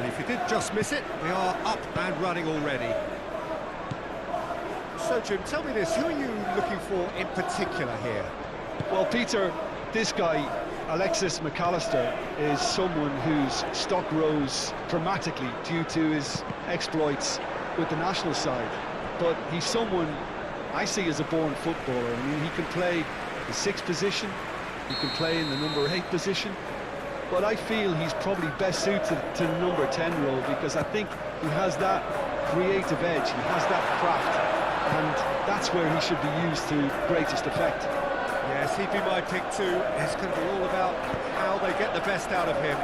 And if he did just miss it, they are up and running already. So, Jim, tell me this, who are you looking for in particular here? Well, Peter, this guy, Alexis McAllister, is someone whose stock rose dramatically due to his exploits with the national side. But he's someone I see as a born footballer. I mean, he can play the 6th position, he can play in the number 8 position, but I feel he's probably best suited to the number 10 role because I think he has that creative edge, he has that craft, and that's where he should be used to greatest effect. Yes, he'd be my pick too. It's going to be all about how they get the best out of him.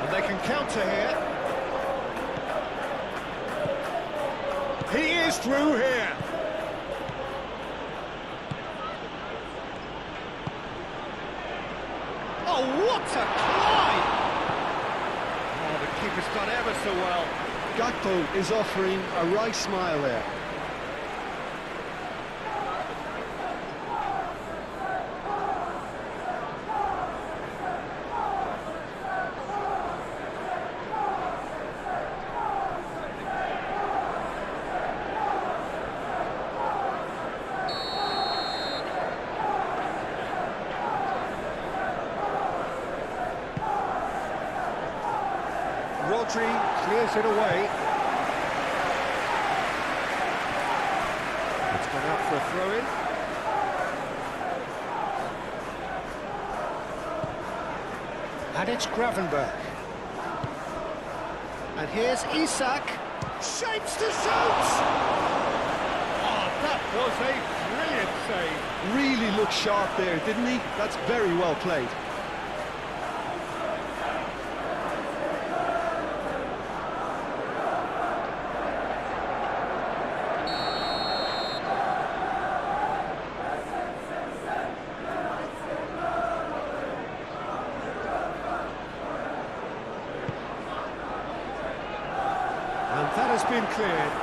And they can counter here. He is through here. Oh, what a climb! Oh, the keeper's done ever so well. Gakpo is offering a right smile there. Rodri clears it away. It's gone out for a throw-in. And it's Gravenberch. And here's Isak. Shapes to shoot! Oh, that was a brilliant save. Really looked sharp there, didn't he? That's very well played. And that has been cleared.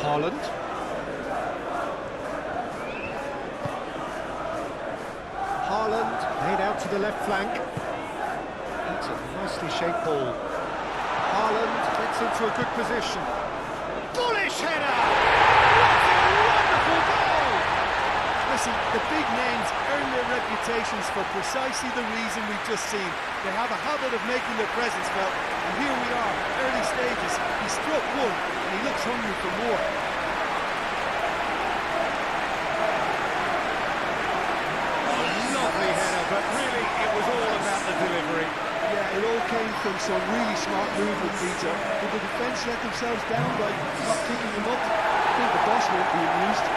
Haaland. Haaland laid out to the left flank. That's a nicely shaped ball. Haaland gets into a good position. Bullish header! What a wonderful goal! Listen, the big names earn their reputations for precisely the reason we've just seen. They have a habit of making their presence felt, and here we are, early stages. He struck one, and he looks hungry for more. Lovely header, but really it was all about the delivery. Yeah, it all came from some really smart movement, Peter. Did the defence let themselves down by not picking him up? I think the boss won't be amused.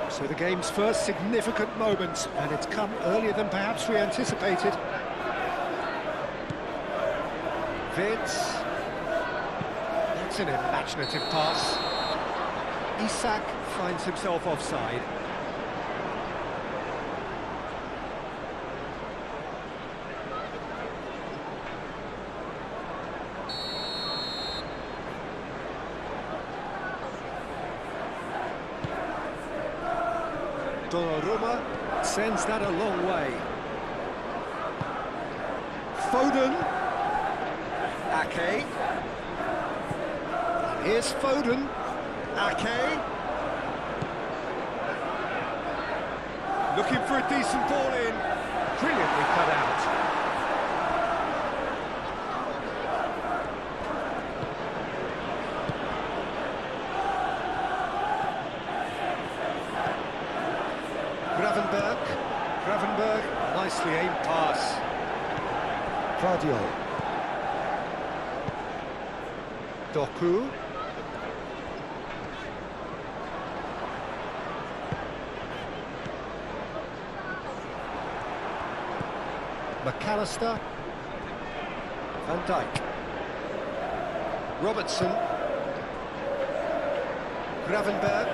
So the game's first significant moment, and it's come earlier than perhaps we anticipated. Vince. That's an imaginative pass. Isak finds himself offside. Donnarumma sends that a long way. Foden. Ake. Here's Foden. Ake. Looking for a decent ball in. Brilliantly cut out. Gravenberch, nicely aimed pass. Vardiol. Doku. McAllister. Van Dijk. Robertson. Gravenberg.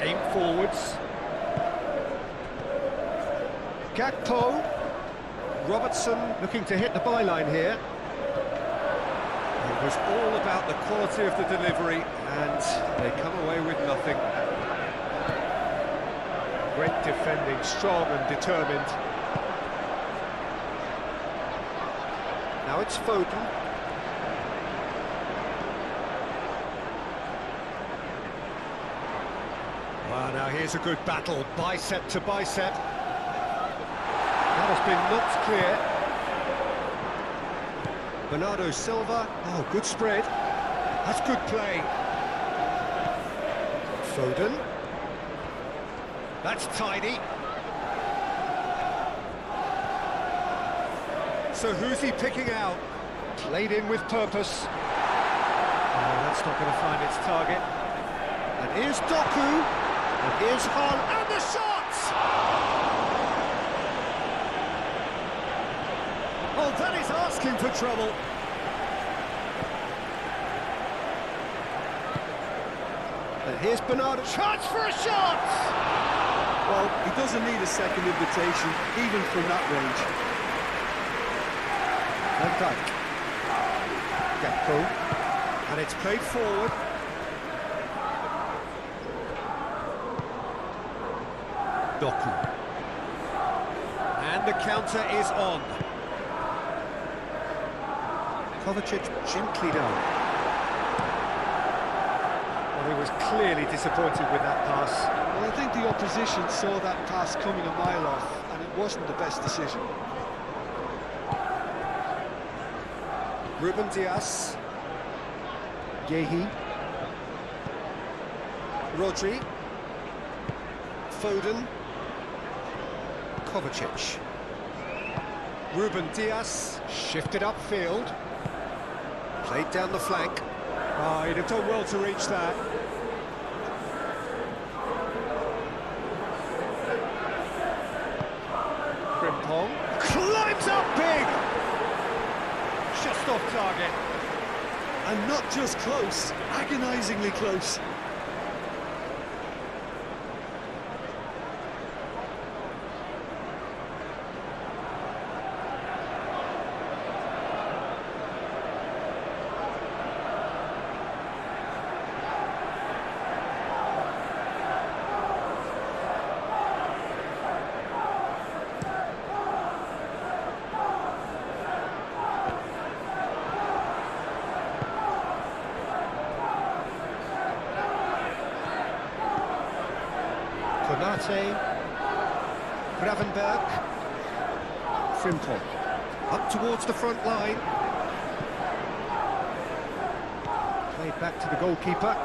Aim forwards. Gakpo. Robertson looking to hit the byline here. It was all about the quality of the delivery, and they come away with nothing. Great defending, strong and determined. Now it's Foden. Well, now here's a good battle, bicep to bicep. That has been knocked clear. Bernardo Silva, oh, good spread. That's good play. Foden. That's tidy. So who's he picking out? Played in with purpose. Oh, that's not going to find its target. And here's Doku. And here's Hall. And the shot! Oh, that is asking for trouble. And here's Bernardo. Chance for a shot! Well, he doesn't need a second invitation, even from that range. Van Dijk. Gakpo. And it's played forward. Doku. And the counter is on. Kovacic gently down. Well, he was clearly disappointed with that pass. Well, I think the opposition saw that pass coming a mile off, and it wasn't the best decision. Ruben Dias. Yehi. Rodri. Foden. Kovacic. Ruben Dias shifted upfield. Played down the flank. Oh, he'd have done well to reach that. Frimpong climbs up big! Just off target. And not just close, agonisingly close. Konate, Gravenberg, Frimpong, up towards the front line. Played back to the goalkeeper.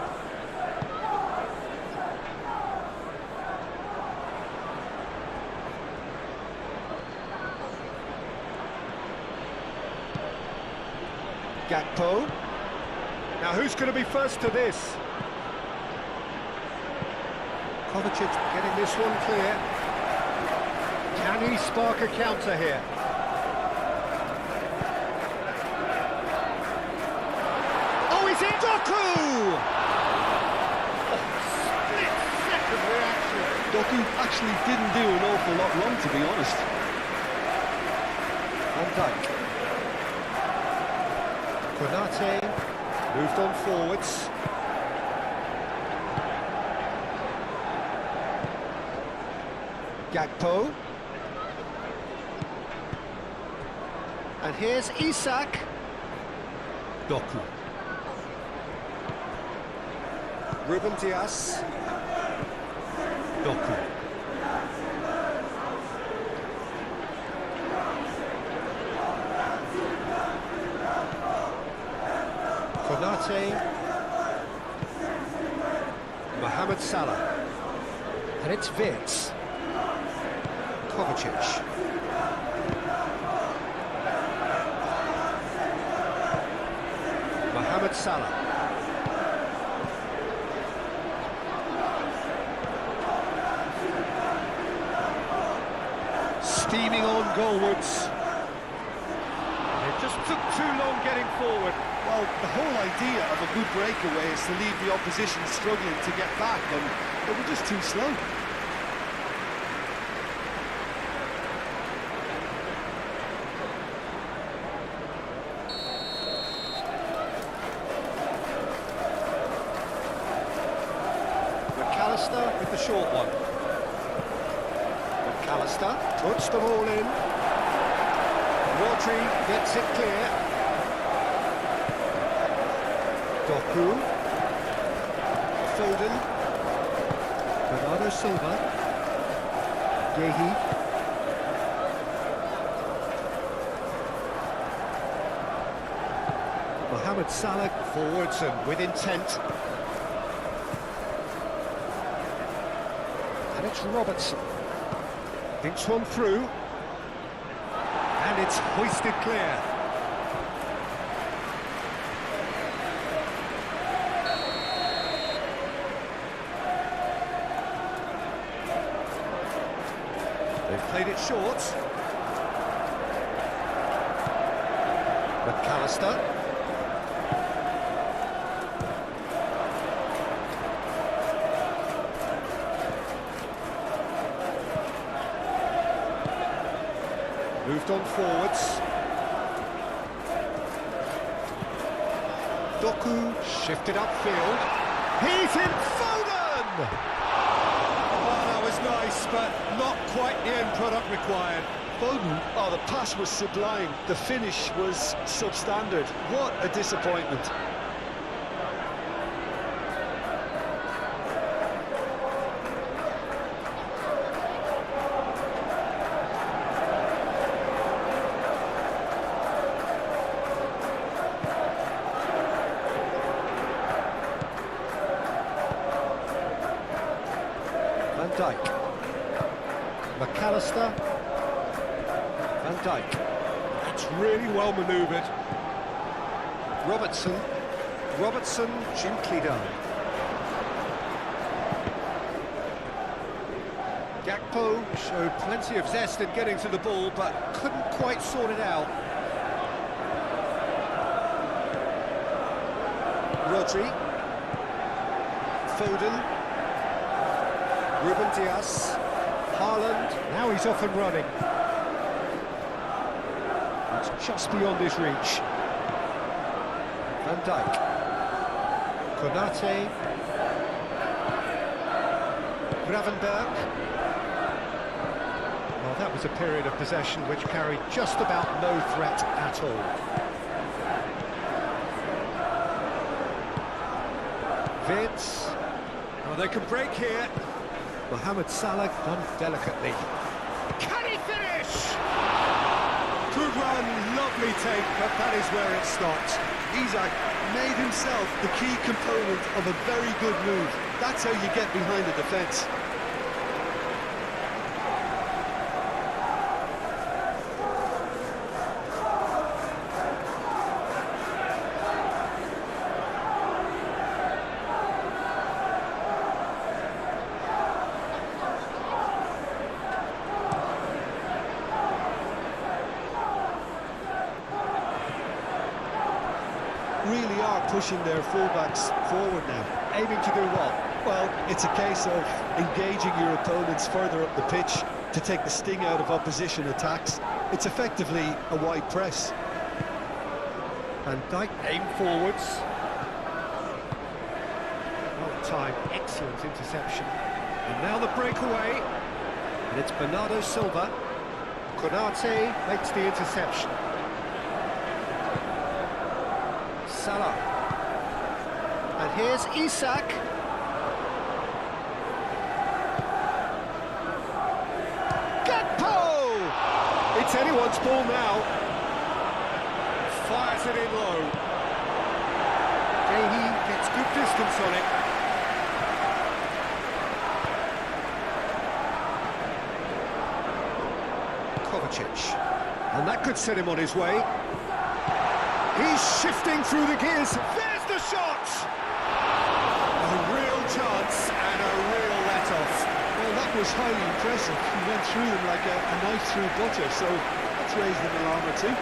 Gakpo. Now who's going to be first to this? Kovacic getting this one clear. Can he spark a counter here? Oh, he's in! Doku! Oh, split-second reaction. Doku actually didn't do an awful lot wrong, to be honest. Van Dijk. Konate moved on forwards. Gakpo. And here's Isak. Doku. Ruben Dias. Doku. Konate. Mohamed Salah. And it's Wirtz. Kovacic. Mohamed Salah. Steaming on goalwards. Took too long getting forward. Well, the whole idea of a good breakaway is to leave the opposition struggling to get back, and they were just too slow. McAllister with the short one. McAllister puts them all in. Rodri gets it clear. Doku. Foden. Bernardo Silva. Yehi. Mohamed Salah forwards and with intent. And it's Robertson. Thinks one through. And it's hoisted clear. They've played it short. McAllister. Moved on forwards. Doku shifted upfield. He's in Foden! Oh, that was nice, but not quite the end product required. Foden, oh, the pass was sublime. The finish was substandard. What a disappointment. Van Dijk. McAllister. Van Dijk. That's really well manoeuvred. Robertson. Robertson gently done. Gakpo showed plenty of zest in getting to the ball, but couldn't quite sort it out. Rodri. Foden. Ruben Dias, Haaland, now he's off and running. It's just beyond his reach. Van Dijk. Konate. Gravenberg. Well, that was a period of possession which carried just about no threat at all. Vince. Well, they can break here. Mohamed Salah done delicately. Can he finish? Good run, lovely take, but that is where it stopped. Isak made himself the key component of a very good move. That's how you get behind the defence. Really are pushing their fullbacks forward now. Aiming to do what? Well, it's a case of engaging your opponents further up the pitch to take the sting out of opposition attacks. It's effectively a wide press. Van Dijk aim forwards. Well timed, excellent interception. And now the breakaway. And it's Bernardo Silva. Konate makes the interception. Salah. And here's Isak. Gakpo! It's anyone's ball now. Fires it in low. Yehi gets good distance on it. Kovacic. And that could set him on his way. He's shifting through the gears. There's the shot! A real chance and a real let-off. Well, that was highly impressive. He went through them like a knife through butter, so that's raised an alarm or two.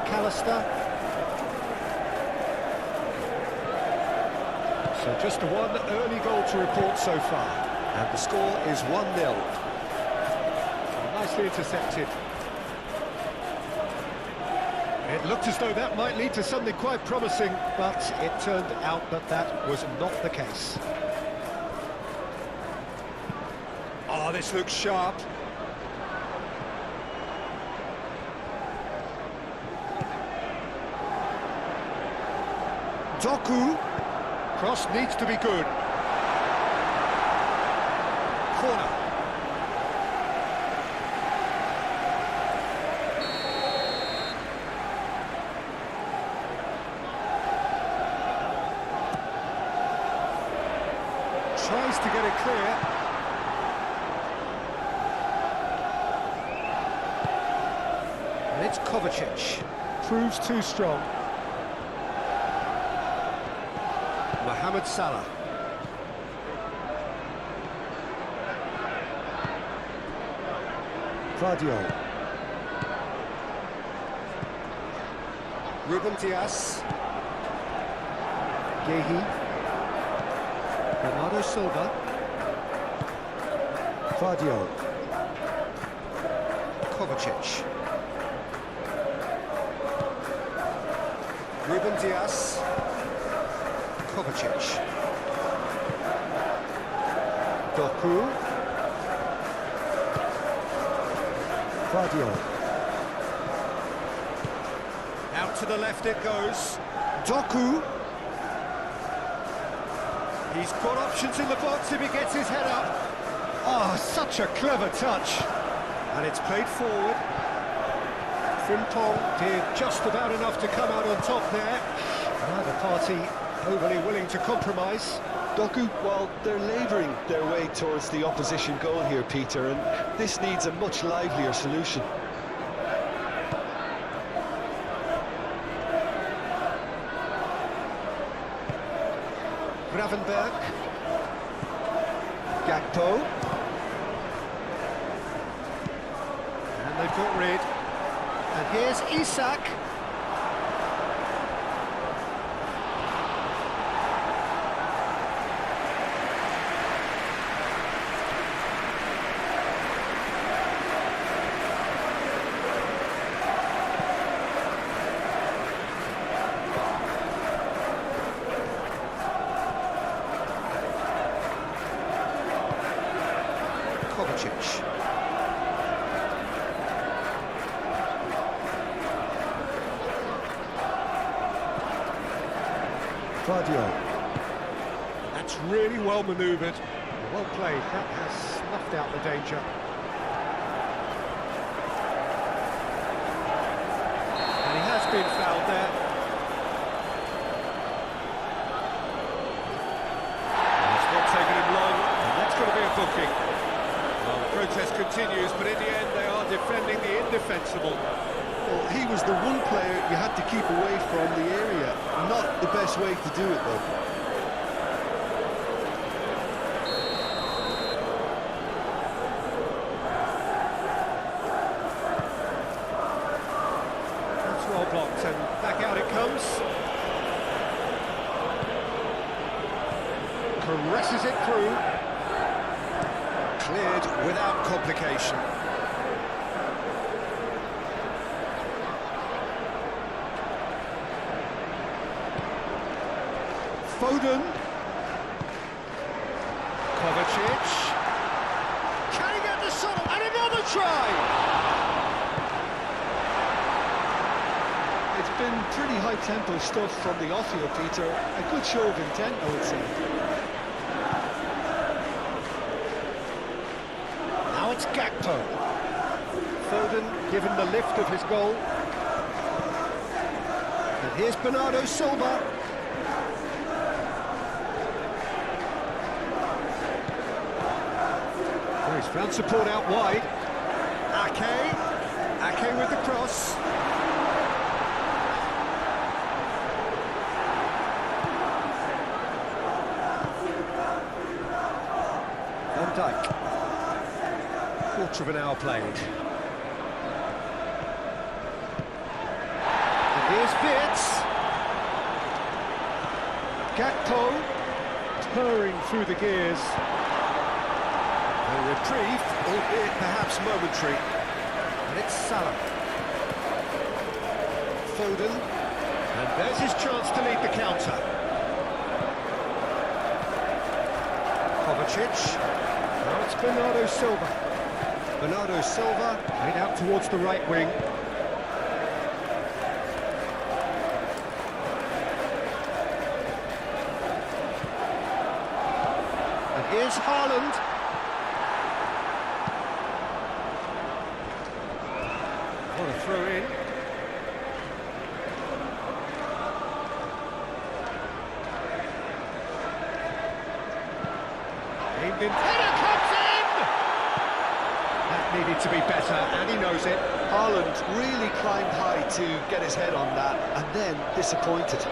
McAllister. So just the one early goal to report so far. And the score is 1-0. Nicely intercepted. It looked as though that might lead to something quite promising, but it turned out that that was not the case. Oh, this looks sharp. Doku. Cross needs to be good. Corner. Tries to get it clear. And it's Kovacic. Proves too strong. Mohamed Salah. Guardiola. Ruben Dias. Gehi. Bernardo Silva. Guardiola. Kovacic. Ruben Dias. Kovacic. Doku. Guardiola. Out to the left it goes. Doku. He's got options in the box if he gets his head up. Oh, such a clever touch. And it's played forward. Frimpong did just about enough to come out on top there. Neither party overly willing to compromise. Doku, well, they're labouring their way towards the opposition goal here, Peter, and this needs a much livelier solution. Gravenberg. Gakpo. And they've got rid. And here's Isak. Kovacic. Guardiola. That's really well manoeuvred. Well played. That has snuffed out the danger. And he has been fouled there. And it's not taken him long, and that's going to be a booking. Well, the protest continues, but in the end they are defending the indefensible. Well, he was the one player you had to keep away from the area. Not the best way to do it, though. That's well blocked, and back out it comes. Caresses it through. Cleared without complication. Foden. Kovacic. Can he get the shot? And another try! It's been pretty high-tempo stuff from the off-field, Peter. A good show of intent, I would say. Now it's Gakpo. Foden given the lift of his goal. And here's Bernardo Silva. He's found support out wide. Ake with the cross. Van Dijk. Quarter of an hour played. Here's Wirtz. Gakpo, purring through the gears. A reprieve, albeit perhaps momentary. And it's Salah. Foden. And there's his chance to lead the counter. Kovacic. Now it's Bernardo Silva. Bernardo Silva played out towards the right wing. And here's Haaland. What a throw in. Aimed in. Header comes in! That needed to be better, and he knows it. Haaland really climbed high to get his head on that, and then disappointed.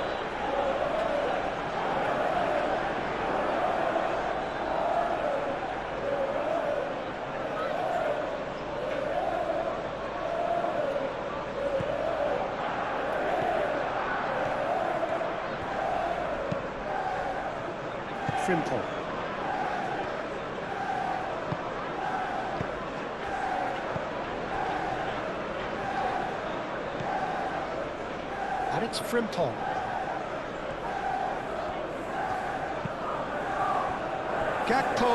Frimpong. And it's Frimpong. Gakpo.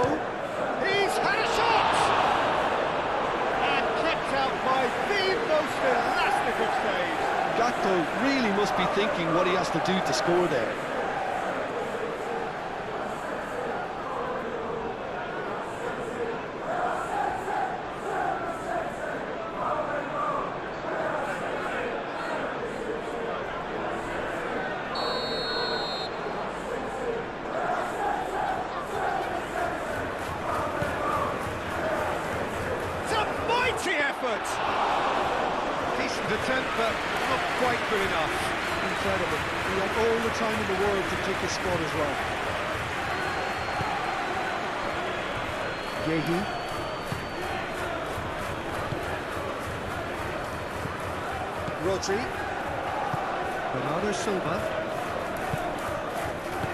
He's had a shot! And kept out by the most elastic of saves. Gakpo really must be thinking what he has to do to score there. Effort. Decent attempt, but not quite good enough. Incredible. He had all the time in the world to kick his spot as well. Yehi. Rodri. Bernardo Silva.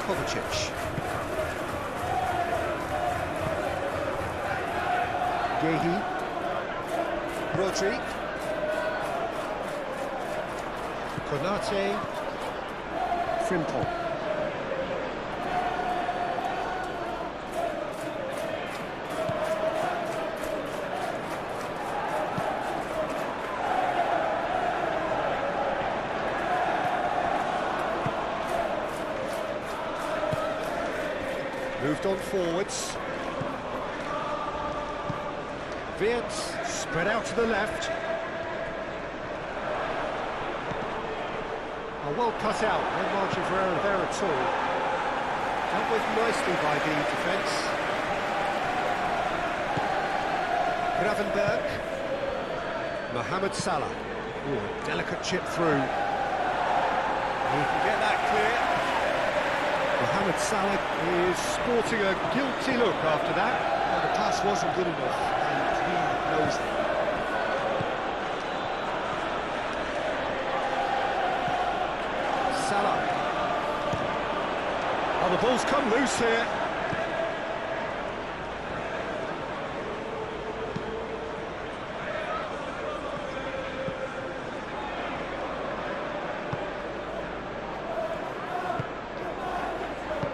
Kovacic. Yehi. Rodri. Konate. Frimpong. Moved on forwards. Wirtz spread out to the left. Oh, well cut out, no margin for error there at all. Dealt with nicely by the defence. Gravenberg. Mohamed Salah. Ooh, a delicate chip through. He can get that clear. Mohamed Salah is sporting a guilty look after that. Well, the pass wasn't good enough, and he knows it. Salah. Oh, the ball's come loose here.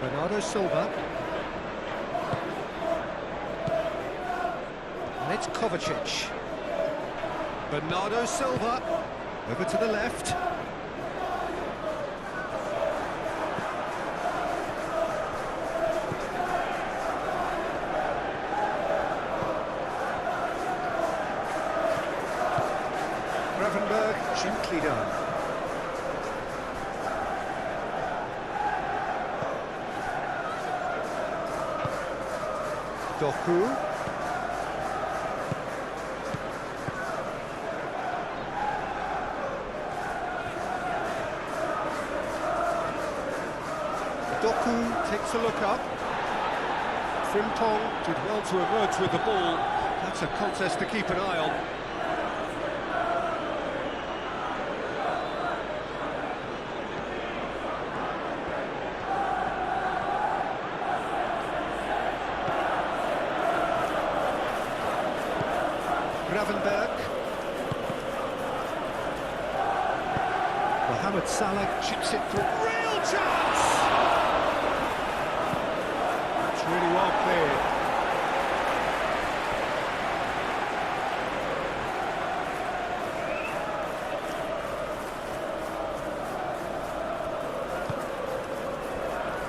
Bernardo Silva. And it's Kovacic. Bernardo Silva. Over to the left. Gravenberg, gently done. Doku. Doku takes a look up. Frimpong did well to emerge with the ball. That's a contest to keep an eye on. Mohamed Salah chips it through. Real chance! That's really well cleared.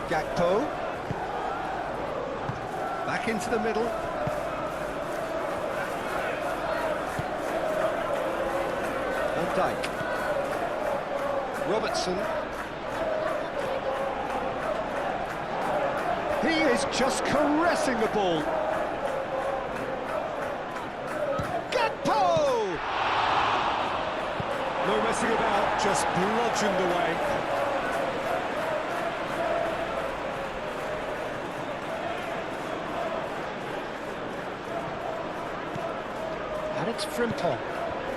Gakpo. Back into the middle. Van Dijk. Robertson. He is just caressing the ball. Gakpo! No messing about, just bludgeoned away. And it's Frimpong.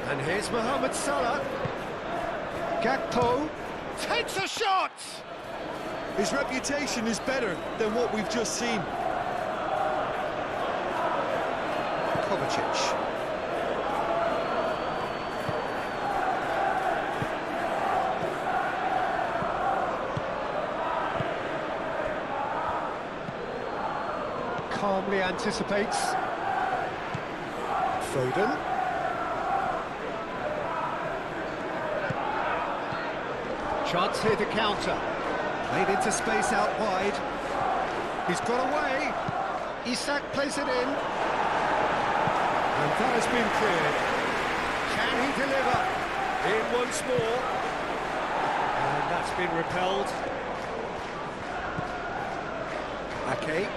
And here's Mohamed Salah. Gakpo takes a shot! His reputation is better than what we've just seen. Kovacic. Calmly anticipates. Foden. Chance here to counter. Made into space out wide. He's got away. Isak plays it in. And that has been cleared. Can he deliver? In once more. And that's been repelled. Ake.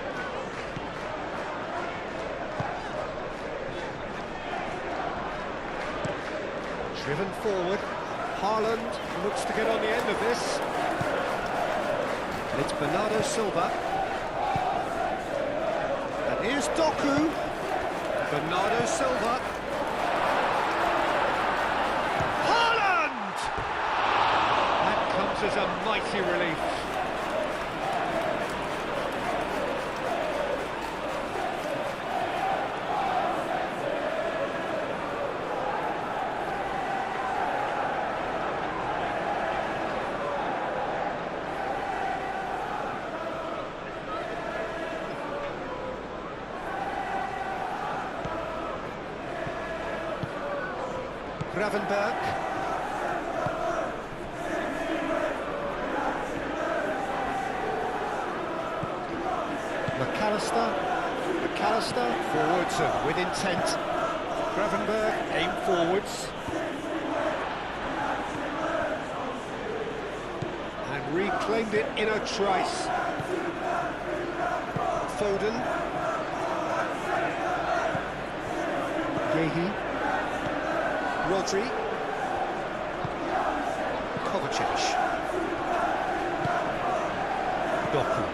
Driven forward. Haaland looks to get on the end of this. It's Bernardo Silva. And here's Doku. Bernardo Silva. Haaland! That comes as a mighty relief. Gravenberg. McAllister forwards and with intent. Gravenberg aim forwards. And reclaimed it in a trice. Foden. Yehi. Rodri. Kovacic. Doku.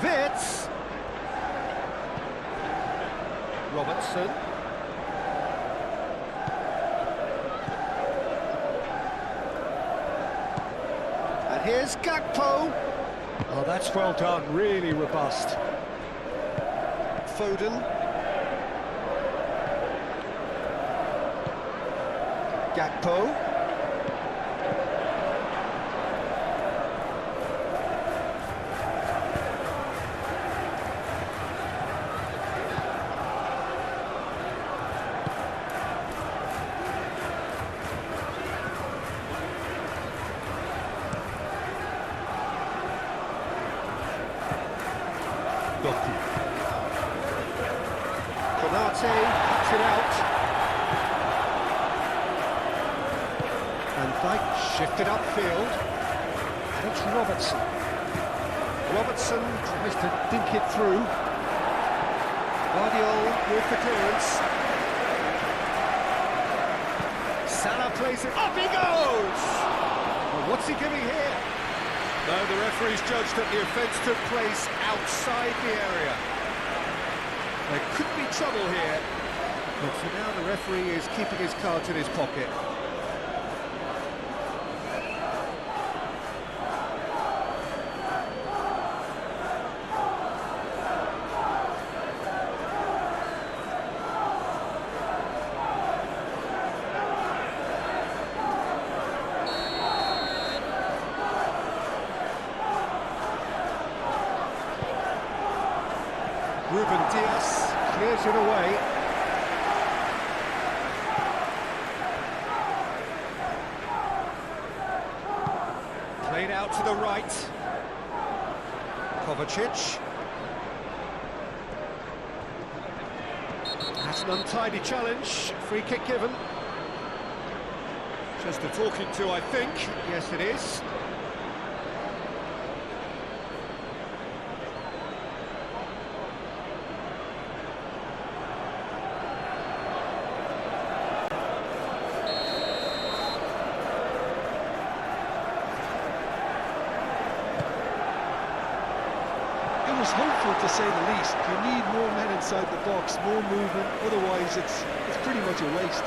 Wits. Robertson. Here's Gakpo. Oh, that's well done, really robust. Foden. Gakpo. Doku. Konate cuts it out. Van Dijk shifted upfield. And it's Robertson. Robertson tries to dink it through. Guardiola with the clearance. Salah plays it. Up he goes! Well, what's he giving here? No, the referee's judged that the offence took place outside the area. There could be trouble here, but for now the referee is keeping his cards in his pocket. Ruben Diaz clears it away. Played out to the right. Kovacic. That's an untidy challenge. Free kick given. Just a talking to, I think. Yes, it is. It was hopeful, to say the least. You need more men inside the box, more movement, otherwise it's pretty much a waste.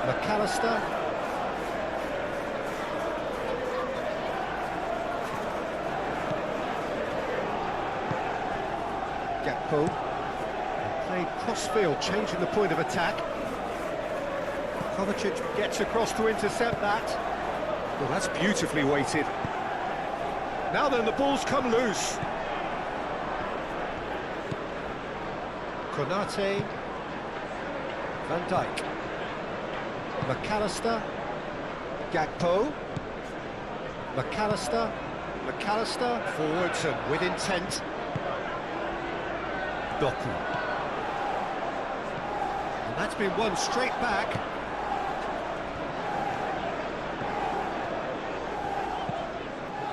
McAllister. Gakpo. Played cross-field, changing the point of attack. Kovacic gets across to intercept that. Well, that's beautifully weighted. Now then, the ball's come loose. Konate. Van Dijk. McAllister. Gakpo. McAllister. McAllister. Forwards and with intent. Doku. And that's been won straight back.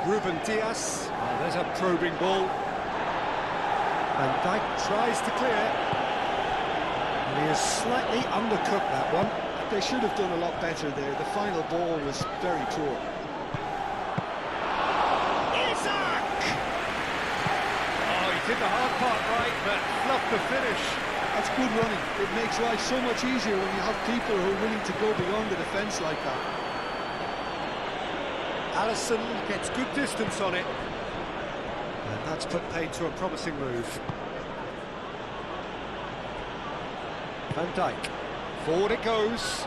Ruben Diaz. Oh, there's a probing ball. Van Dijk tries to clear. And he has slightly undercooked that one. They should have done a lot better there. The final ball was very poor. Isaac! Oh, he did the hard part right, but fluffed the finish. That's good running. It makes life so much easier when you have people who are willing to go beyond the defence like that. Alisson gets good distance on it. And that's put paid to a promising move. Van Dijk. Forward it goes.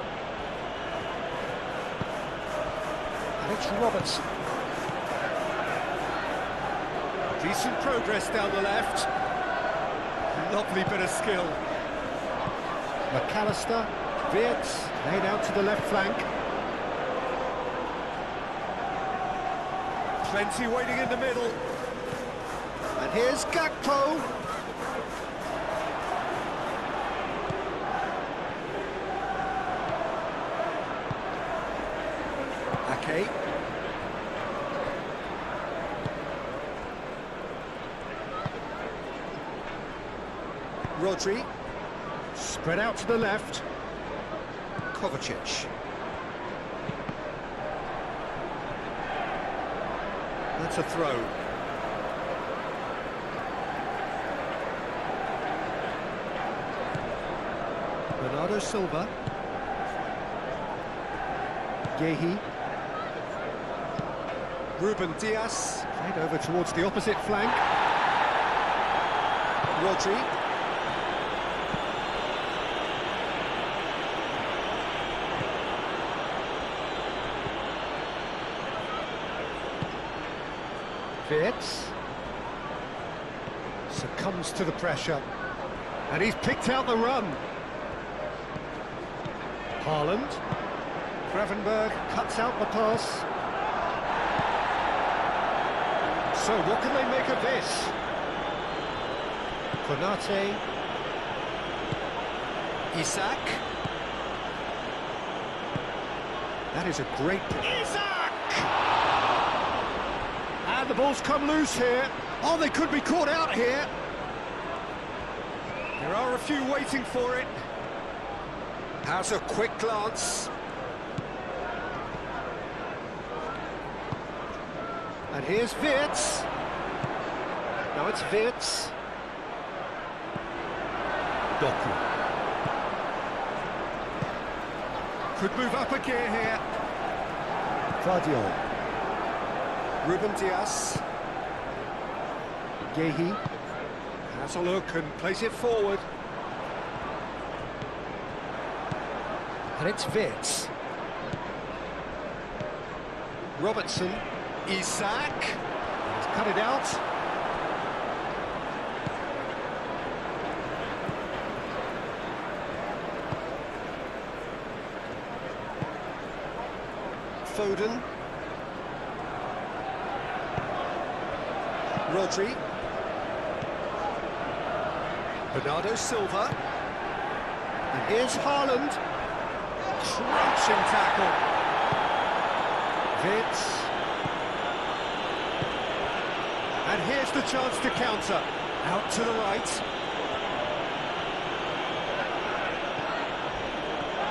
And it's Robertson. Decent progress down the left. Lovely bit of skill. McAllister. Wirtz laid out to the left flank. Plenty waiting in the middle. And here's Gakpo. Ake. Rodri. Spread out to the left. Kovacic. That's a throw. Bernardo Silva. Gehi. Ruben Diaz. Played over towards the opposite flank. Rodri. Wirtz succumbs to the pressure, and he's picked out the run. Haaland. Gravenberg cuts out the pass. So what can they make of this? Konate. Isak. That is a great... Isak! And the ball's come loose here. Oh, they could be caught out here. There are a few waiting for it. Has a quick glance. And here's Wirtz. Now it's Wirtz. Doku. Could move up a gear here. Guardiola. Ruben Diaz. Gehi. Has a look and plays it forward. And it's Wirtz. Robertson, Isak, he's cut it out. Foden, Rodri, Bernardo Silva, and here's Haaland, crunching tackle. Vitz, and here's the chance to counter, out to the right.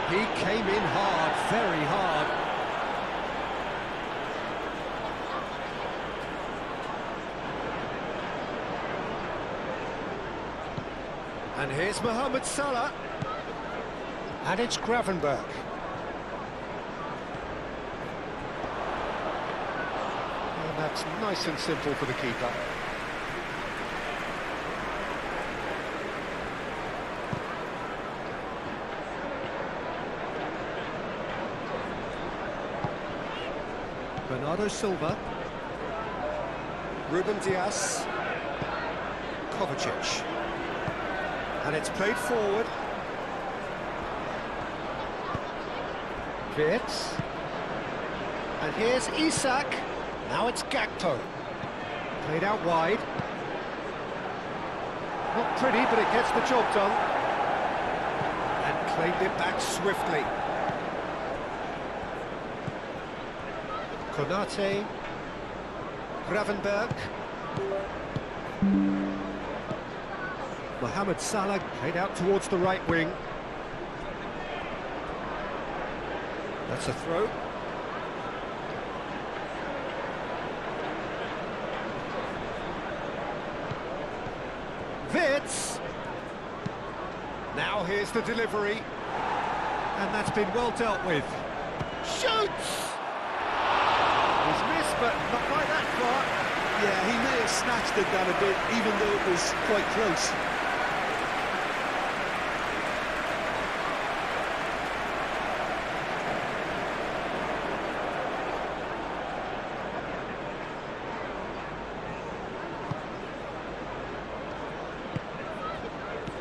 He came in hard, very hard. And here's Mohamed Salah. And it's Gravenberch. And that's nice and simple for the keeper. Bernardo Silva. Ruben Dias. Kovacic. And it's played forward. Vitz. And here's Isak. Now it's Gakpo. Played out wide. Not pretty, but it gets the job done. And claimed it back swiftly. Konate. Gravenberch. Mohamed Salah played out towards the right wing. That's a throw. Vitz. Now here's the delivery. And that's been well dealt with. Shoots! He's missed, but not by that far. Yeah, he may have snatched at that a bit, even though it was quite close.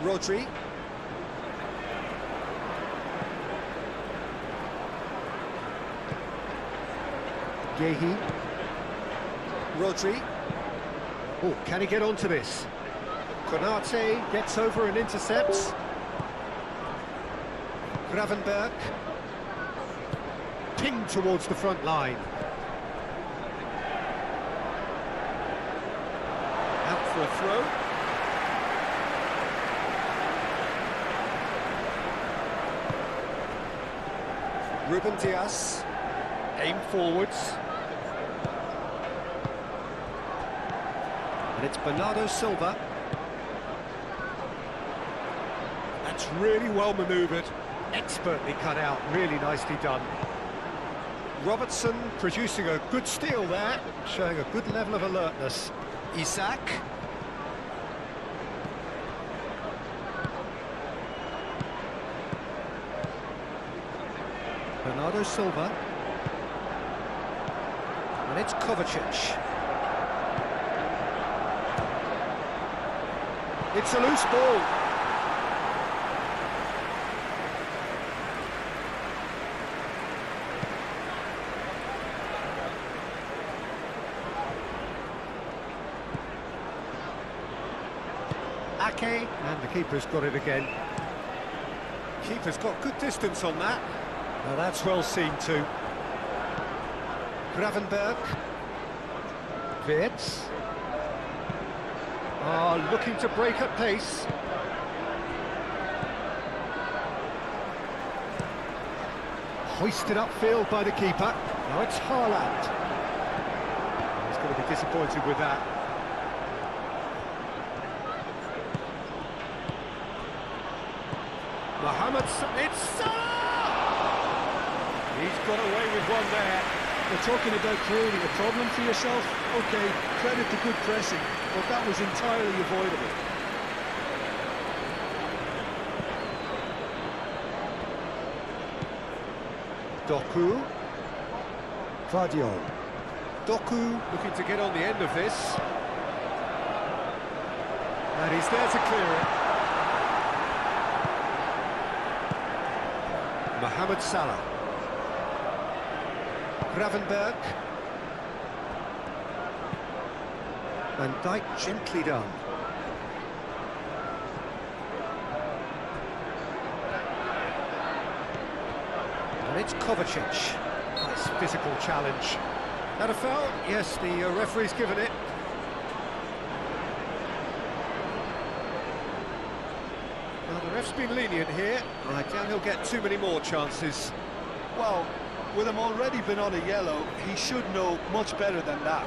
Rodri. Gehi. Rodri. Oh, can he get onto this? Konate gets over and intercepts. Gravenberch. Pinged towards the front line. Out for a throw. Ruben Dias, aim forwards. And it's Bernardo Silva. That's really well manoeuvred, expertly cut out, really nicely done. Robertson producing a good steal there, showing a good level of alertness. Isak. Bernardo Silva. And it's Kovacic. It's a loose ball. Ake, and the keeper's got it again. Keeper's got good distance on that. Now that's well seen too. Gravenberch. Vitz. Looking to break at pace. Hoisted upfield by the keeper. Now it's Haaland. He's going to be disappointed with that. It's Salah! He's got away with one there. We're talking about creating a problem for yourself. Okay, credit to good pressing, but that was entirely avoidable. Doku. Vardiol. Doku looking to get on the end of this. And he's there to clear it. Mohamed Salah. Gravenberg. Van Dijk gently done. And it's Kovacic. Nice physical challenge. That a foul? Yes, the referee's given it. Well, the ref's been lenient here. I doubt he'll get too many more chances. Well, with him already been on a yellow, he should know much better than that.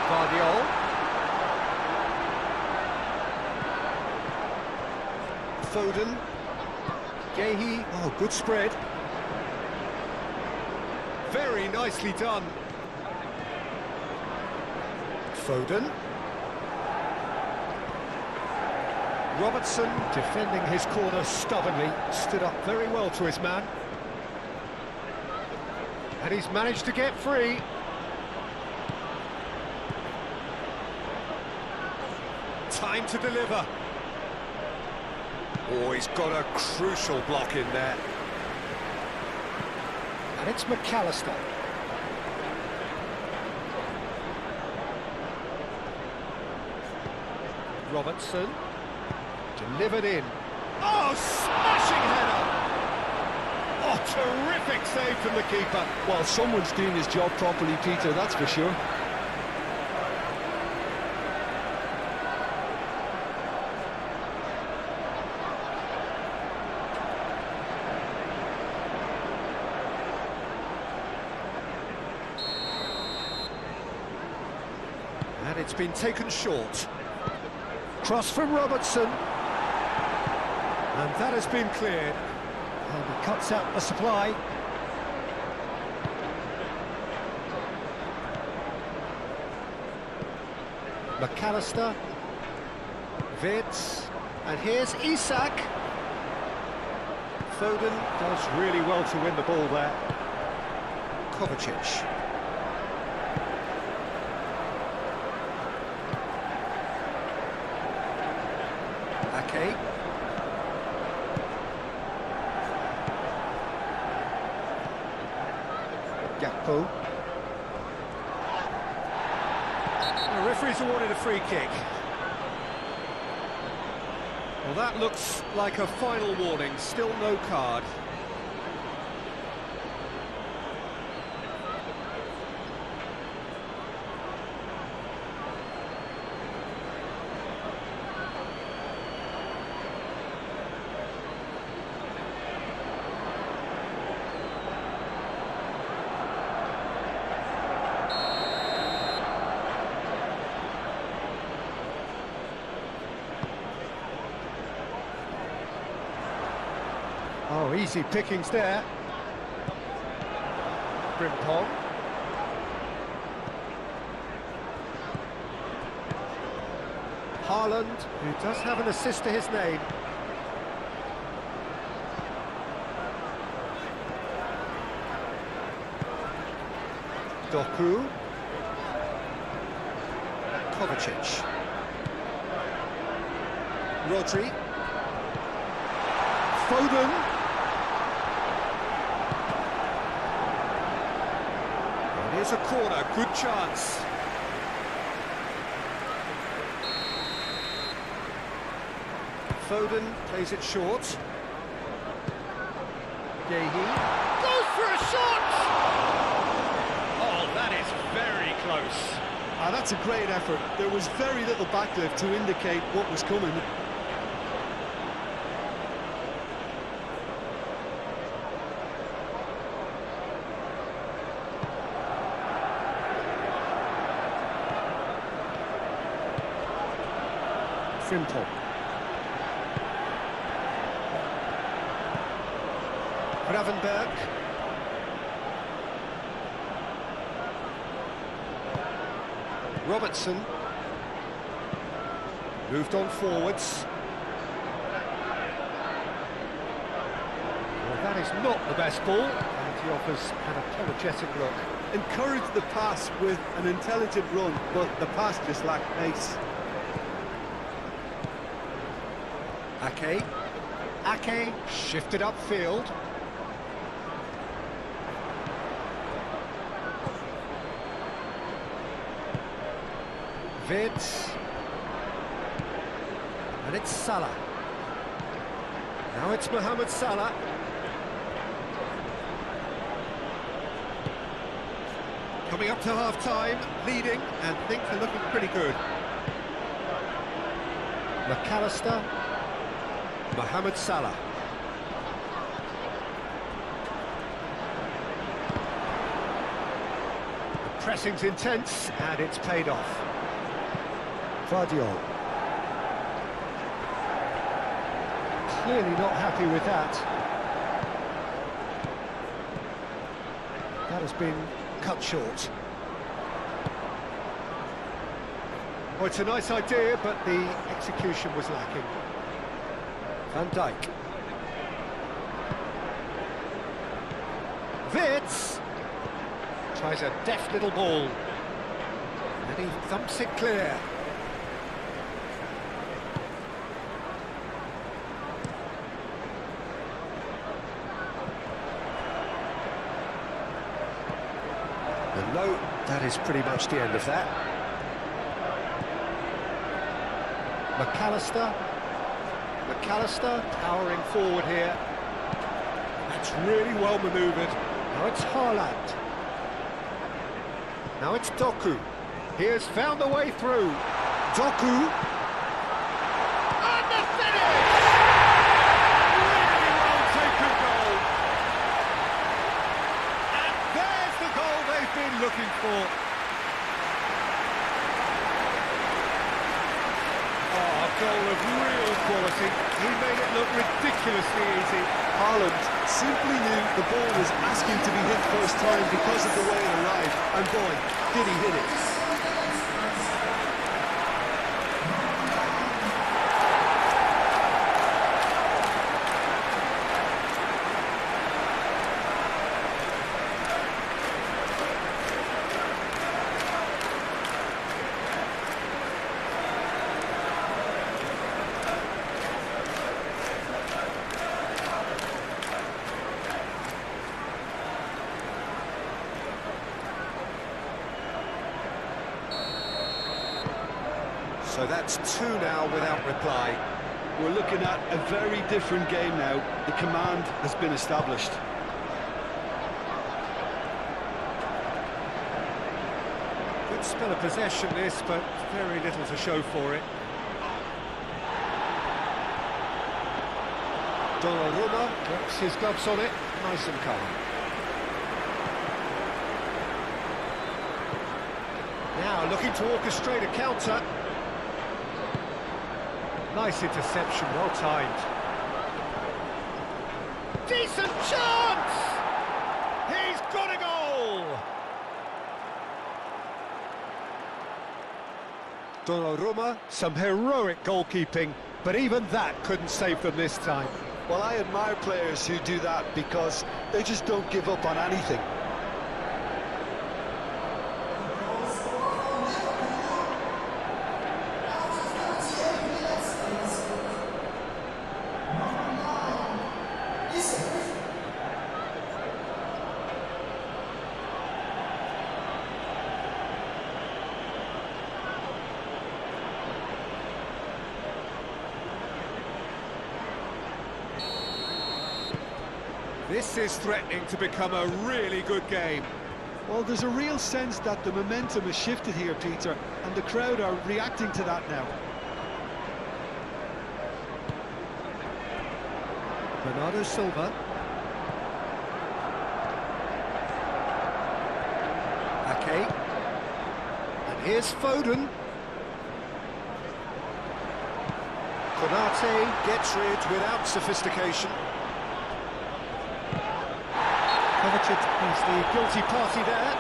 Guardiola. Foden. Gehi. Oh, good spread. Very nicely done. Foden. Robertson defending his corner stubbornly. Stood up very well to his man. And he's managed to get free. Time to deliver. Oh, he's got a crucial block in there. And it's McAllister. Robertson. Delivered in. Oh, smashing header! Oh, terrific save from the keeper. Well, someone's doing his job properly, Peter, that's for sure. And it's been taken short. Cross from Robertson. And that has been cleared. And he cuts out the supply. McAllister. Vitz. And here's Isak. Foden does really well to win the ball there. Kovacic. Ake. Gakpo. The referee's awarded a free kick. Well, that looks like a final warning. Still no card. Oh, easy pickings there. Frimpong. Haaland, who does have an assist to his name. Doku. Kovacic. Rodri. Foden. Here's a corner, good chance. Foden plays it short. Gehi goes for a shot! Oh, that is very close. Ah, that's a great effort. There was very little backlift to indicate what was coming. Frimpong. Gravenberg. Robertson. Moved on forwards. Well, that is not the best ball, and he offers an apologetic look. Encouraged the pass with an intelligent run, but the pass just lacked pace. Ake shifted upfield. Vids. And it's Salah. Now it's Mohamed Salah. Coming up to half-time, leading, and things are looking pretty good. McAllister. Mohamed Salah. The pressing's intense, and it's paid off. Vardiol. Clearly not happy with that. That has been cut short. Oh, it's a nice idea, but the execution was lacking. Van Dijk. Vids tries a deft little ball, and he thumps it clear. And no, that is pretty much the end of that. McAllister powering forward here. That's really well manoeuvred. Now it's Haaland. Now it's Doku. He has found a way through. Doku. And the finish! Really well taken goal. And there's the goal they've been looking for. Goal of real quality. He made it look ridiculously easy. Haaland simply knew the ball was asking to be hit first time because of the way it arrived, and boy, did he hit it. So that's 2 now without reply. We're looking at a very different game now. The command has been established. Good spell of possession this, but very little to show for it. Donnarumma gets his gloves on it, nice and calm. Now looking to orchestrate a counter. Nice interception, well timed. Decent chance! He's got a goal! Donnarumma, some heroic goalkeeping, but even that couldn't save them this time. Well, I admire players who do that because they just don't give up on anything. This is threatening to become a really good game. Well, there's a real sense that the momentum has shifted here, Peter, and the crowd are reacting to that now. Bernardo Silva. Ake. And here's Foden. Konate gets rid without sophistication. Kovacic is the guilty party there.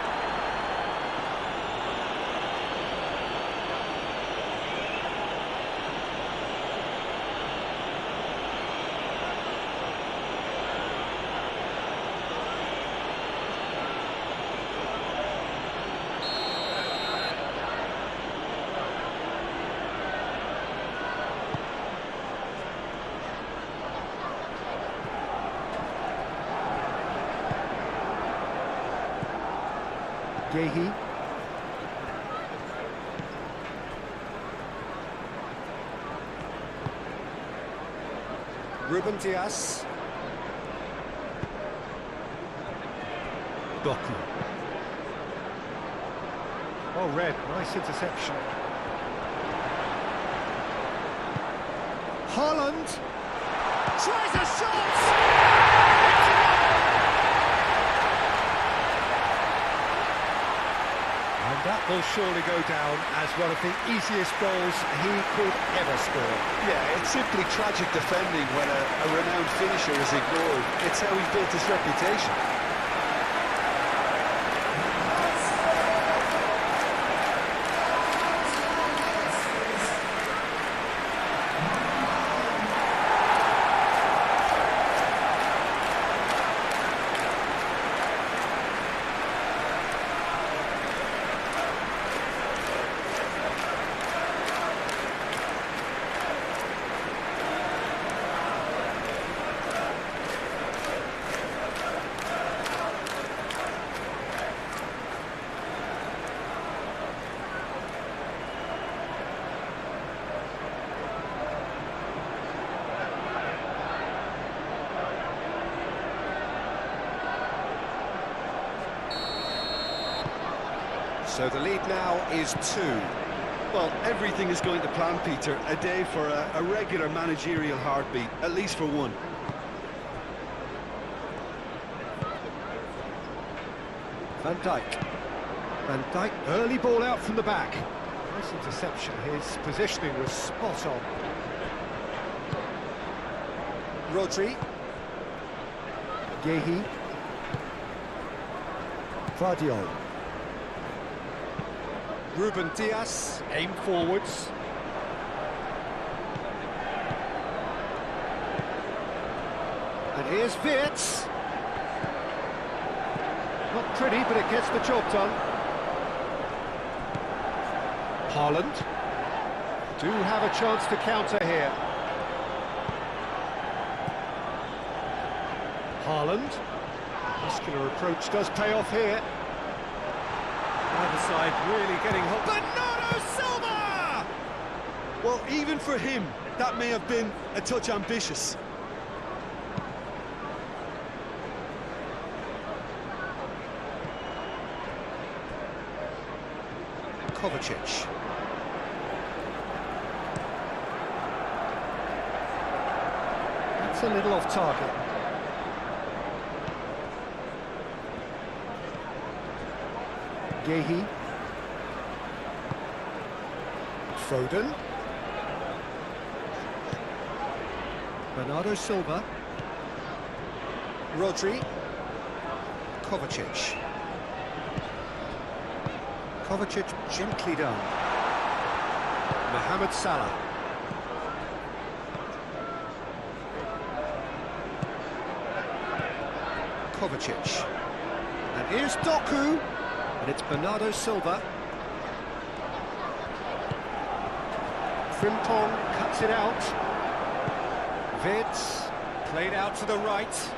Gehi. Ruben Diaz. Doku. Oh, Red, nice interception. Haaland tries a shot! And that will surely go down as one of the easiest goals he could ever score. Yeah, it's simply tragic defending when a renowned finisher is ignored. It's how he built his reputation. So the lead now is 2. Well, everything is going to plan, Peter. A day for a regular managerial heartbeat, at least for one. Van Dijk. Van Dijk, early ball out from the back. Nice interception, his positioning was spot on. Rodri. Gehi. Vardiol. Ruben Diaz, aim forwards. And here's Wirtz. Not pretty, but it gets the job done. Haaland. Do have a chance to counter here. Haaland. Muscular approach does pay off here. Either side really getting hot. Bernardo Silva! Well, even for him, that may have been a touch ambitious. Kovacic. That's a little off target. Gehi. Foden. Bernardo Silva. Rodri. Kovacic. Kovacic gently done. Mohamed Salah. Kovacic. And here's Doku. And it's Bernardo Silva. Frimpong cuts it out. Wirtz played out to the right.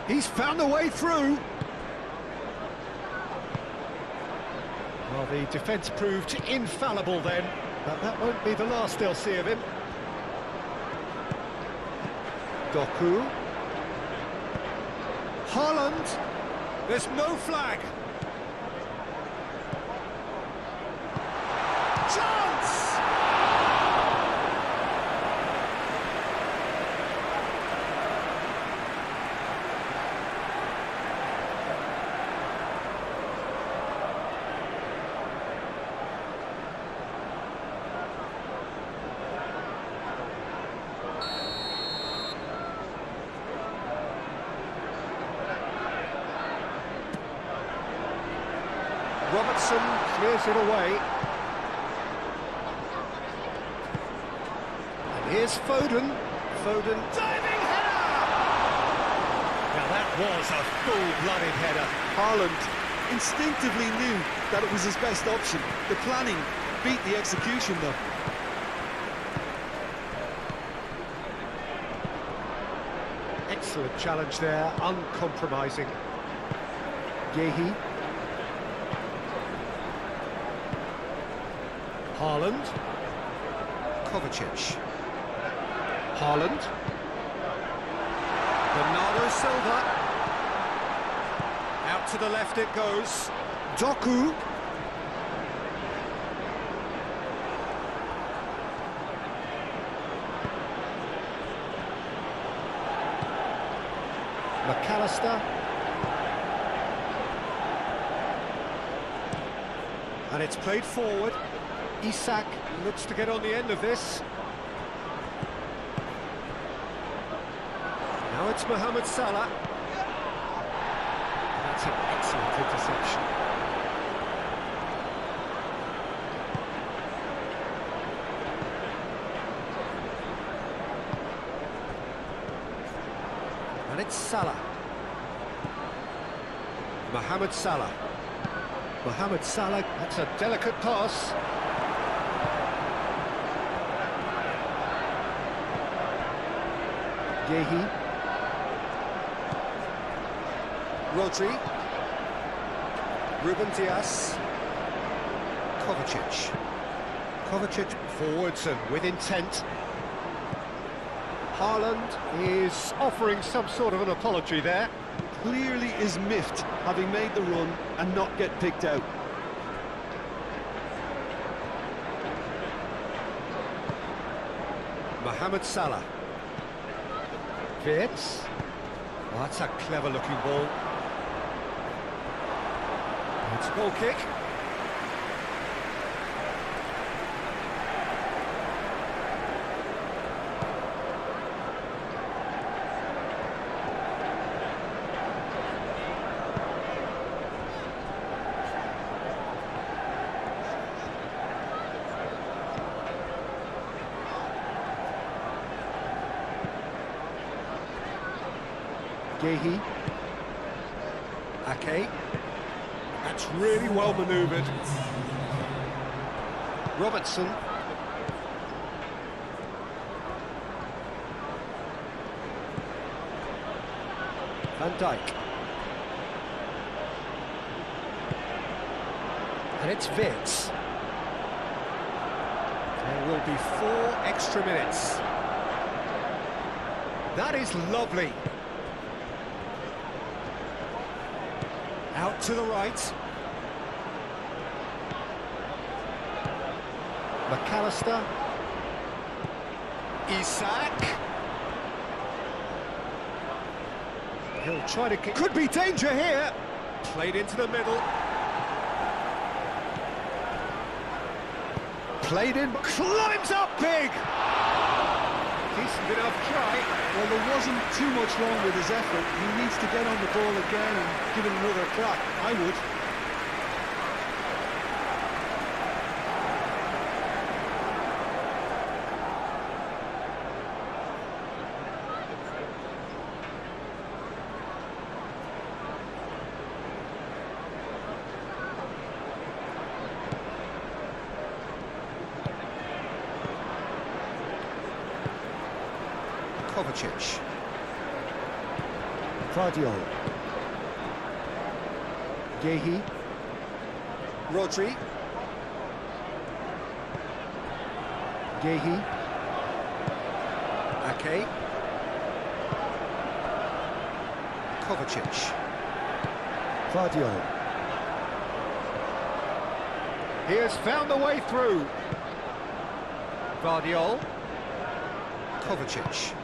He's found a way through. Well, the defence proved infallible then, but that won't be the last they'll see of him. Doku. Haaland. There's no flag. Chance! Robertson clears it away. And here's Foden. Foden diving header! Now that was a full-blooded header. Haaland instinctively knew that it was his best option. The planning beat the execution, though. Excellent. Excellent challenge there, uncompromising. Yehi. Haaland. Kovacic. Haaland. Bernardo Silva. Out to the left it goes. Doku. McAllister. And it's played forward. Isak looks to get on the end of this. Now it's Mohamed Salah. That's an excellent interception. And it's Salah. Mohamed Salah. Mohamed Salah, that's a delicate pass. Yehi. Rodri. Ruben Dias. Kovacic. Kovacic forwards and with intent. Haaland is offering some sort of an apology there. Clearly is miffed, having made the run and not get picked out. Mohamed Salah. Wirtz. Oh, that's a clever-looking ball. It's a goal kick. Yehi. Ake. That's really well manoeuvred. Robertson. Van Dijk. And it's Wirtz. There will be 4 extra minutes. That is lovely. Out to the right. McAllister. Isak. He'll try to... Could be danger here. Played into the middle. Played in... Climbs up big! Decent enough try. Well, there wasn't too much wrong with his effort. He needs to get on the ball again and give it another crack. I would. Kovacic. Guardiola. Yehi. Rodri. Yehi. Ake. Kovacic. Guardiola. He has found the way through. Guardiola. Kovacic.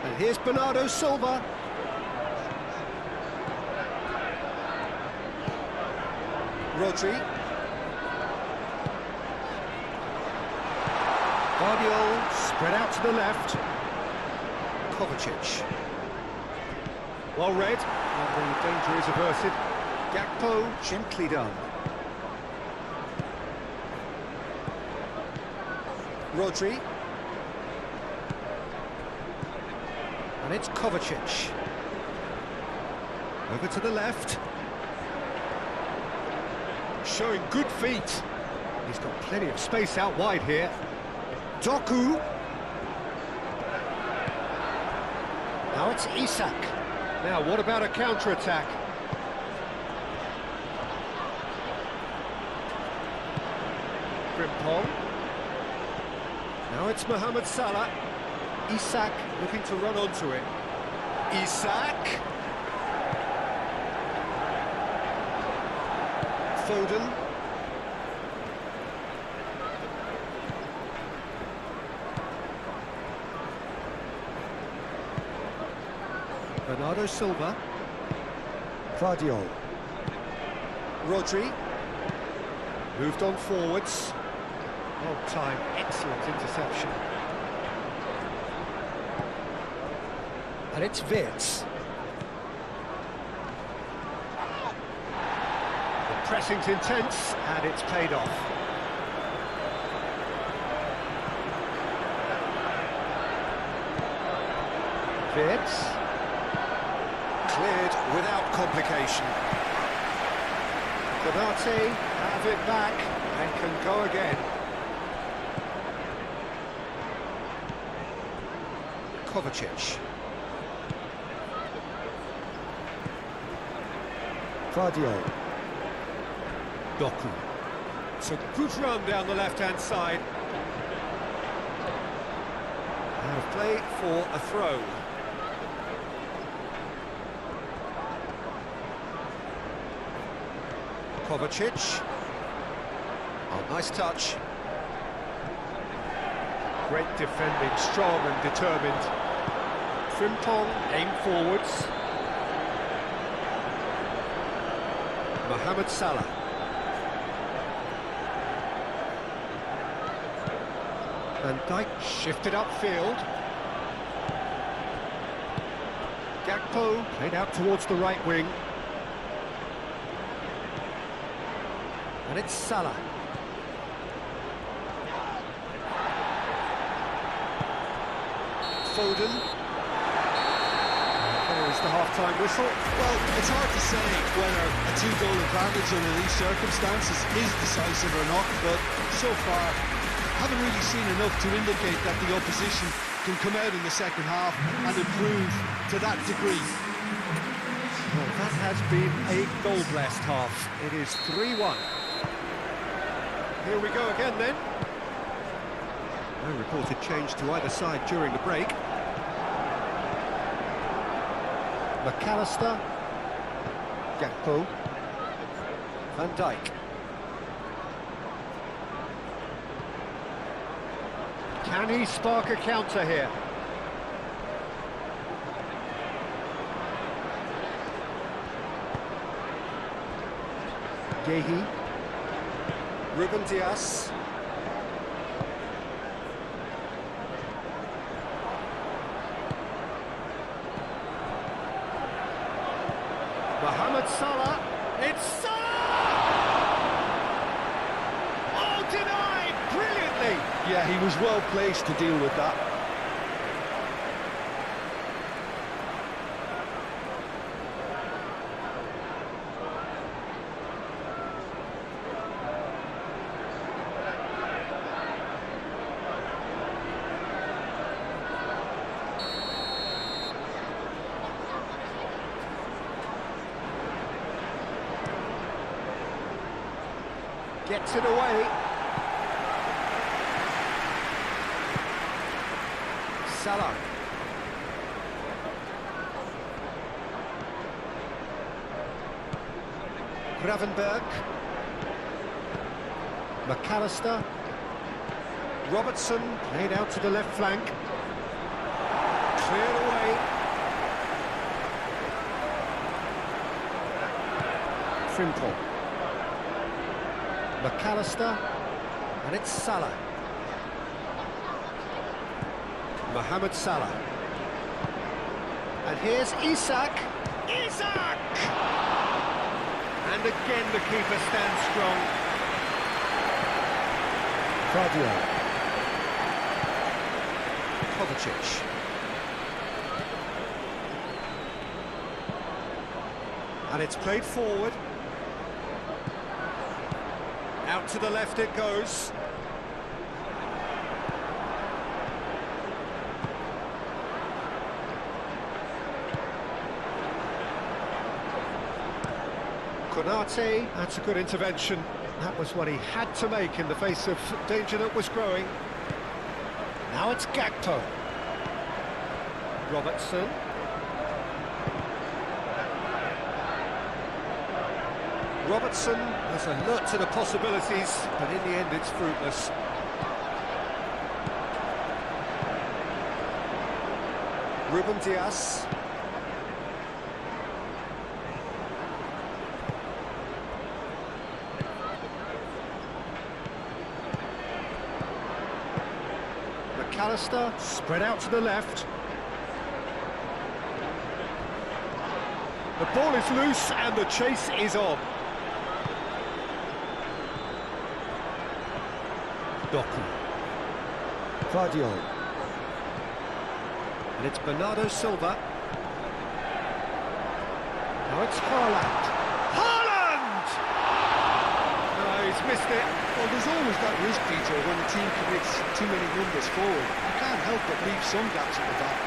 And here's Bernardo Silva. Rodri. Guardiola spread out to the left. Kovacic. Well read, and the danger is averted. Gakpo gently done. Rodri. And it's Kovacic. Over to the left. Showing good feet. He's got plenty of space out wide here. Doku. Now it's Isak. Now, what about a counter-attack? Frimpong. Now it's Mohamed Salah. Isak looking to run onto it. Isak. Foden. Bernardo Silva. Vardiol. Rodri. Moved on forwards. Long time, excellent interception. And it's Wirtz. The pressing's intense, and it's paid off. Wirtz. Cleared without complication. Konate have it back and can go again. Kovacic. Vardiol. Doku. It's a good run down the left-hand side. And a play for a throw. Kovacic. Oh, nice touch. Great defending, strong and determined. Frimpong, aim forwards. Mohamed Salah. Van Dijk shifted upfield. Gakpo played out towards the right wing. And it's Salah. Foden. There's the half-time whistle. Well, it's hard to say whether a two-goal advantage under these circumstances is decisive or not, but so far, haven't really seen enough to indicate that the opposition can come out in the second half and improve to that degree. Well, that has been a goal-blessed half. It is 3-1. Here we go again then. No reported change to either side during the break. McAllister. Gakpo. Van Dijk. Can he spark a counter here? Gehi. Ruben Dias. Mohamed Salah. It's Salah! Oh, denied brilliantly. Yeah, he was well placed to deal with that. Gets it away. Salah. Gravenberg. McAllister. Robertson played out to the left flank. Cleared away. Frimpong. McAllister, and it's Salah. Mohamed Salah. And here's Isak. Isak! And again the keeper stands strong. Vardiol. Kovacic. And it's played forward. Out to the left it goes. Konate, that's a good intervention. That was what he had to make in the face of danger that was growing. Now it's Gakpo. Robertson. Robertson was alert to the possibilities, but in the end it's fruitless. Ruben Dias. McAllister, spread out to the left. The ball is loose and the chase is on. Doku. Vardiol. And it's Bernardo Silva. Now it's Haaland. Haaland! No, he's missed it. Well, there's always that risk, Peter, when a team commits too many numbers forward. You can't help but leave some gaps at the back.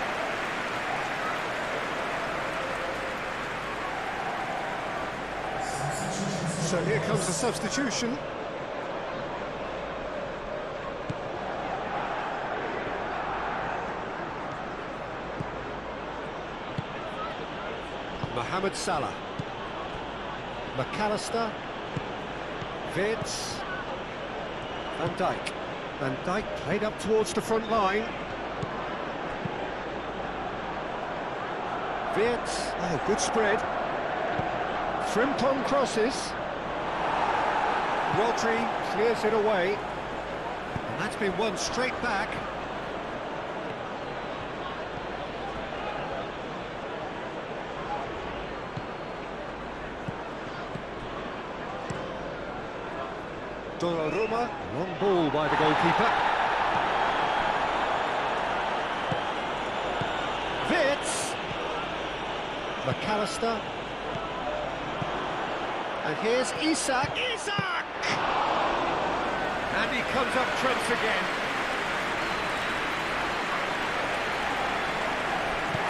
So here comes the substitution. Mohamed Salah. McAllister. Wirtz. Van Dijk. Van Dijk played up towards the front line. Wirtz. Oh, good spread. Frimpong crosses. Rodri clears it away. And that's been won straight back. Donnarumma, long ball by the goalkeeper. Wirtz. McAllister. And here's Isak. Isak! And he comes up trumps again.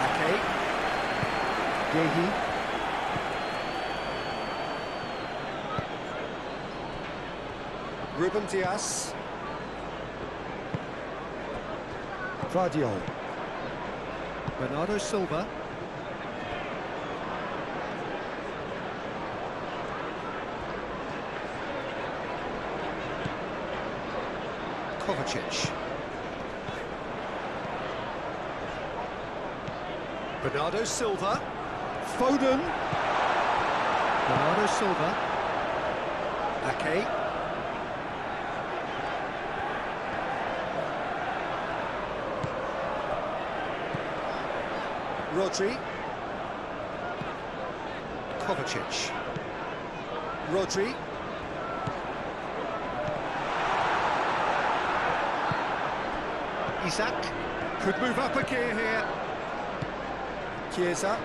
Okay. Gehi. Ruben Dias. Vardiol. Bernardo Silva. Kovacic. Bernardo Silva. Foden. Bernardo Silva. Ake. Rodri. Kovacic. Rodri. Isak could move up a gear here. Chiesa.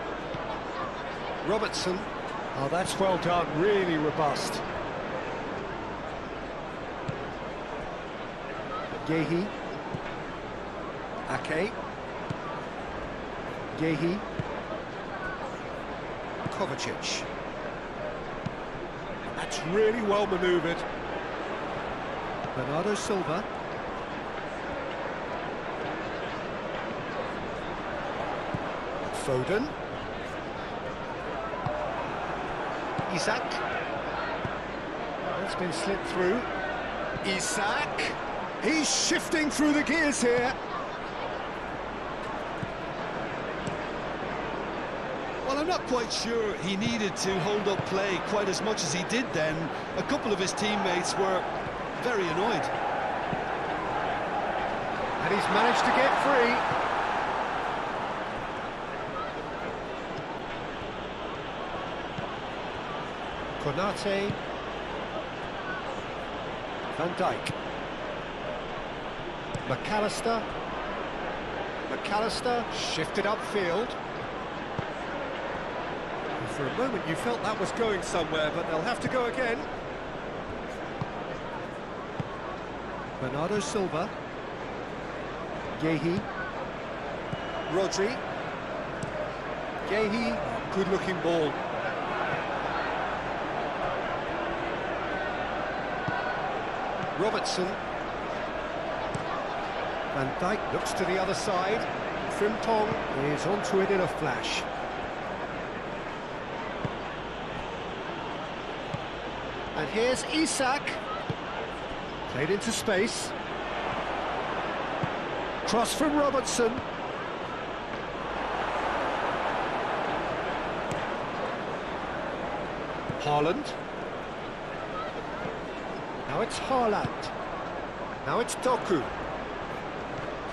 Robertson. Oh, that's well done, really robust. Gehi. Ake. Gehi. Kovacic. That's really well manoeuvred. Bernardo Silva. Foden. Isak. That's been slipped through. Isak. He's shifting through the gears here. Well, I'm not quite sure he needed to hold up play quite as much as he did then. A couple of his teammates were very annoyed. And he's managed to get free. Konate. Van Dijk. McAllister. McAllister shifted upfield. And for a moment you felt that was going somewhere, but they'll have to go again. Bernardo Silva. Gehi. Rodri. Gehi, good looking ball. Robertson. Van Dijk looks to the other side. Frimpong is onto it in a flash. And here's Isak. Played into space. Cross from Robertson. Haaland. Now it's Haaland. Now it's Doku.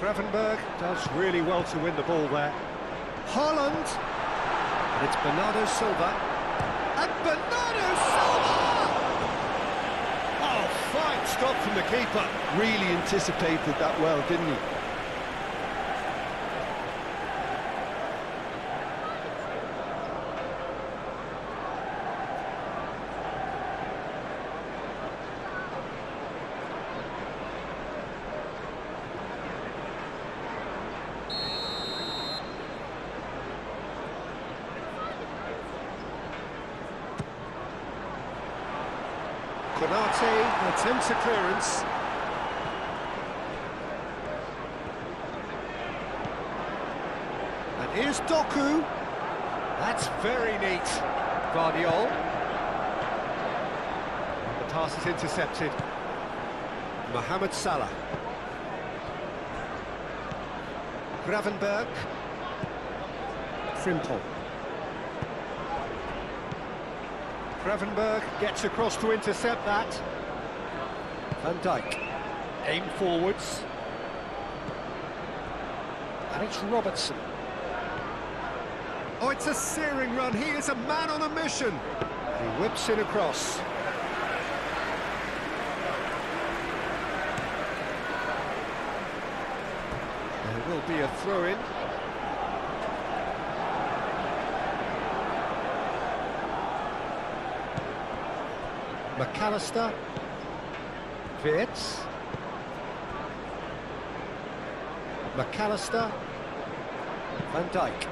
Gravenberg does really well to win the ball there. Haaland. And it's Bernardo Silva. And Bernardo Silva! Oh, fine stop from the keeper. Really anticipated that well, didn't he? Konate attempts a clearance. And here's Doku. That's very neat. Guardiol. The pass is intercepted. Mohamed Salah. Gravenberg. Frimpong. Gravenberg gets across to intercept that. Van Dijk. Aim forwards. And it's Robertson. Oh, it's a searing run. He is a man on a mission. And he whips it across. There will be a throw-in. McAllister. Wirtz. McAllister. Van Dijk.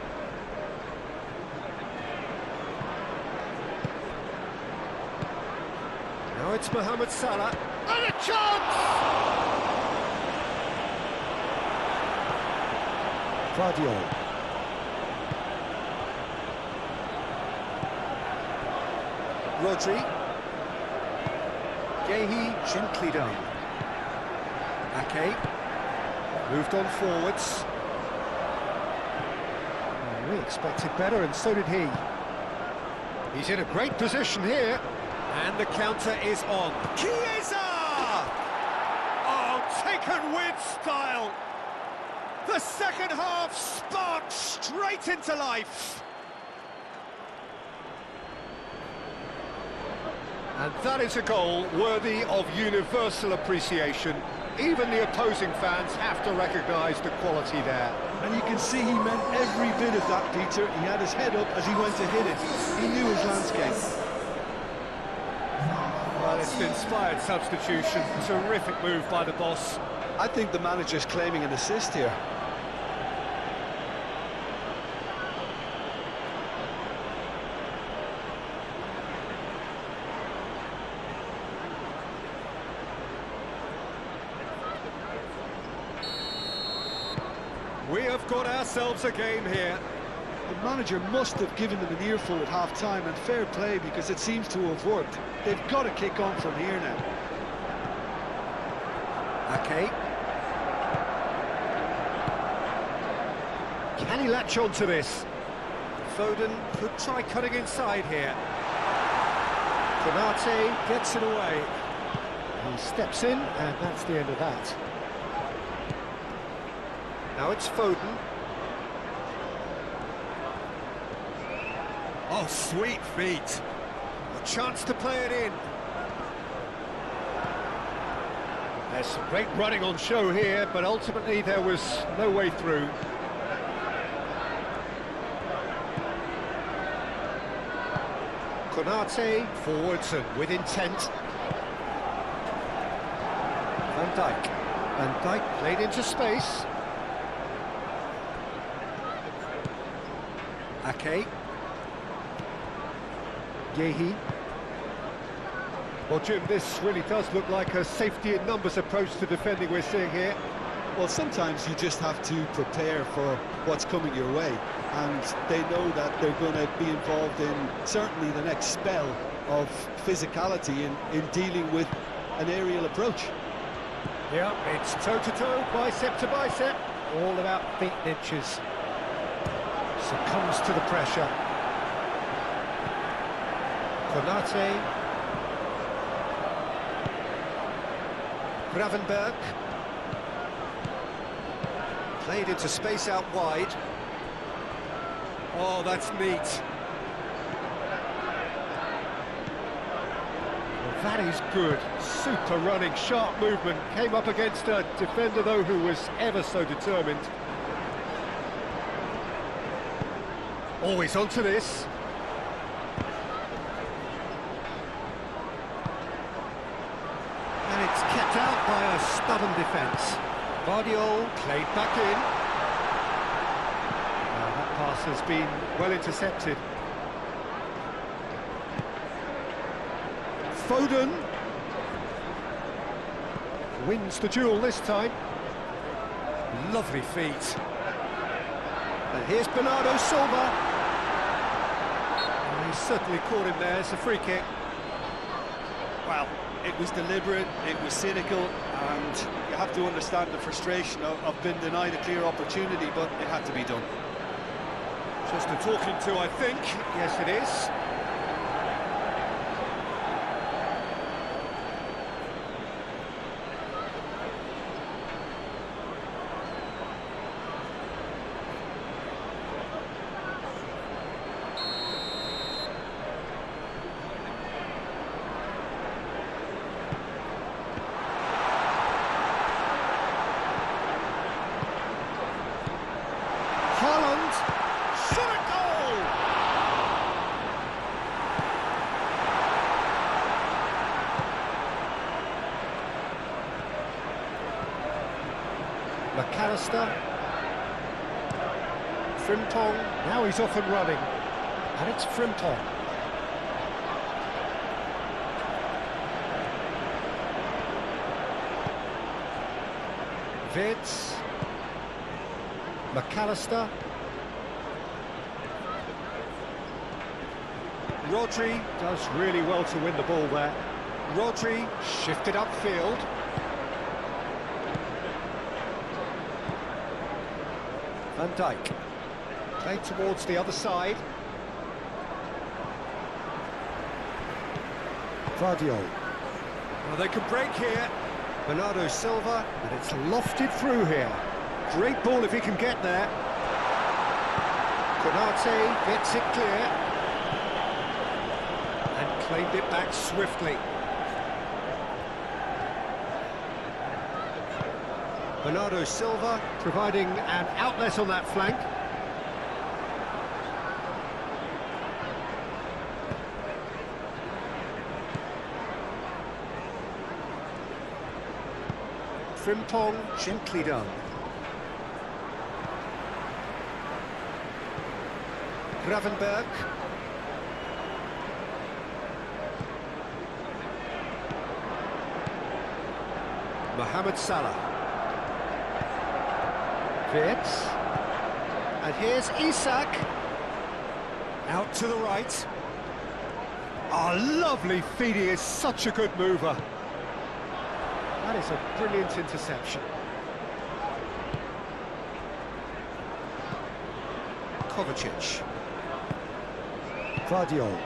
Now it's Mohamed Salah. And a chance! Guardiol. Rodri. Gehi, gently done. Ake. Moved on forwards. We expected better, and so did he. He's in a great position here. And the counter is on. Chiesa! Oh, taken with style. The second half sparked straight into life. And that is a goal worthy of universal appreciation. Even the opposing fans have to recognise the quality there. And you can see he meant every bit of that, Peter. He had his head up as he went to hit it. He knew his landscape. Well, it's an inspired substitution. Terrific move by the boss. I think the manager's claiming an assist here. We have got ourselves a game here. The manager must have given them an earful at half-time, and fair play, because it seems to have worked. They've got to kick on from here now. Ake. Can he latch on to this? Foden could try cutting inside here. Konate gets it away. He steps in, and that's the end of that. Now it's Foden. Oh, sweet feet. A chance to play it in. There's some great running on show here, but ultimately there was no way through. Konate forwards and with intent. Van Dijk. Van Dijk played into space. Ake. Gehi. Well, Jim, this really does look like a safety in numbers approach to defending we're seeing here. Well, sometimes you just have to prepare for what's coming your way, and they know that they're going to be involved in certainly the next spell of physicality in dealing with an aerial approach. Yeah, it's toe-to-toe, bicep to bicep, all about feet and inches. Succumbs to the pressure. Konate. Gravenberg. Played into space out wide. Oh, that's neat. Well, that is good. Super running, sharp movement. Came up against a defender, though, who was ever so determined. Always onto this. And it's kept out by a stubborn defence. Guardiola played back in. That pass has been well intercepted. Foden wins the duel this time. Lovely feet. And here's Bernardo Silva. And he certainly caught him there. It's a free kick. Well, it was deliberate, it was cynical, and you have to understand the frustration of being denied a clear opportunity, but it had to be done. Just a talking to, I think. Yes, it is. McAllister. Frimpong, now he's off and running. And it's Frimpong. Vitz. McAllister. Rodri does really well to win the ball there. Rodri shifted upfield. Van Dijk, played towards the other side. Guardiola. Well, they can break here. Bernardo Silva, and it's lofted through here. Great ball if he can get there. Konate gets it clear. And claimed it back swiftly. Bernardo Silva providing an outlet on that flank. Frimpong, gently done. Gravenberg. Mohamed Salah. Vitz. And here's Isak. Out to the right. Oh, lovely feed. He is such a good mover. That is a brilliant interception. Kovacic. Guardiola.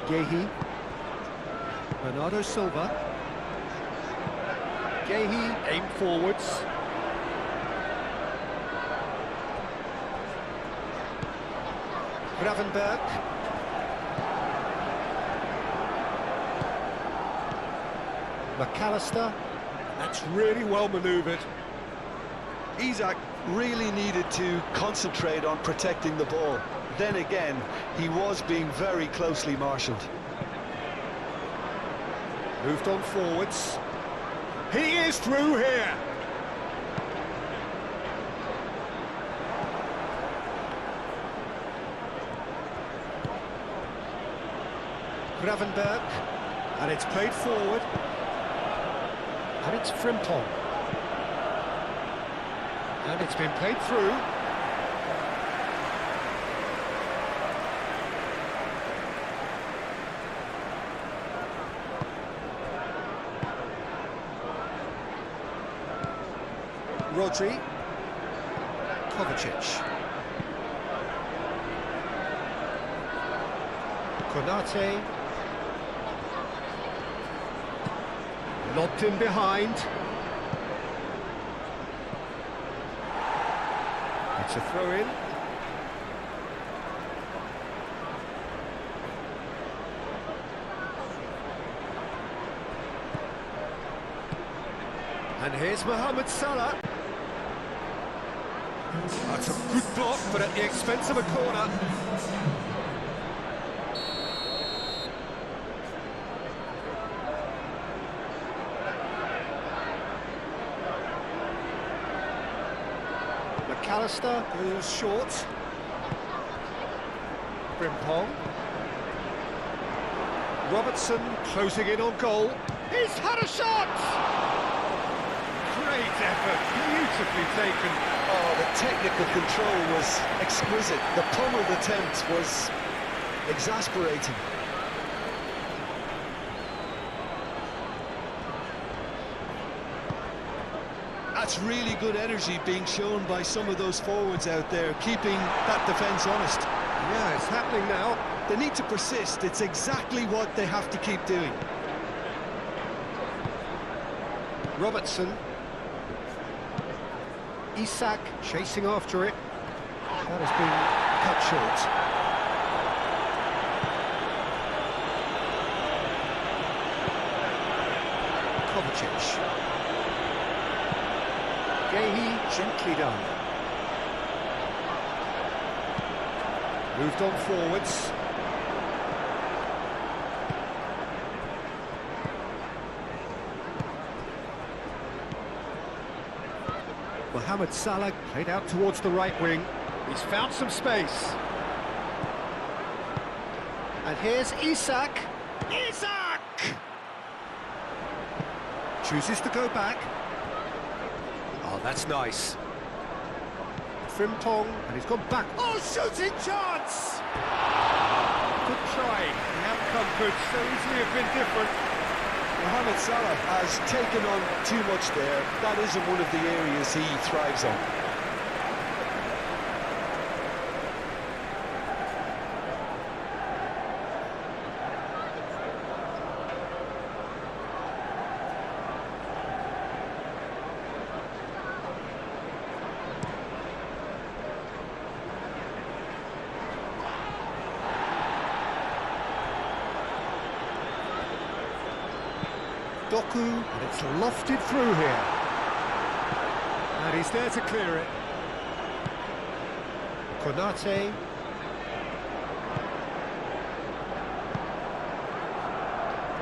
Gehi. Bernardo Silva. Gehi, aim forwards. Gravenberg. McAllister. That's really well manoeuvred. Isak really needed to concentrate on protecting the ball. Then again, he was being very closely marshalled. Moved on forwards. He is through here. Gravenberg, and it's played forward, and it's Frimpong, and it's been played through. Rodri, Kovacic, Konate, lobbed in behind. It's a throw-in. And here's Mohamed Salah. That's a good block, but at the expense of a corner. McAllister goes short. Frimpong. Robertson closing in on goal. He's had a shot! Great effort, beautifully taken. Oh, the technical control was exquisite. The pummeled attempt was exasperating. That's really good energy being shown by some of those forwards out there, keeping that defence honest. Yeah, it's happening now. They need to persist. It's exactly what they have to keep doing. Robertson. Isak chasing after it. That has been cut short. Kovacic. Gehi gently done. Moved on forwards. Mohamed Salah played out towards the right wing. He's found some space. And here's Isak. Isak! Chooses to go back. Oh, that's nice. Frimpong, and he's gone back. Oh, shooting chance! Good try. The outcome could so easily have been different. Mohamed Salah has taken on too much there. That isn't one of the areas he thrives on. Doku, and it's lofted through here. And he's there to clear it. Konate.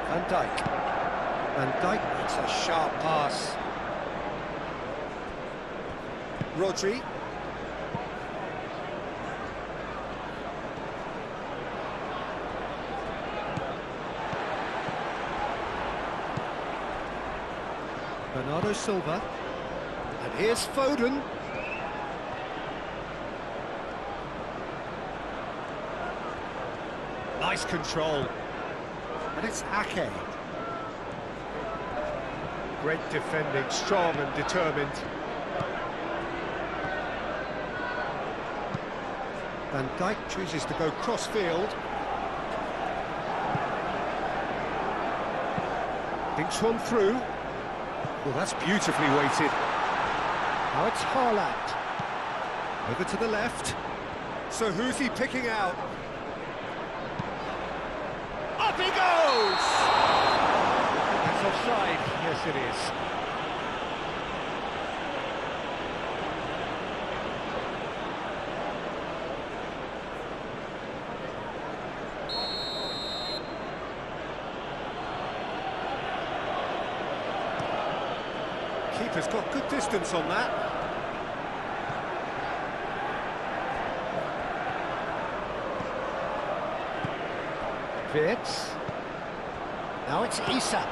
Van Dijk. Van Dijk makes a sharp pass. Rodri. Bernardo Silva, and here's Foden. Nice control, and it's Ake. Great defending, strong and determined. Van Dijk chooses to go cross-field. Thinks one through. Well, that's beautifully weighted. Now it's Haaland. Over to the left. So who's he picking out? Up he goes! That's offside. Yes, it is. Keeper's got good distance on that. Fitz. Now it's Isak.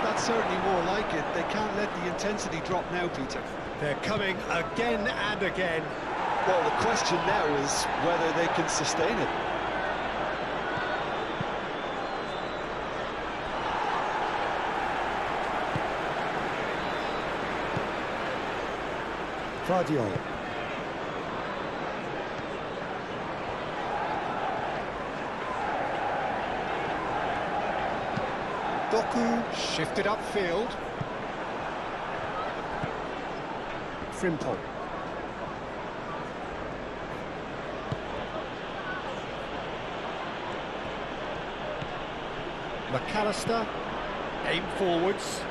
That's certainly more like it. They can't let the intensity drop now, Peter. They're coming again and again. Well, the question now is whether they can sustain it. Guardiola. Doku shifted upfield. Frimpong. McAllister. Aim forwards.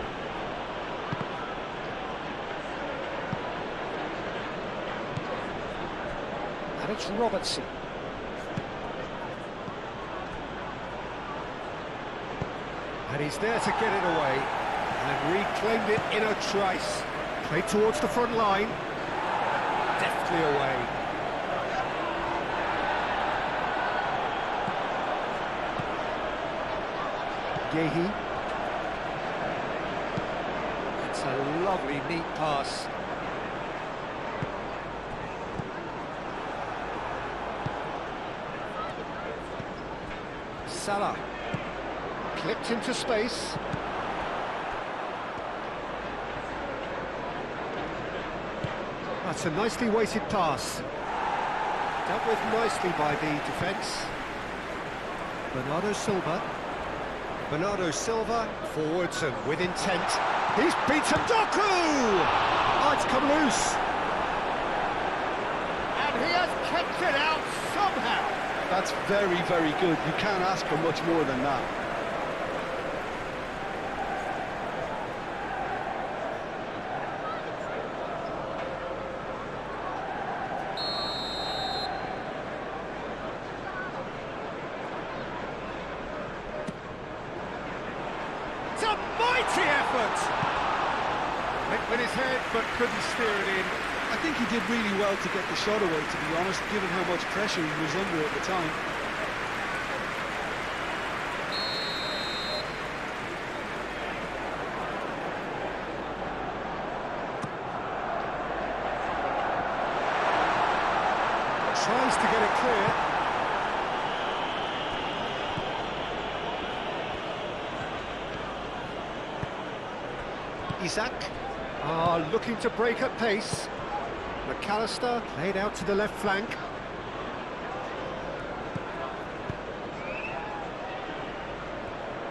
And it's Robertson. And he's there to get it away, and reclaimed it in a trice. Played towards the front line, deftly away. Gehi. It's a lovely, neat pass. Salah. Clipped into space. That's a nicely weighted pass. Dealt with nicely by the defence. Bernardo Silva. Bernardo Silva, forwards and with intent. He's beaten Doku! Oh, it's come loose. And he has kept it out somehow. That's very, very good. You can't ask for much more than that. It's a mighty effort! Went with his head, but couldn't steer it in. I think he did really well to get the shot away, to be honest, given how much pressure he was under at the time. Tries to get it clear. Isak. Looking to break at pace. McAllister played out to the left flank.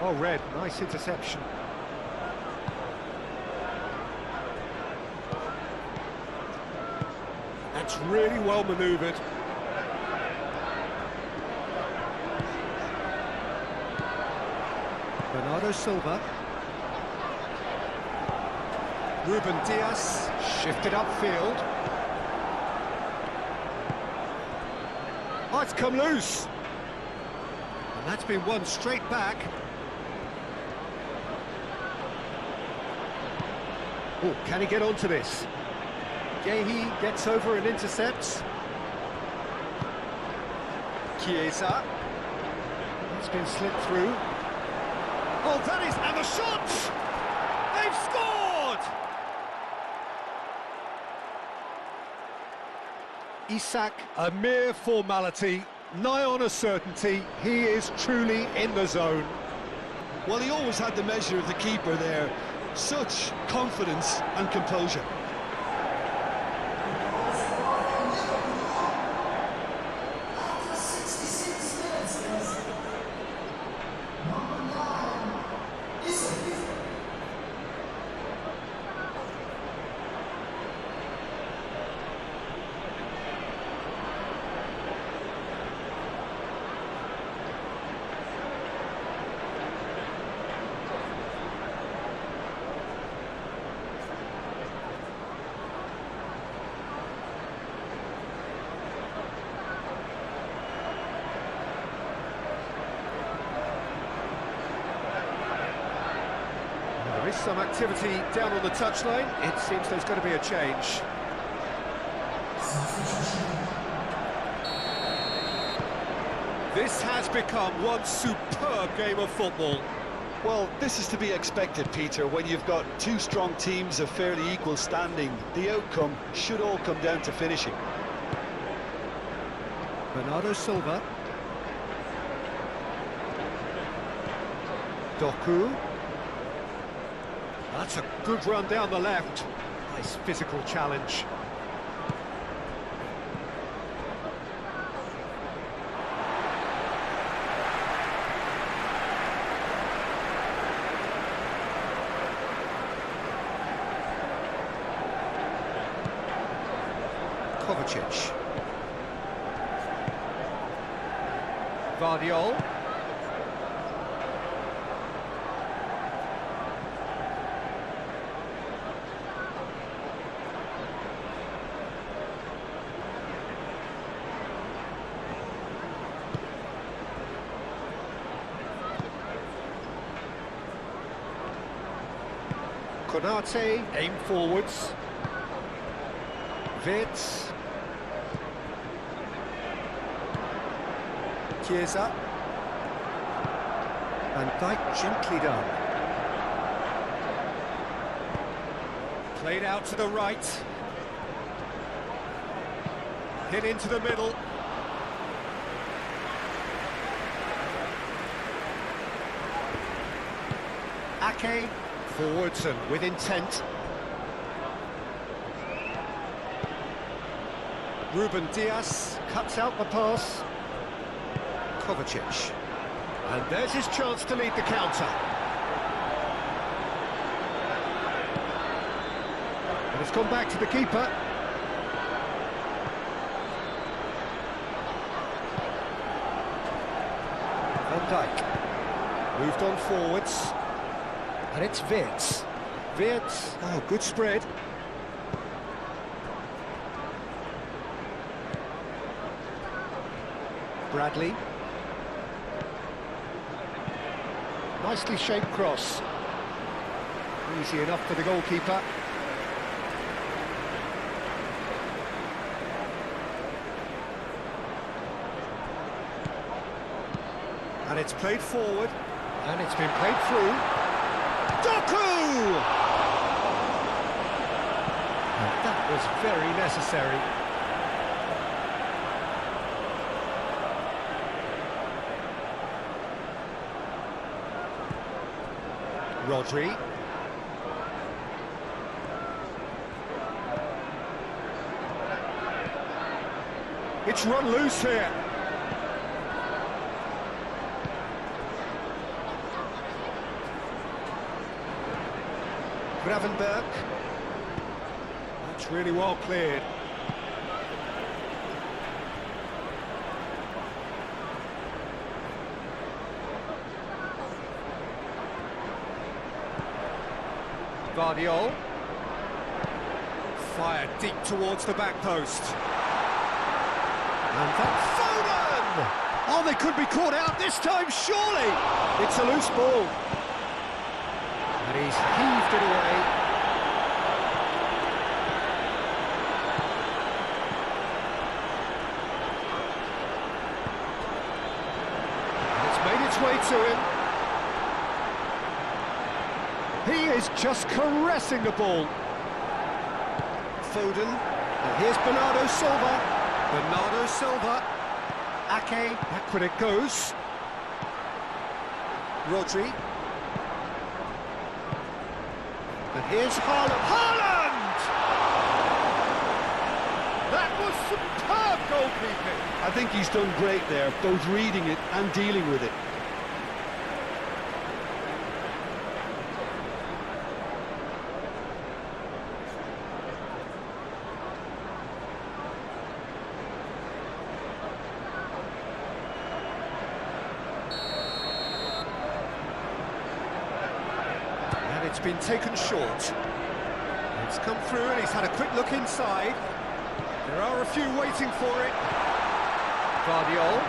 Oh, Red, nice interception. That's really well manoeuvred. Bernardo Silva. Ruben Dias shifted upfield. Oh, it's come loose. And that's been won straight back. Oh, can he get onto this? Gehi gets over and intercepts. Chiesa. It's been slipped through. Oh, that is... and the shot! They've scored! Isak, a mere formality, nigh on a certainty. He is truly in the zone. Well, he always had the measure of the keeper there. Such confidence and composure. some activity down on the touchline. It seems there's going to be a change. This has become one superb game of football. Well, this is to be expected, Peter. When you've got two strong teams of fairly equal standing, the outcome should all come down to finishing. Bernardo Silva. Doku. That's a good run down the left. Nice physical challenge. Kovacic. Vardiol. Konate, aim forwards. Wirtz. Chiesa. Van Dijk gently done. Played out to the right. Hit into the middle. Ake. Forwards and with intent. Ruben Dias cuts out the pass. Kovacic. And there's his chance to lead the counter. And it's gone back to the keeper. Van Dijk. Moved on forwards. And it's Wirtz. Wirtz. Oh, good spread. Bradley. Nicely shaped cross. Easy enough for the goalkeeper. And it's played forward. And it's been played through. Doku! And that was very necessary. Rodri. It's run loose here. Gravenberg. That's really well cleared. Vardiol. Fired deep towards the back post. And that's Foden! Oh, they could be caught out this time, surely! It's a loose ball. And he's heaved it away. And it's made its way to him. He is just caressing the ball. Foden. And here's Bernardo Silva. Bernardo Silva. Ake. Backward it goes. Rodri. And here's Haaland. Haaland! That was superb goalkeeping. I think he's done great there, both reading it and dealing with it. It's been taken short. It's come through and he's had a quick look inside. There are a few waiting for it. Vardiol.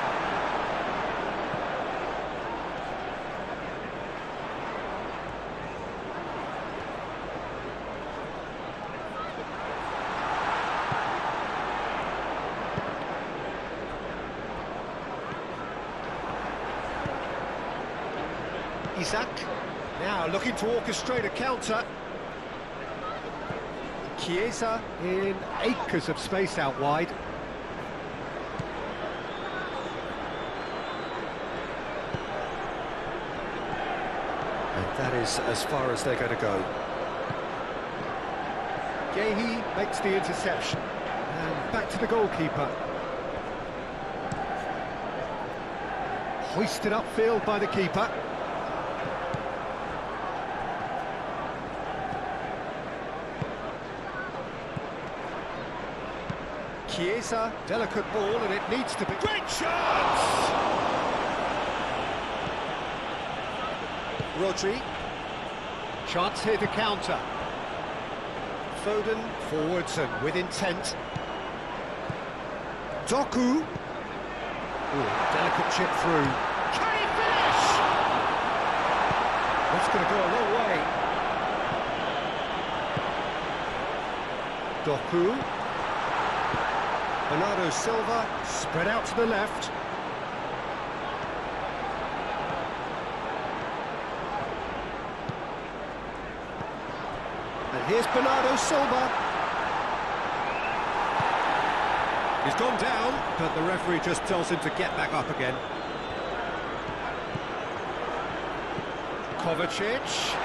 Isak, now looking to orchestrate a counter. Chiesa in acres of space out wide. And that is as far as they're going to go. Gehi makes the interception. And back to the goalkeeper. Hoisted upfield by the keeper. Chiesa, delicate ball, and it needs to be... Great chance! Rodri. Chance here to counter. Foden forwards and with intent. Doku. Ooh, delicate chip through. Can he finish? That's going to go a long way. Doku. Bernardo Silva spread out to the left. And here's Bernardo Silva. He's gone down, but the referee just tells him to get back up again. Kovacic.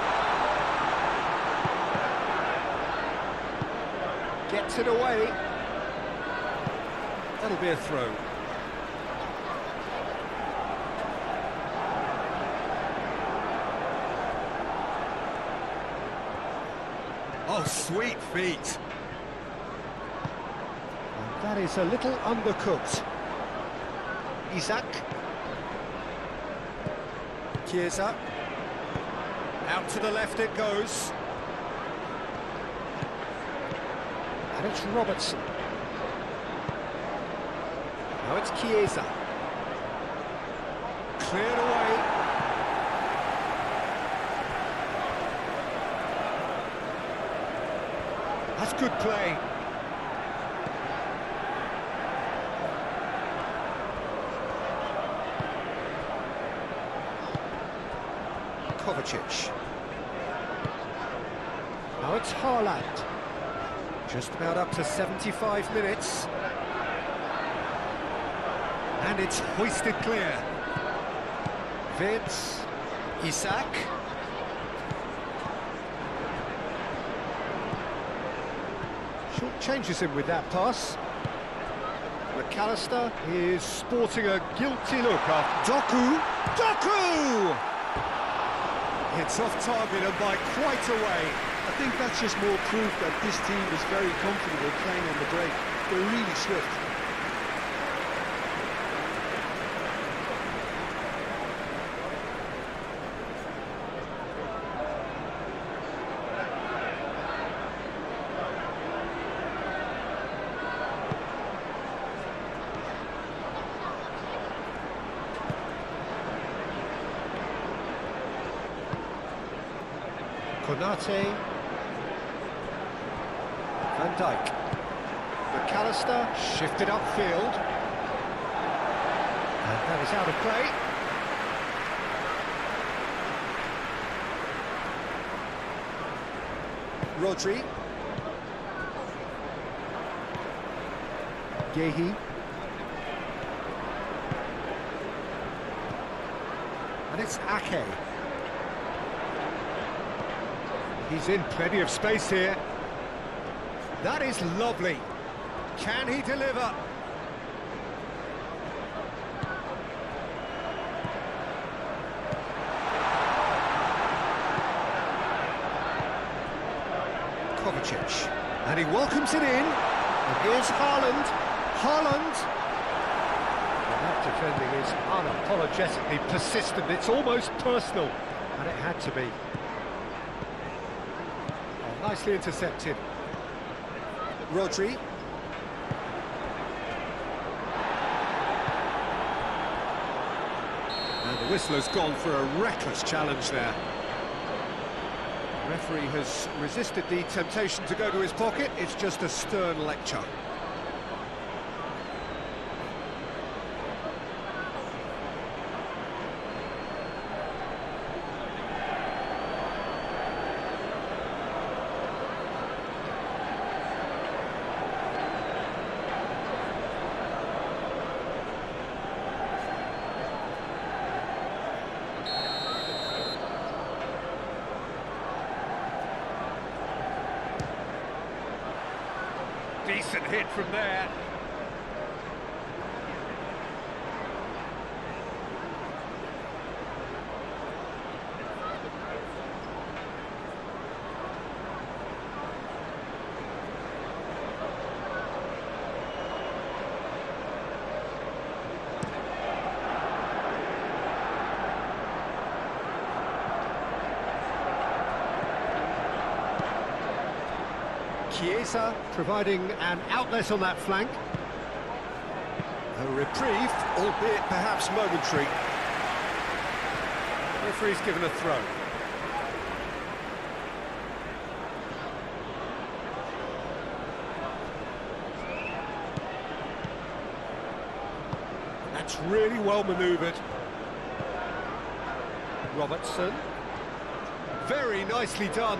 Gets it away. That'll be a throw. Oh, sweet feet. And that is a little undercooked. Isak. Chiesa. Out to the left it goes. And it's Robertson. Now it's Chiesa. Cleared away. That's good play. Kovacic. Now it's Haaland. Just about up to 75 minutes. And it's hoisted clear. Vince. Isak. Short changes him with that pass. McAllister is sporting a guilty look after Doku. Doku! It's off target and by quite a way. I think that's just more proof that this team is very comfortable playing on the break. They're really swift. Konate. Van Dijk. McAllister shifted upfield. And that is out of play. Rodri. Gehi. And it's Ake. He's in plenty of space here. That is lovely. Can he deliver? Kovacic. And he welcomes it in. And here's Haaland. Haaland. And that defending is unapologetically persistent. It's almost personal. And it had to be. Nicely intercepted. Rodri. And the whistle has gone for a reckless challenge there. The referee has resisted the temptation to go to his pocket. It's just a stern lecture. Decent hit from there. Chiesa providing an outlet on that flank. A reprieve, albeit perhaps momentary. Referee's given a throw. That's really well manoeuvred. Robertson. Very nicely done.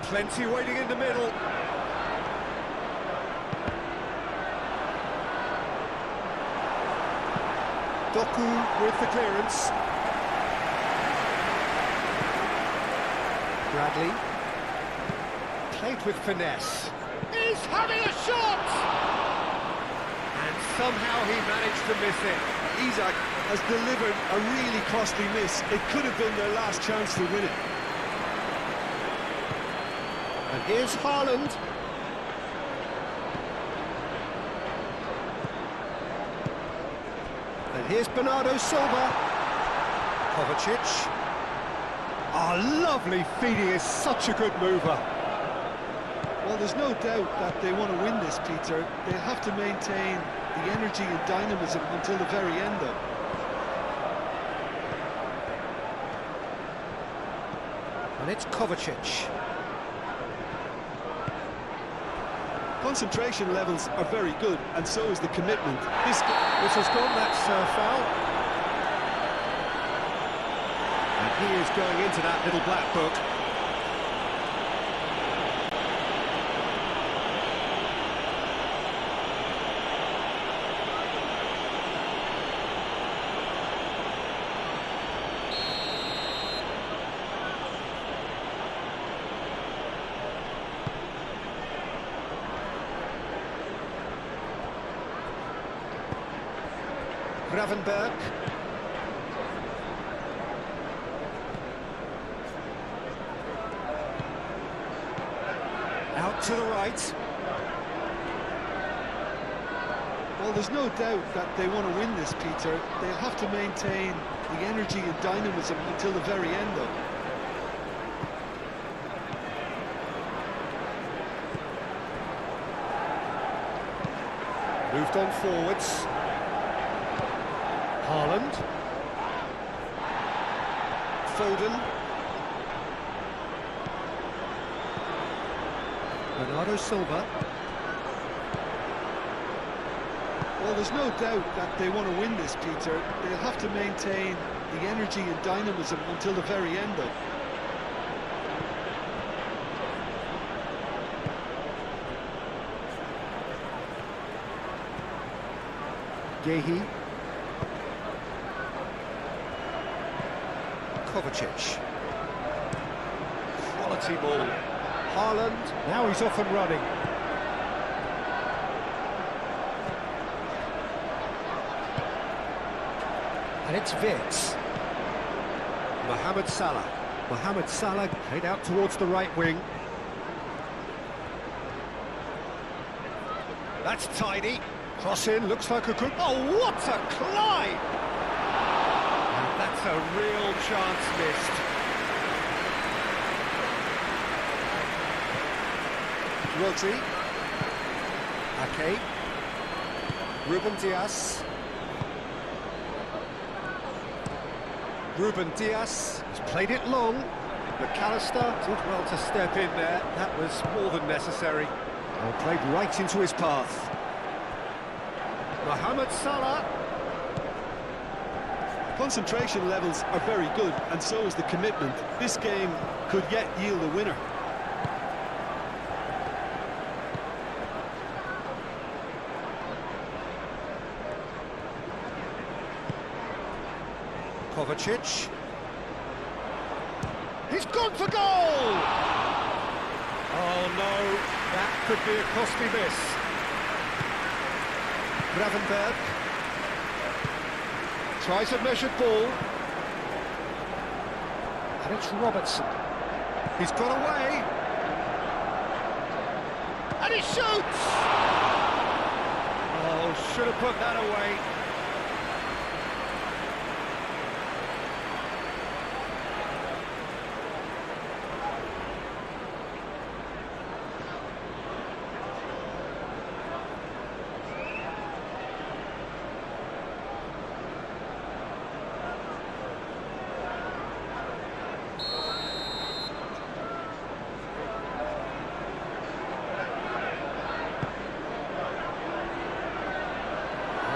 Plenty waiting in the middle. Doku with the clearance. Bradley. Played with finesse. He's having a shot! And somehow he managed to miss it. Isak has delivered a really costly miss. It could have been their last chance to win it. And here's Haaland. And here's Bernardo Silva. Kovacic. Oh, lovely feed, he is such a good mover. Well, there's no doubt that they want to win this, Peter. They'll have to maintain the energy and dynamism until the very end, though. And it's Kovacic. Concentration levels are very good, and so is the commitment. This has gone, that's foul. And he is going into that little black book. Gravenberg. Out to the right. Well, there's no doubt that they want to win this, Peter. They'll have to maintain the energy and dynamism until the very end, though. Moved on forwards. Haaland. Foden. Bernardo Silva. Well, there's no doubt that they want to win this, Peter. They'll have to maintain the energy and dynamism until the very end, though. Gehi. Kovacic. Quality ball. Haaland, now he's off and running. And it's Vitz. Mohamed Salah. Mohamed Salah played out towards the right wing. That's tidy. Cross in, looks like a good... Oh, what a climb! And that's a real chance missed. Rodri. Ake. Ruben Diaz. Ruben Diaz has played it long. McAllister did well to step in there. That was more than necessary. Well, played right into his path. Mohamed Salah. Concentration levels are very good, and so is the commitment. This game could yet yield a winner. Kovacic. He's gone for goal! Oh no, that could be a costly miss. Gravenberg. Tries a measured ball. And it's Robertson. He's got away. And he shoots! Oh, should have put that away.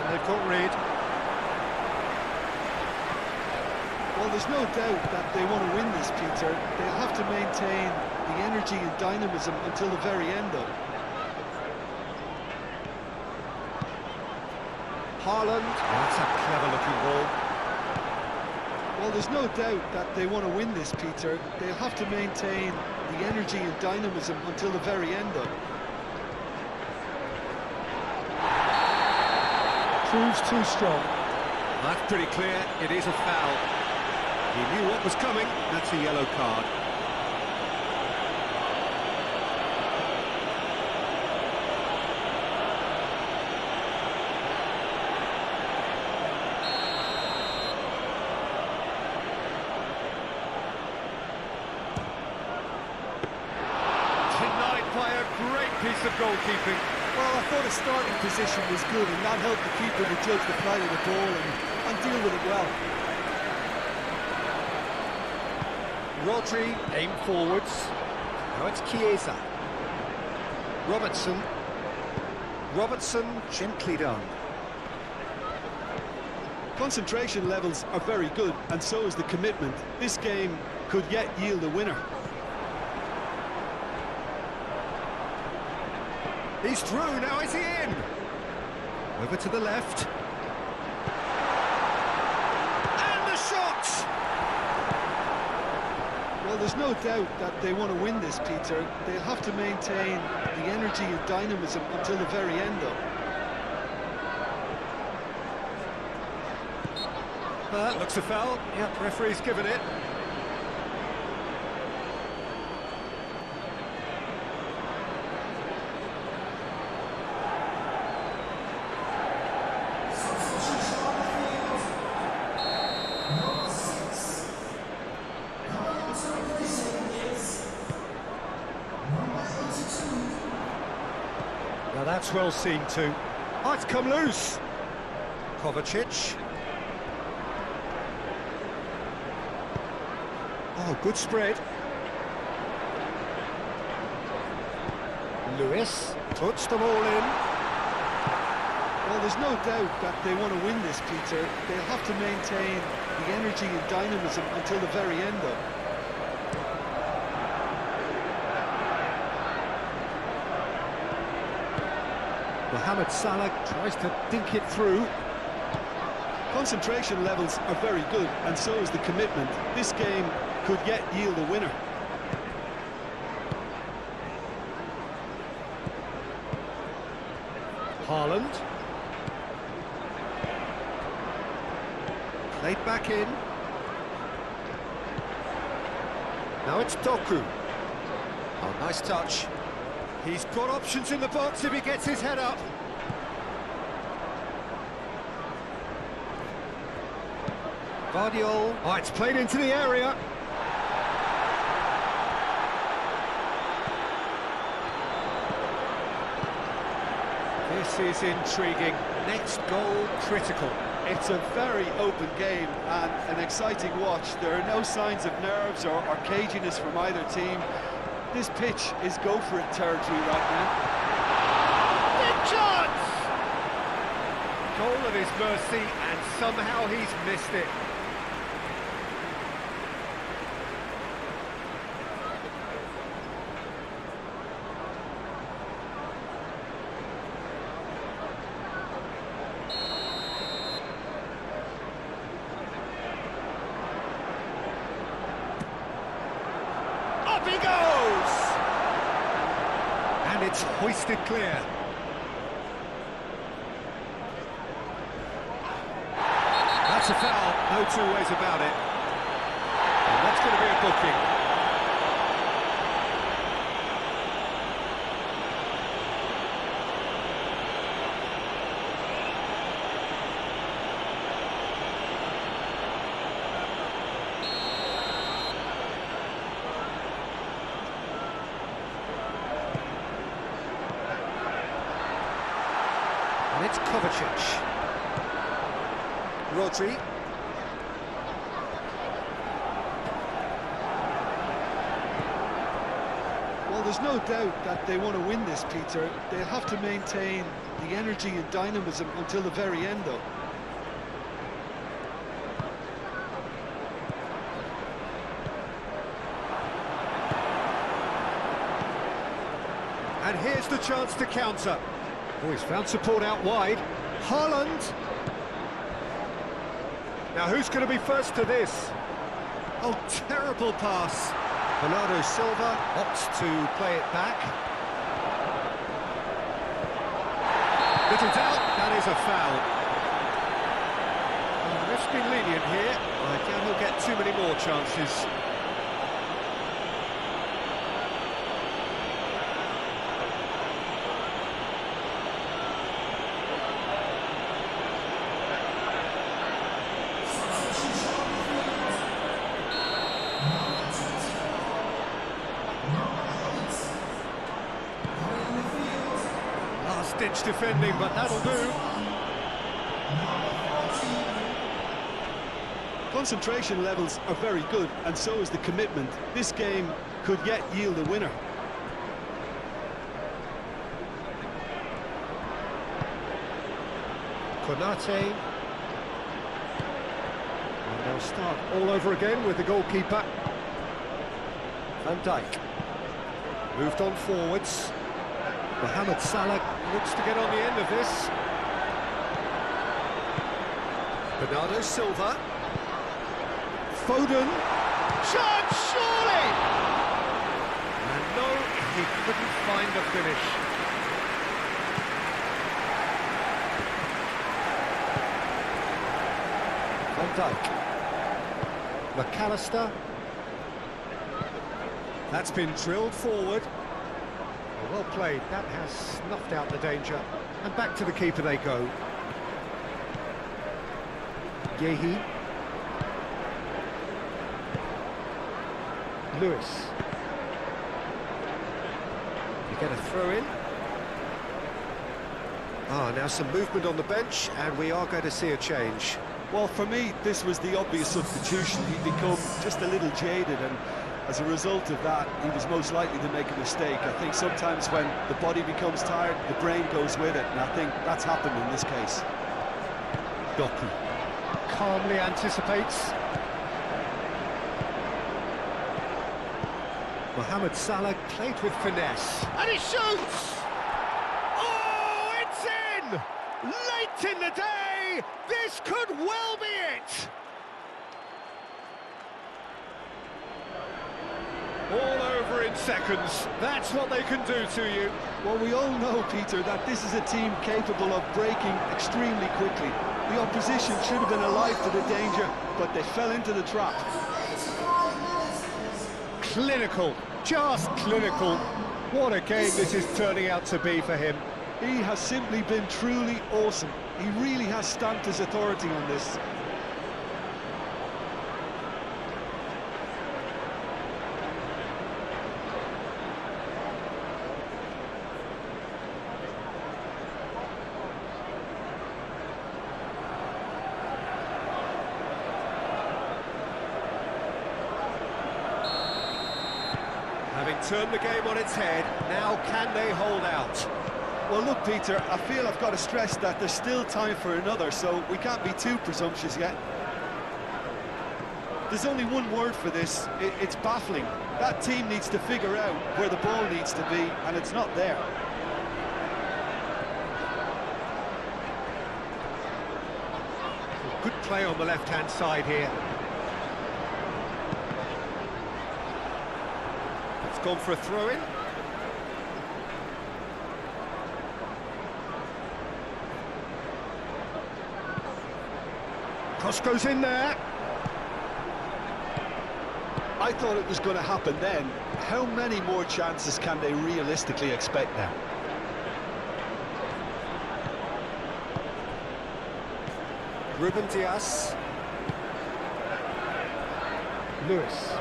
They've got Reid. Well, there's no doubt that they want to win this, Peter. They'll have to maintain the energy and dynamism until the very end, though. Haaland. That's a clever-looking ball. Well, there's no doubt that they want to win this, Peter. They'll have to maintain the energy and dynamism until the very end, though. Proves too strong. That's pretty clear, it is a foul. He knew what was coming, that's a yellow card. Denied by a great piece of goalkeeping. Well, I thought his starting position was good, and that helped the keeper to judge the flight of the ball and deal with it well. Rodri aim forwards. Now it's Chiesa. Robertson. Robertson gently done. Concentration levels are very good, and so is the commitment. This game could yet yield a winner. He's through, now is he in? Over to the left. And the shot! Well, there's no doubt that they want to win this, Peter. They'll have to maintain the energy and dynamism until the very end, though. Looks a foul. Yep, referee's given it. Now that's well seen too. Oh, it's come loose. Kovacic. Oh, good spread. Lewis puts them all in. Well, there's no doubt that they want to win this, Peter. They'll have to maintain the energy and dynamism until the very end, though. Mohamed Salah tries to dink it through. Concentration levels are very good, and so is the commitment. This game could yet yield a winner. Haaland. Played back in. Now it's Doku. Oh, nice touch. He's got options in the box if he gets his head up. Vardiol. Oh, it's played into the area. This is intriguing. Next goal critical. It's a very open game and an exciting watch. There are no signs of nerves or caginess from either team. This pitch is go-for-it territory right now. Big chance! Goal at his mercy, and somehow he's missed it. Up he goes! And it's hoisted clear. That's a foul, no two ways about it. And that's going to be a booking. And it's Kovacic. Rodri. Well, there's no doubt that they want to win this, Peter. They'll have to maintain the energy and dynamism until the very end, though. And here's the chance to counter. Oh, he's found support out wide. Haaland. Now, who's going to be first to this? Oh, terrible pass. Bernardo Silva opts to play it back. Little doubt, that is a foul. Well, the ref's been lenient here. I doubt he'll get too many more chances. Last-ditch defending, but that'll do. Concentration levels are very good, and so is the commitment. This game could yet yield a winner. Konate. And they'll start all over again with the goalkeeper. Van Dijk. Moved on forwards. Mohamed Salah looks to get on the end of this. Bernardo Silva. Foden. Shot, surely! And no, he couldn't find the finish. Van Dijk. McAllister. That's been drilled forward. Well played, that has snuffed out the danger. And back to the keeper they go. Yehi. Lewis. You get a throw in. Now some movement on the bench, and we are going to see a change. Well, for me, this was the obvious substitution. He'd become just a little jaded, and as a result of that, he was most likely to make a mistake. I think sometimes when the body becomes tired, the brain goes with it, and I think that's happened in this case. Doku calmly anticipates. Mohamed Salah played with finesse. And he shoots! Oh, it's in! Late in the day! This could well be it! All over in seconds. That's what they can do to you. Well, we all know, Peter, that this is a team capable of breaking extremely quickly. The opposition should have been alive to the danger, but they fell into the trap. Clinical, just clinical. What a game this is turning out to be for him. He has simply been truly awesome. He really has stamped his authority on this. Having turned the game on its head, now can they hold out? Well, look, Peter, I feel I've got to stress that there's still time for another, so we can't be too presumptuous yet. There's only one word for this, it's baffling. That team needs to figure out where the ball needs to be, and it's not there. Good play on the left-hand side here. It's gone for a throw-in. Cross goes in there. I thought it was going to happen then. How many more chances can they realistically expect now? Ruben Diaz. Lewis.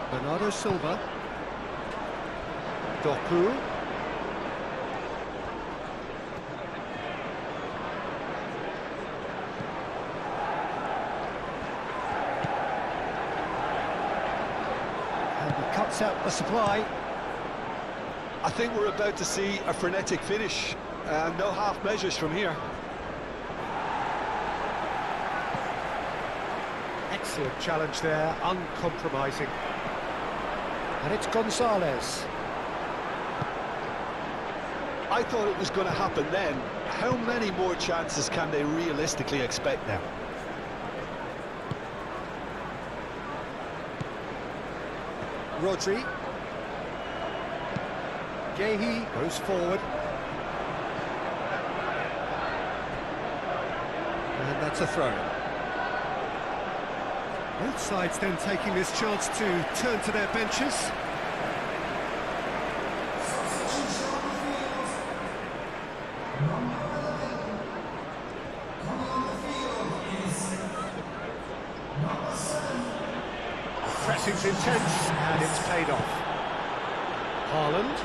Bernardo Silva. Doku. And he cuts out the supply. I think we're about to see a frenetic finish, and no half measures from here. Excellent challenge there, uncompromising. And it's Gonzalez. I thought it was going to happen then. How many more chances can they realistically expect now? Rodri. Gehi goes forward. And that's a throw. Both sides then taking this chance to turn to their benches. The pressing's intense and it's paid off. Haaland.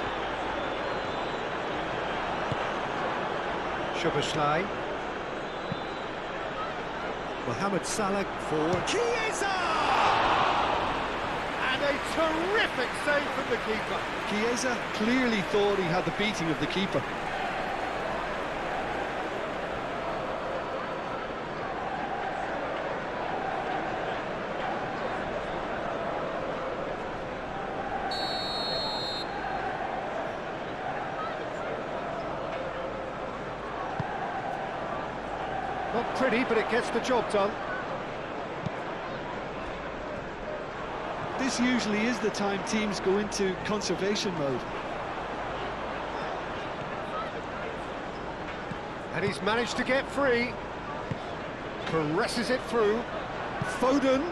Szoboszlai. Mohamed Salah for Chiesa! And a terrific save from the keeper. Chiesa clearly thought he had the beating of the keeper. Not pretty, but it gets the job done. This usually is the time teams go into conservation mode. And he's managed to get free. Caresses it through. Foden.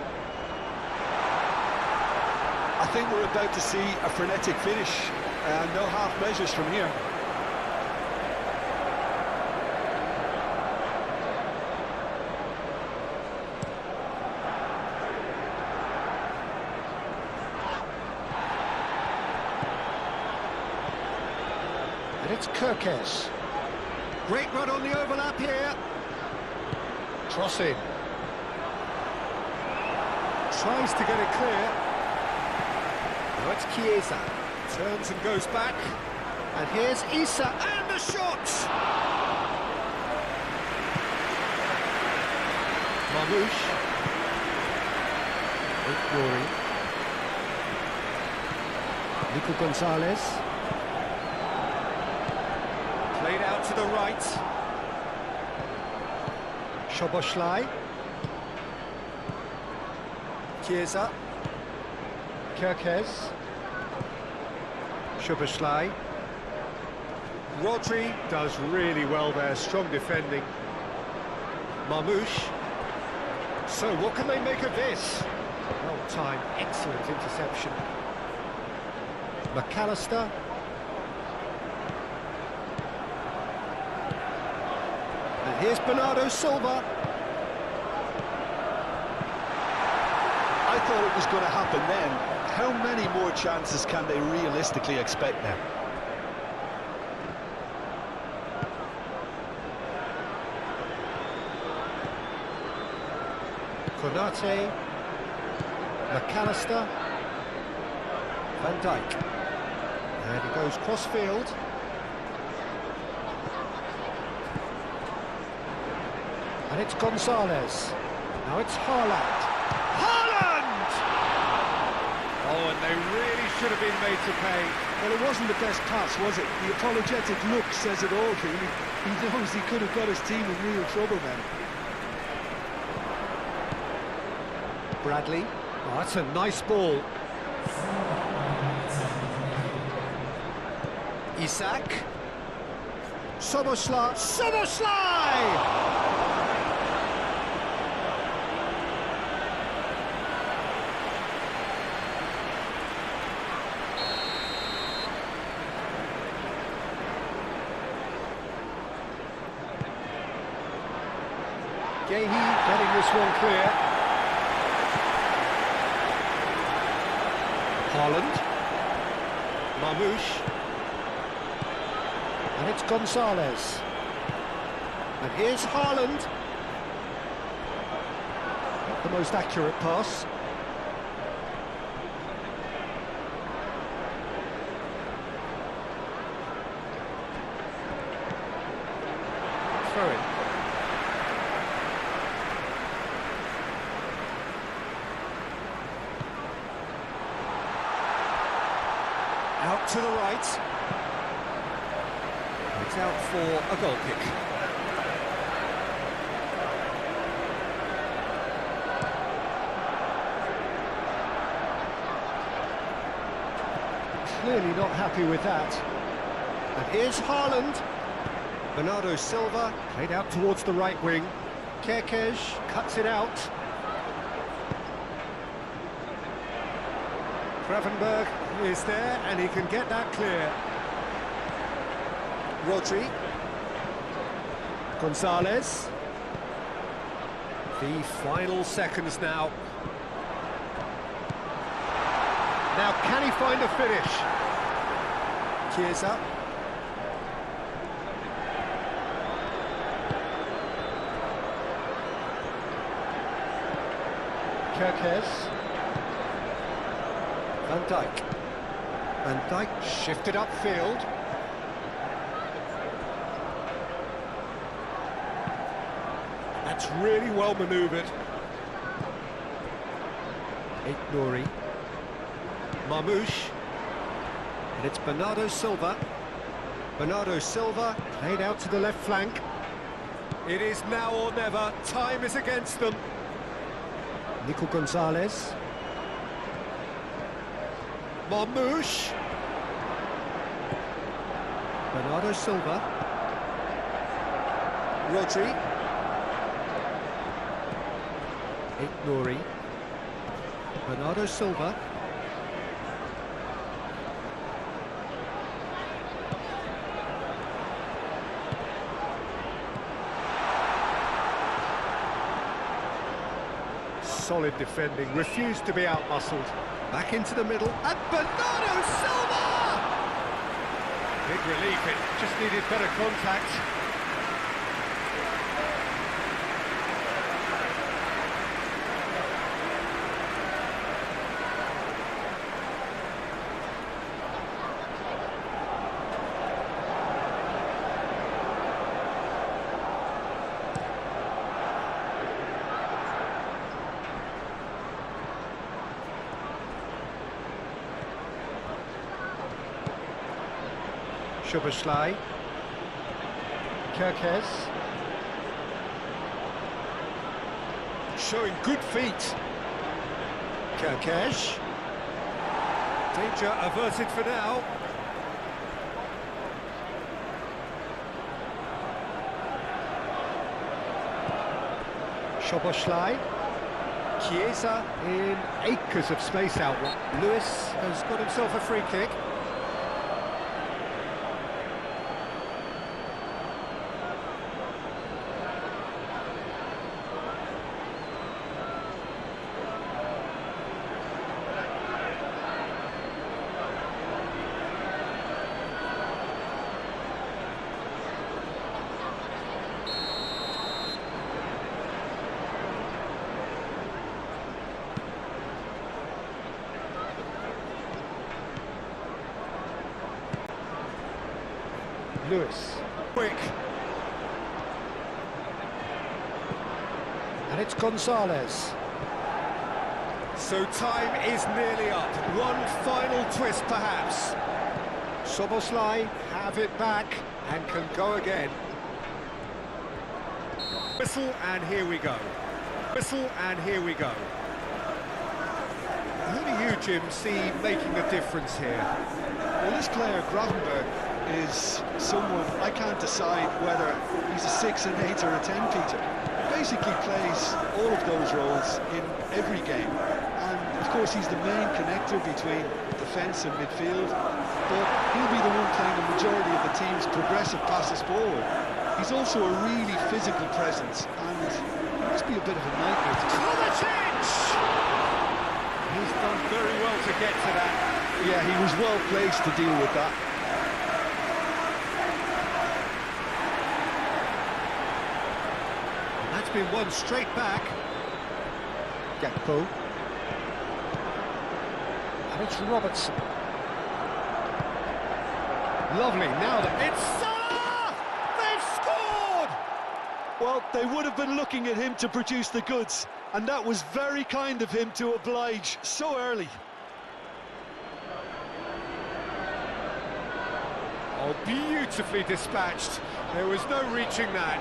I think we're about to see a frenetic finish, and no half measures from here. And it's Kirkes. Great run on the overlap here. Cross in. Tries to get it clear. Now it's Chiesa. Turns and goes back. And here's Issa, and the shot! Marmoush. Rory. Nico Gonzalez. Played out to the right. Szoboszlai. Chiesa. Kirkes. Szoboszlai. Rodri does really well there, strong defending. Marmoush. So what can they make of this? Well timed, excellent interception. McAllister. And here's Bernardo Silva. I thought it was going to happen then. How many more chances can they realistically expect now? Konate. McAllister. Van Dijk. And he goes cross-field. And it's Gonzalez. Now it's Haaland. Haaland! Oh, and they really should have been made to pay. Well, it wasn't the best pass, was it? The apologetic look says it all, really. He knows he could have got his team in real trouble then. Bradley. Oh, that's a nice ball. Isak. Soboslai! Gehi getting this one clear. Haaland. Marmoush. And it's Gonzalez. And here's Haaland. Not the most accurate pass. Throw it. Out to the right. It's out for a goal kick. Clearly not happy with that. And here's Haaland. Bernardo Silva played out towards the right wing. Kerkez cuts it out. Gravenberg is there and he can get that clear. Rodri. Gonzalez. The final seconds now. Now can he find a finish? Chiesa. Kerkez. Van Dijk. Van Dijk shifted upfield. That's really well manoeuvred. Nouri. Marmoush. And it's Bernardo Silva. Bernardo Silva played out to the left flank. It is now or never. Time is against them. Nico Gonzalez. Marmoush. Bernardo Silva. Rodri. Nouri. Bernardo Silva. Solid defending, refused to be out-muscled. Back into the middle, and Bernardo Silva! Big relief, it just needed better contact. Szoboszlai. Kerkez. Showing good feet. Kerkez. Danger averted for now. Szoboszlai. Chiesa in acres of space out. Lewis has got himself a free kick. Lewis. Quick. And it's Gonzalez. So time is nearly up. One final twist perhaps. Szoboszlai have it back and can go again. Whistle and here we go. Whistle and here we go. Who do you, Jim, see making a difference here? Well, this player, Gravenberg, is someone, I can't decide whether he's a 6, an 8 or a 10, Peter. He basically plays all of those roles in every game. And of course he's the main connector between defence and midfield, but he'll be the one playing the majority of the team's progressive passes forward. He's also a really physical presence, and he must be a bit of a nightmare to Kovacic! He's done very well to get to that. Yeah, he was well placed to deal with that. And that's been won straight back. Gakpo. And it's Robertson. Lovely, now that it's Salah! They've scored! Well, they would have been looking at him to produce the goods, and that was very kind of him to oblige so early. Oh, beautifully dispatched. There was no reaching that.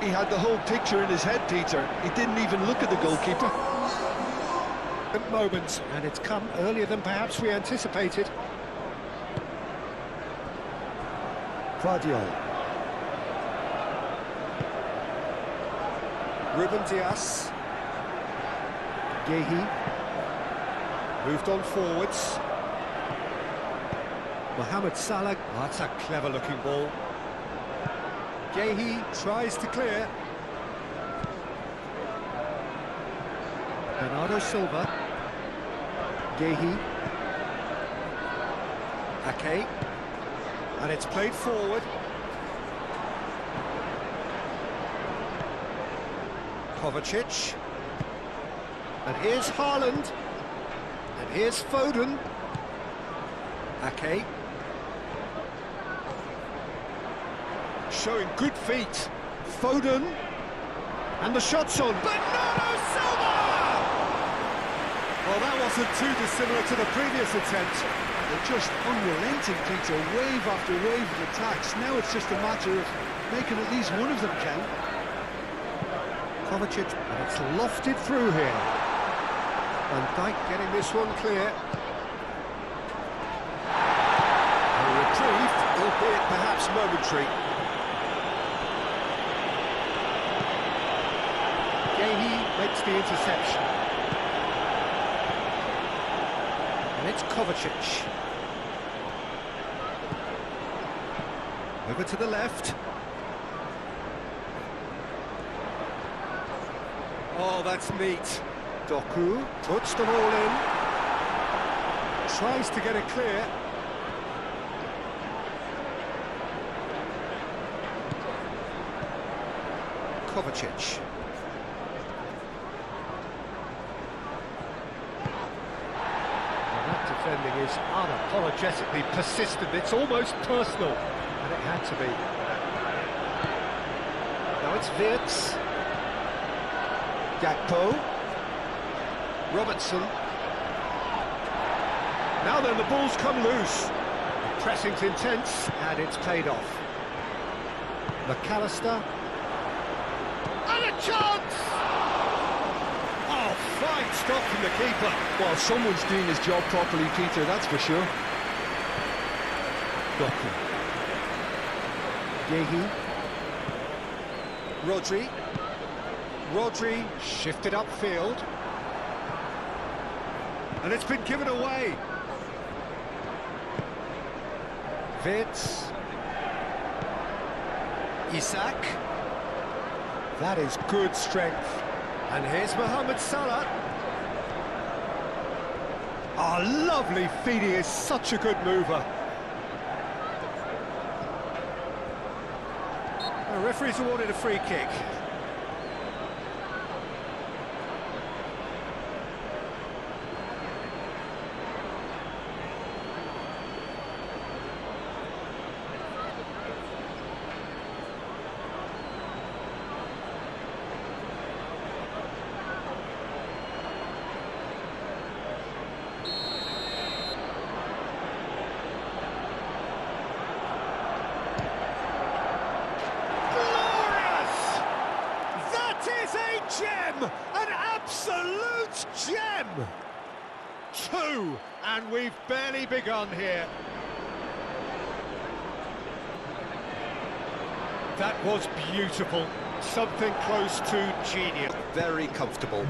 He had the whole picture in his head, Peter. He didn't even look at the goalkeeper. At moments, and it's come earlier than perhaps we anticipated. Guardiola. Ruben Dias. Gehi. Moved on forwards. Mohamed Salah. Oh, that's a clever-looking ball. Gehi tries to clear. Bernardo Silva. Gehi. Ake. And it's played forward. Kovacic. And here's Haaland. And here's Foden. Ake. Showing good feet. Foden. And the shot's on. Bernardo Silva! Well, that wasn't too dissimilar to the previous attempt. They're just unrelenting, Peter, wave after wave of attacks. Now it's just a matter of making at least one of them count. Kovacic, and it's lofted through here. Van Dijk getting this one clear. Retrieved, albeit perhaps momentary. Gehi makes the interception. And it's Kovacic. Over to the left. Oh, that's neat. Doku puts them all in. Tries to get it clear. Kovacic. Defending is unapologetically persistent. It's almost personal, and it had to be. Now it's Wirtz. Gakpo. Robertson. Now then, the ball's come loose. The pressing's intense, and it's paid off. McAllister. And a chance! Oh, fine stop from the keeper. Well, someone's doing his job properly, Peter, that's for sure. Doku. Gehi. Rodri shifted upfield. And it's been given away. Wirtz. Isak. That is good strength. And here's Mohamed Salah. Oh, lovely feet, he is such a good mover. The referee's awarded a free kick. Gem! An absolute gem! 2, and we've barely begun here. That was beautiful. Something close to genius. Very comfortable.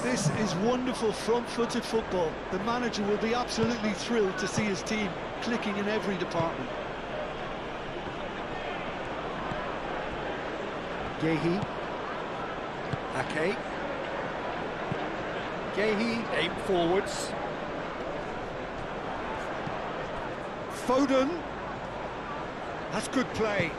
This is wonderful front-footed football. The manager will be absolutely thrilled to see his team clicking in every department. Gehi. Ake. Gehi, aim forwards. Foden. That's good play.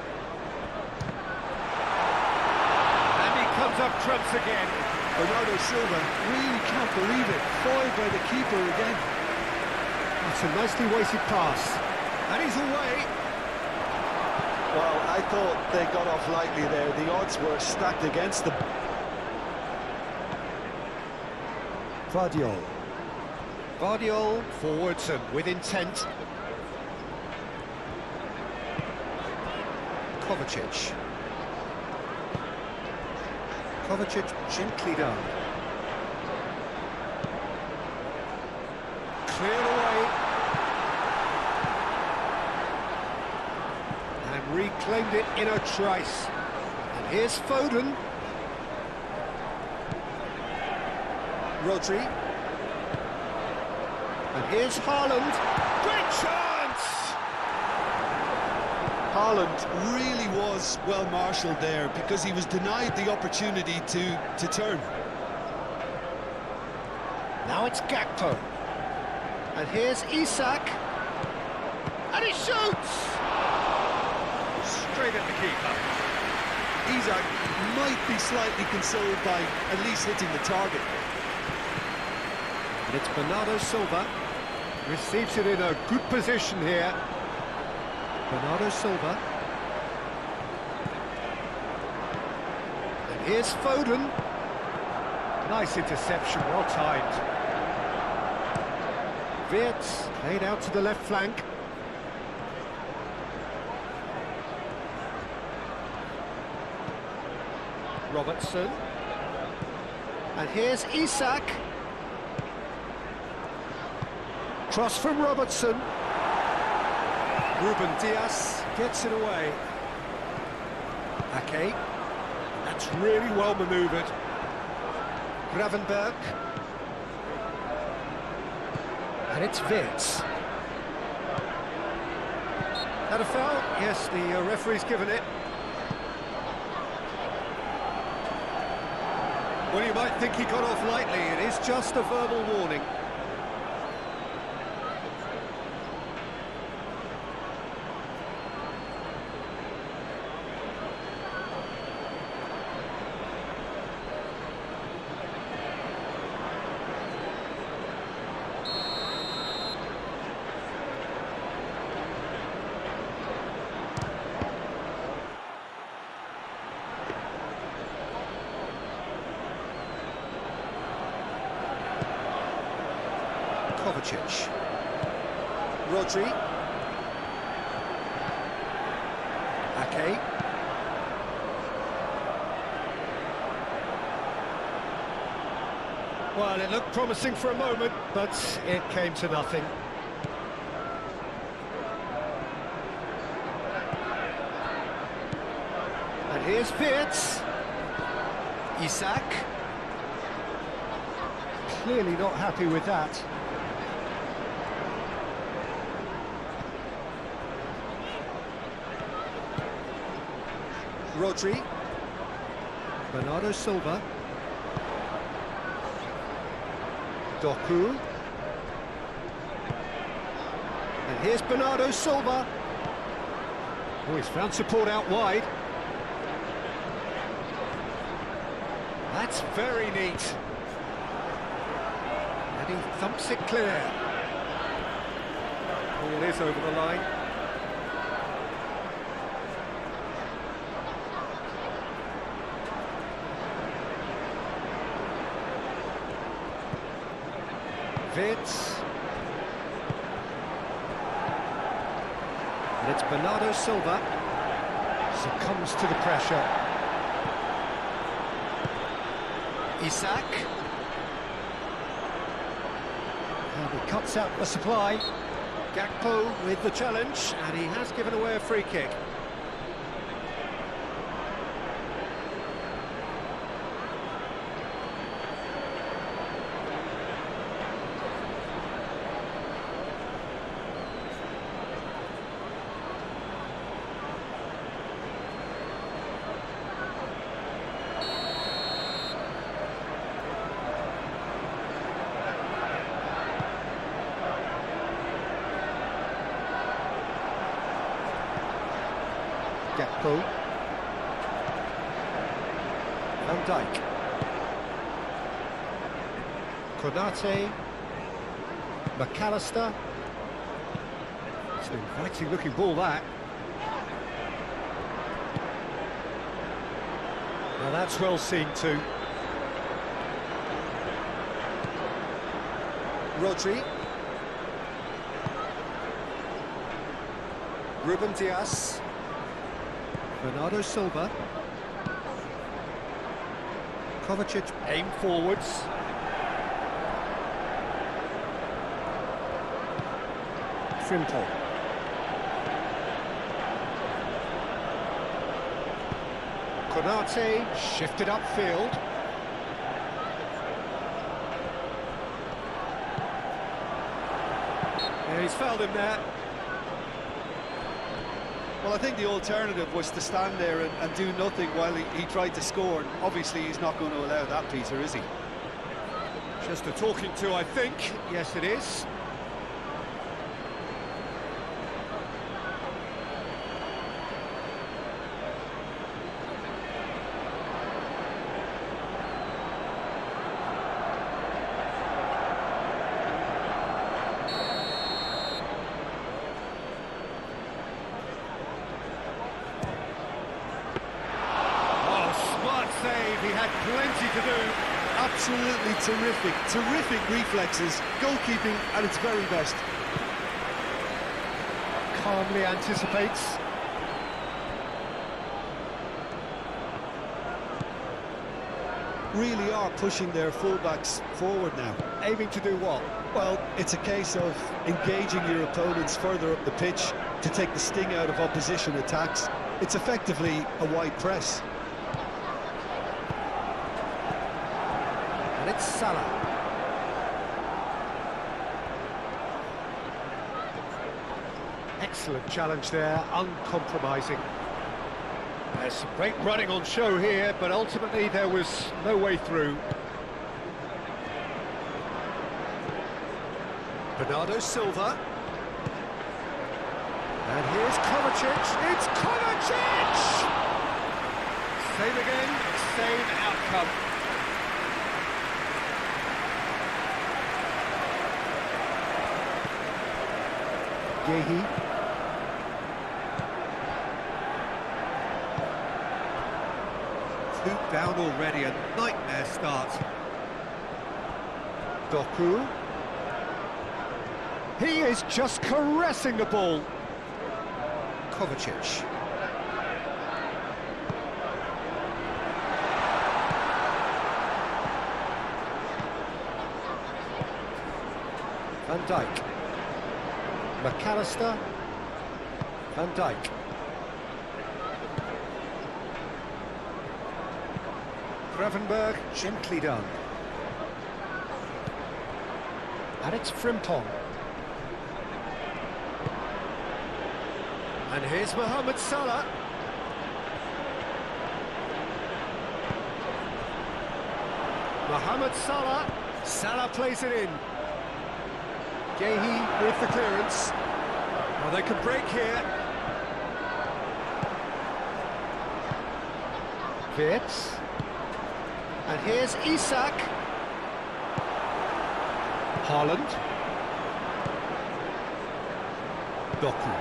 And he comes up trumps again. Bernardo Silva really can't believe it. Foiled by the keeper again. That's a nicely weighted pass. And he's away. Well, I thought they got off lightly there. The odds were stacked against them. Vardiol forwards and with intent. Kovacic. Kovacic gently done. Cleared away. And reclaimed it in a trice. And here's Foden. Rodri. And here's Haaland. Great chance! Haaland really was well marshalled there because he was denied the opportunity to turn. Now it's Gakpo. And here's Isak. And he shoots! Straight at the keeper. Isak might be slightly consoled by at least hitting the target. And it's Bernardo Silva. Receives it in a good position here. Bernardo Silva. And here's Foden. Nice interception, well timed. Wirtz played out to the left flank. Robertson. And here's Isak. Cross from Robertson. Ruben Dias gets it away. Ake. That's really well manoeuvred. Gravenberg. And it's Wirtz. That a foul? Yes, the referee's given it. Well, you might think he got off lightly. It is just a verbal warning. Kovacic. Rodri. Ake. Well, it looked promising for a moment, but it came to nothing. And here's Wirtz. Isak. Clearly not happy with that. Rodri. Bernardo Silva. Doku. And here's Bernardo Silva. Oh, he's found support out wide. That's very neat. And he thumps it clear. Ball is over the line. Wirtz. And it's Bernardo Silva. Succumbs to the pressure. Isak. And he cuts out the supply. Gakpo with the challenge, and he has given away a free kick. Gakpo. Van Dijk. Konate. McAllister. It's an inviting looking ball, that. Now that's well seen too. Rodri. Ruben Dias. Bernardo Silva. Kovacic aim forwards. Frimpong. Konate shifted upfield. Yeah, he's fouled him there. Well, I think the alternative was to stand there and do nothing while he tried to score. And obviously, he's not going to allow that, Peter, is he? Just a talking to, I think. Yes, it is. Save, he had plenty to do. Absolutely terrific reflexes, goalkeeping at its very best. Calmly anticipates. Really are pushing their fullbacks forward now. Aiming to do what? Well, it's a case of engaging your opponents further up the pitch to take the sting out of opposition attacks. It's effectively a wide press. And it's Salah. Excellent challenge there, uncompromising. There's some great running on show here, but ultimately there was no way through. Bernardo Silva. And here's Kovacic. It's Kovacic! Same again, same outcome. Yehi. Two down already, a nightmare start. Doku. He is just caressing the ball. Kovacic. Van Dijk. McAllister. Van Dijk. Gravenberg, gently done. And it's Frimpong. And here's Mohamed Salah. Mohamed Salah. Salah plays it in. Yehi with the clearance. Well, they can break here. Wirtz. And here's Isak. Haaland. Doku.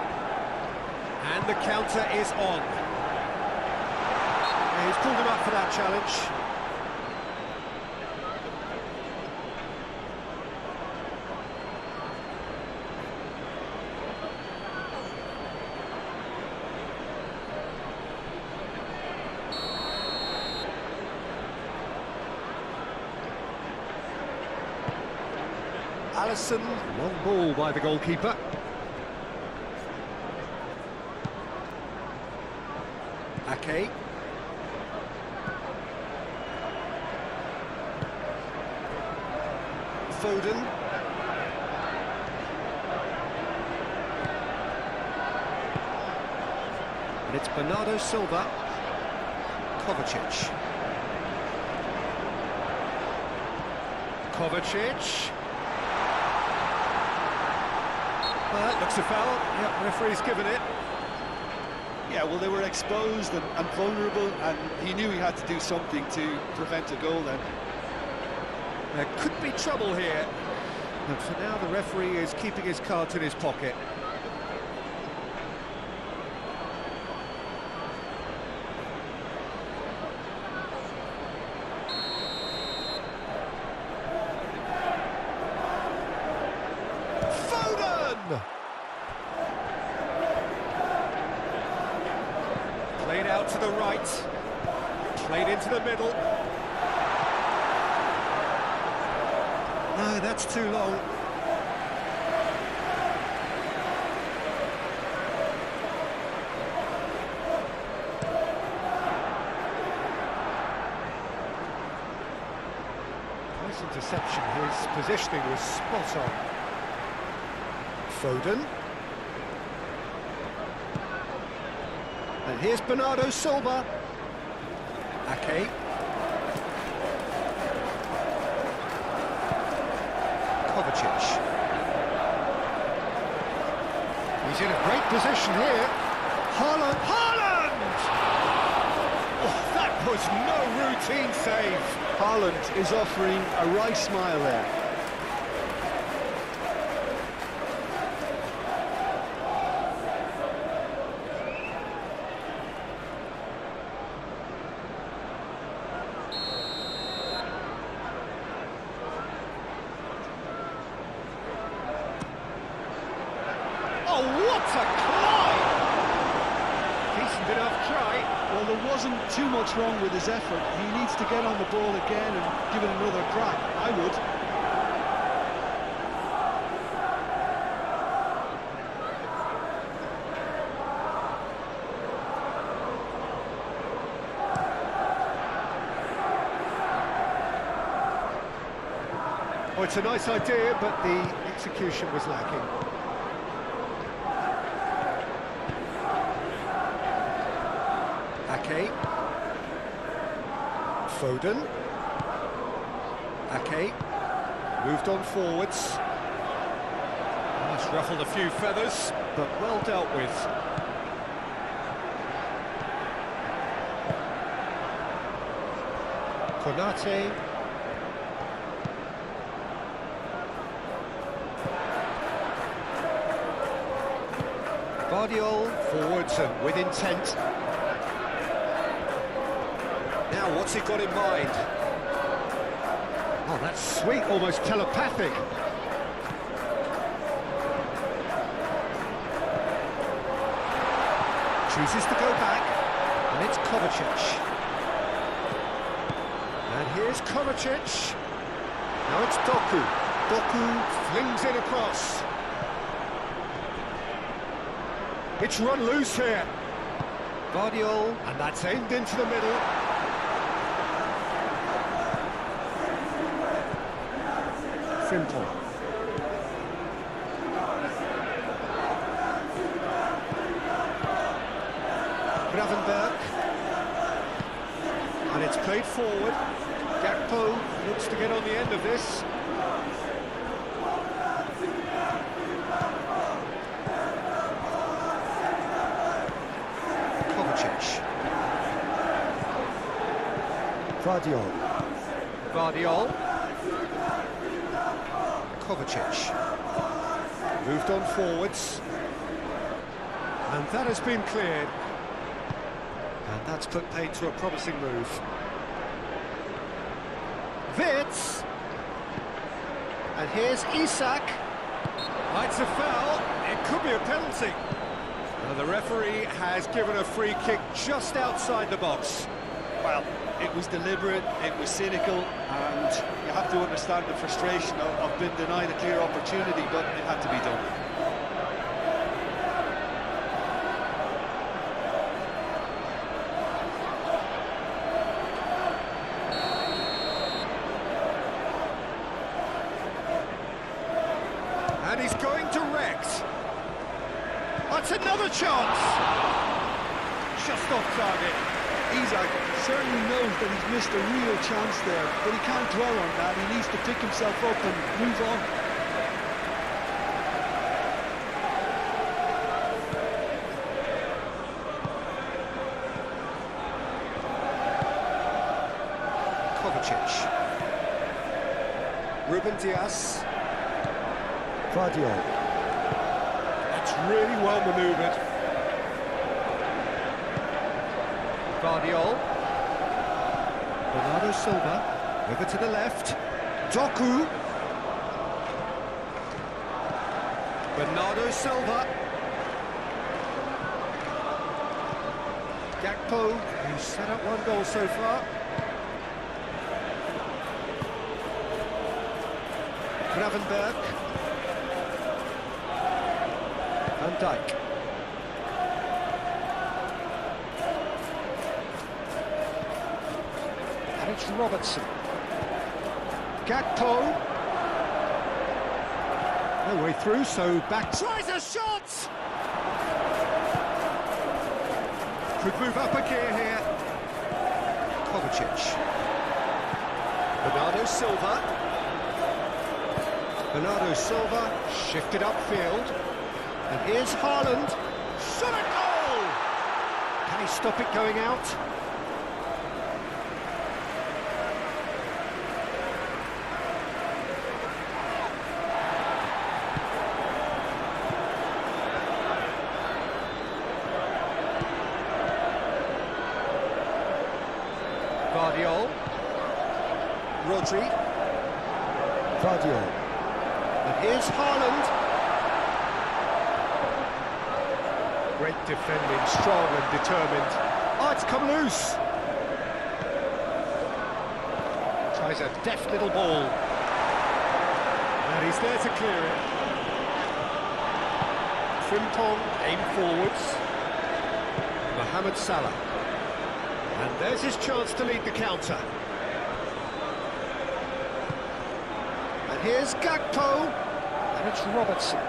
And the counter is on. And he's pulled him up for that challenge. Alisson, long ball by the goalkeeper. Ake. Foden. And it's Bernardo Silva. Kovacic. Kovacic. Well, that looks a foul. Yep, referee's given it. Yeah, well, they were exposed and vulnerable, and he knew he had to do something to prevent a goal then. There could be trouble here, but for now the referee is keeping his cards in his pocket. Played out to the right, played into the middle. No, that's too long. Nice interception, his positioning was spot on. Foden. And here's Bernardo Silva. Ake. Kovacic. He's in a great position here. Haaland! Haaland! Oh, that was no routine save. Haaland is offering a wry smile there. Oh, what a climb! Decent enough try. Well, there wasn't too much wrong with his effort. He needs to get on the ball again and give it another crack. I would. Oh, it's a nice idea, but the execution was lacking. Ake. Foden. Ake. Moved on forwards. That's ruffled a few feathers, but well dealt with. Konate. Guardiola forwards and with intent. Now, what's he got in mind? Oh, that's sweet, almost telepathic. Chooses to go back, and it's Kovacic. And here's Kovacic. Now it's Doku. Doku flings it across. It's run loose here. Guardiola, and that's aimed into the middle. Simple. Gravenberg. And it's played forward. Gakpo looks to get on the end of this. Kovacic. Guardiola. Kovacic. Moved on forwards. And that has been cleared. And that's put paid to a promising move. Wits. And here's Isak. It's a foul. It could be a penalty. Now the referee has given a free kick just outside the box. Well, it was deliberate, it was cynical, and you have to understand the frustration of being denied a clear opportunity, but it had to be done. And he's going direct. That's another chance. Just off target. Isak certainly knows that he's missed a real chance there, but he can't dwell on that. He needs to pick himself up and move on. Kovacic. Ruben Dias. Guardiola. That's really well manoeuvred. Guardiola. Bernardo Silva. Over to the left. Doku. Bernardo Silva. Gakpo, who's set up one goal so far. Gravenberg. Van Dijk. And it's Robertson. Gakpo. No way through, so back. Tries a shot! Could move up a gear here. Kovacic. Bernardo Silva. Bernardo Silva shifted upfield. And here's Haaland. Shot a goal! Can he stop it going out? Guardiola. Rodri. Guardiola. And here's Haaland. Great defending, strong and determined. Oh, it's come loose. Tries a deft little ball. And he's there to clear it. Frimpong aim forwards. Mohamed Salah. And there's his chance to lead the counter. And here's Gakpo. And it's Robertson.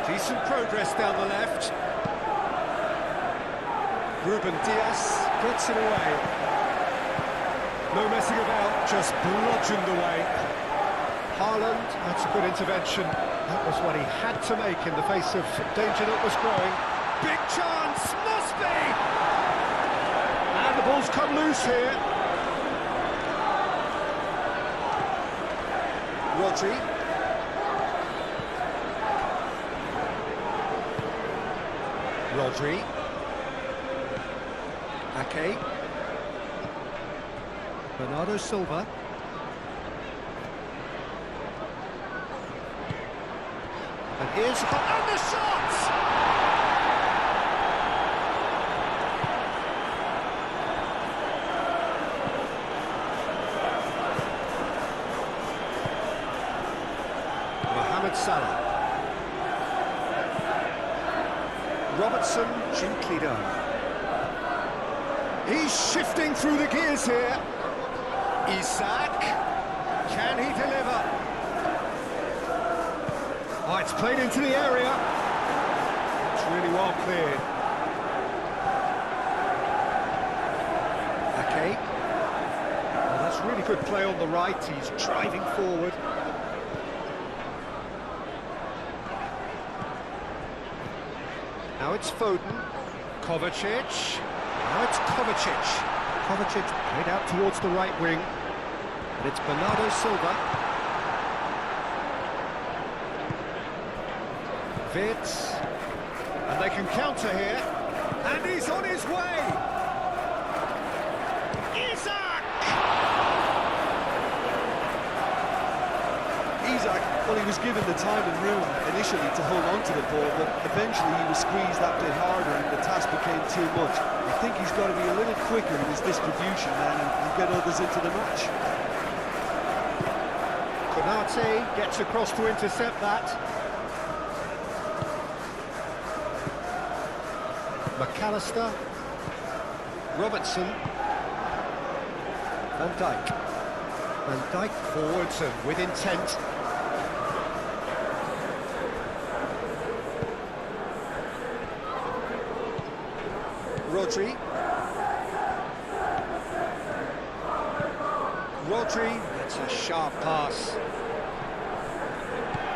Decent progress down the left. Ruben Dias gets it away. No messing about, just bludgeoned away. Haaland, that's a good intervention. That was what he had to make in the face of danger that was growing. Big chance, must be! And the ball's come loose here. Rodri. Rodri. Ake. Bernardo Silva. And here's and the shot! Mohamed Salah. Robertson gently done. He's shifting through the gears here. Isak. Can he deliver? Oh, it's played into the area. It's really well cleared. Ake. Oh, that's really good play on the right. He's driving forward. Now it's Foden. Kovacic. Now it's Kovacic. Kovacic played out towards the right wing. And it's Bernardo Silva. Vitz. And they can counter here. And he's on his way. Isak! Isak, well, he was given the time and room initially to hold on to the ball, but eventually he was squeezed that bit harder and the task became too much. I think he's got to be a little quicker in his distribution then and get others into the match. Konate gets across to intercept that. McAllister. Robertson. Van Dijk. Van Dijk forwards and with intent. Rodri. Rodri, that's a sharp pass.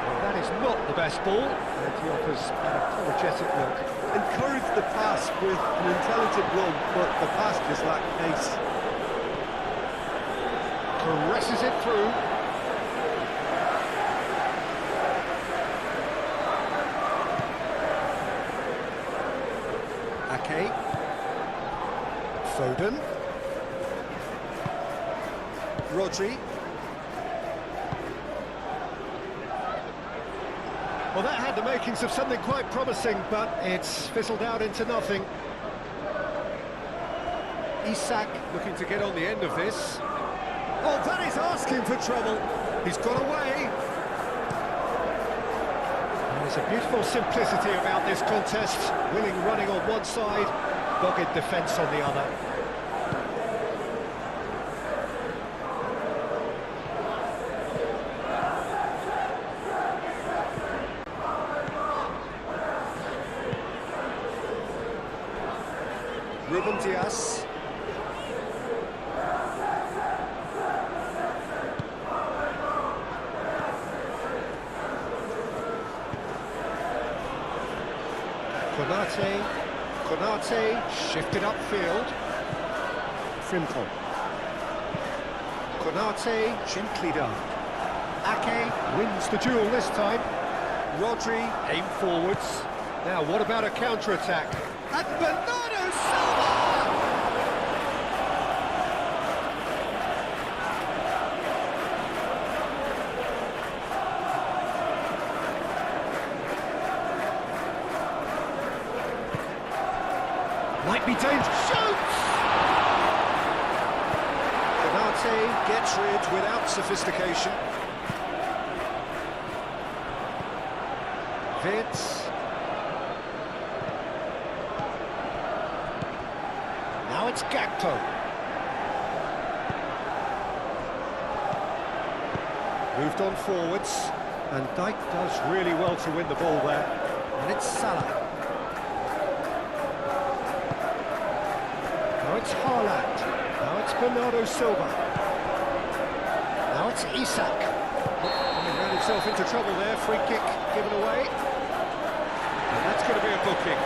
Well, that is not the best ball, and he offers an apologetic look. Encouraged the pass with an intelligent run, but the pass just lacked pace. Presses it through. Ake. Foden. Rodri. Well, that had the makings of something quite promising, but it's fizzled out into nothing. Isak looking to get on the end of this. Oh, that is asking for trouble. He's got away. There's a beautiful simplicity about this contest. Willing running on one side, dogged defence on the other. Ruben Dias. Konate shifted upfield. Frimpong. Konate gently done. Ake wins the duel this time. Rodri aim forwards. Now what about a counter-attack? And Bernardo Silva! Might be dangerous. Shoots! Konate gets rid without sophistication. Vitz. Now it's Gakpo. Moved on forwards. And Dijk does really well to win the ball there. And it's Salah. Now it's Haaland. Now it's Bernardo Silva. Now it's Isak. He ran himself into trouble there. Free kick given away. And that's going to be a booking.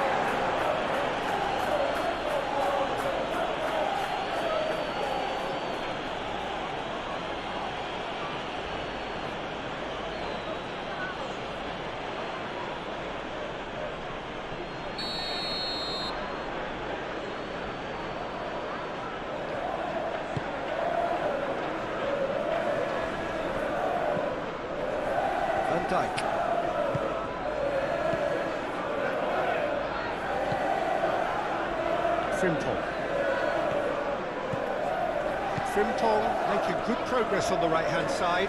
Dijk. Frimpong making good progress on the right-hand side.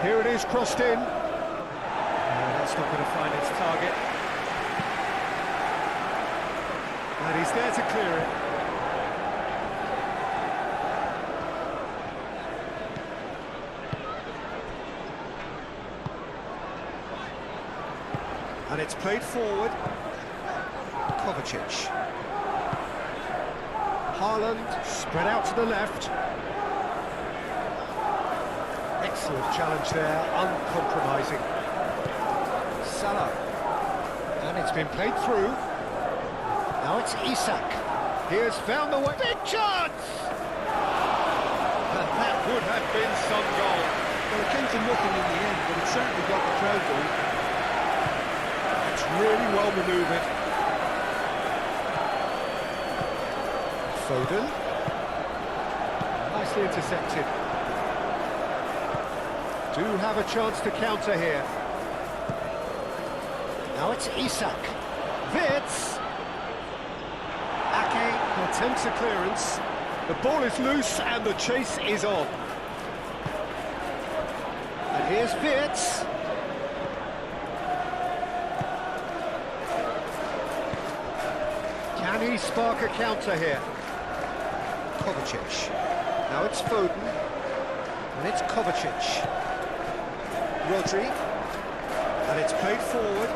Here it is, crossed in. Oh, that's not going to find its target. And he's there to clear it. And it's played forward. Kovacic. Haaland spread out to the left. Excellent challenge there, uncompromising. Salah. And it's been played through. Now it's Isak. He has found the way. Big chance! And that would have been some goal. Well, it came to nothing in the end, but it certainly got the crowd going. Really well manoeuvred. Foden. Nicely intercepted. Do have a chance to counter here. Now it's Isak. Vitz. Ake attempts a clearance. The ball is loose and the chase is on. And here's Vitz. Can he spark a counter here? Kovacic. Now it's Foden. And it's Kovacic. Rodri. And it's played forward.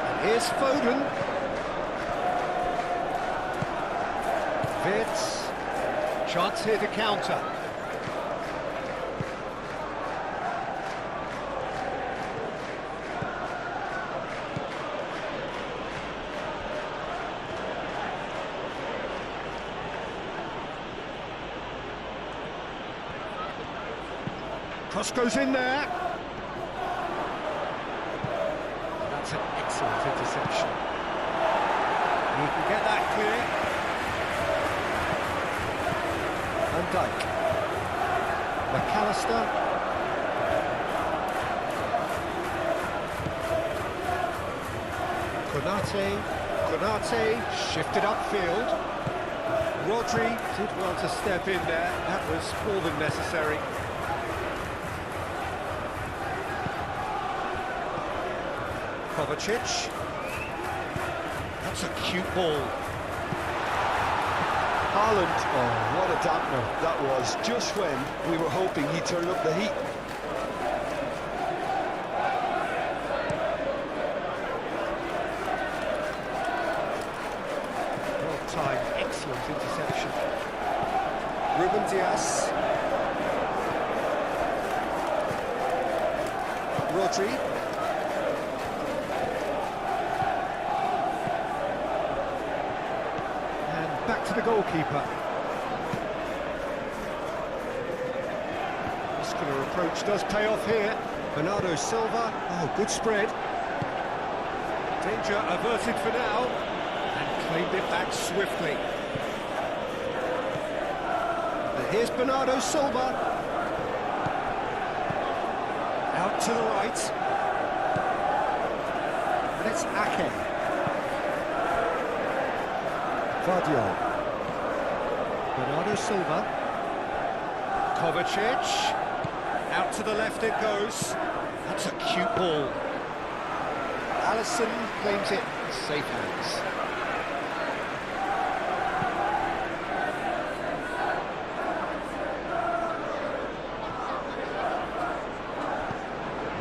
And here's Foden. Vitz. Chance here to counter. Cross goes in there. That's an excellent interception. He can get that clear. Van Dijk. McAllister. Konate shifted upfield. Rodri did well to step in there. That was more than necessary. Kovacic. That's a cute ball. Haaland, oh, what a dampener that was, just when we were hoping he'd turn up the heat. Well-timed, excellent interception. Ruben Dias. Rodri. Back to the goalkeeper. Muscular approach does pay off here. Bernardo Silva. Oh, good spread. Danger averted for now. And claimed it back swiftly. And here's Bernardo Silva. Out to the right. And it's Ake. Guardiola. Bernardo Silva. Kovacic. Out to the left it goes. That's a cute ball. Alisson claims it in safe hands.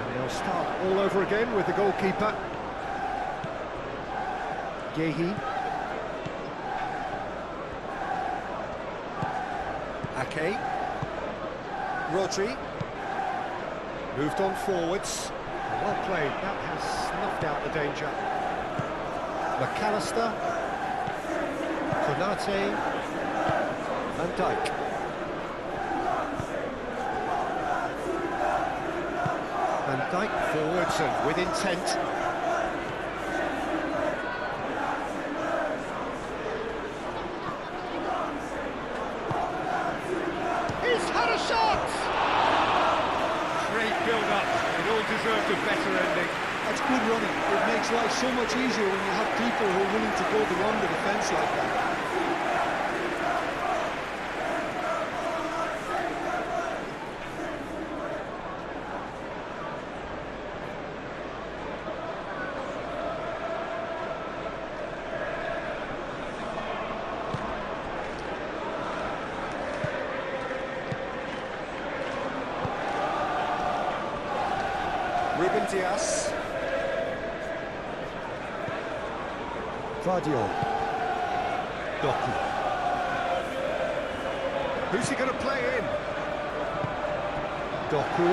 And they'll start all over again with the goalkeeper. Gehi. Ake. Rodri. Moved on forwards. Well played. That has snuffed out the danger. McAllister. Konate. Van Dijk. Van Dijk forwards and with intent. He's had a shot! Great build-up. It all deserved a better ending. That's good running. It makes life so much easier when you have people who are willing to go beyond the defence like that. Ruben Dias. Guardiola. Doku. Who's he going to play in? Doku.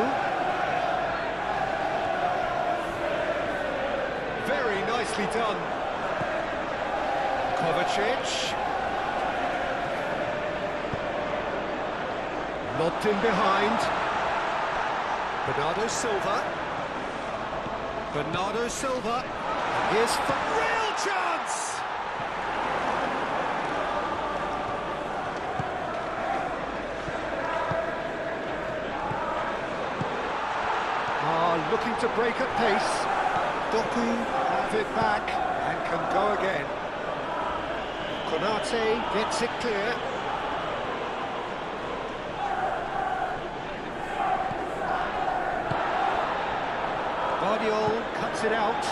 Very nicely done. Kovacic. Lobbed in behind. Bernardo Silva. Bernardo Silva. Here's for real chance! Looking to break at pace. Doku have it back and can go again. Konate gets it clear. Guardiola cuts it out.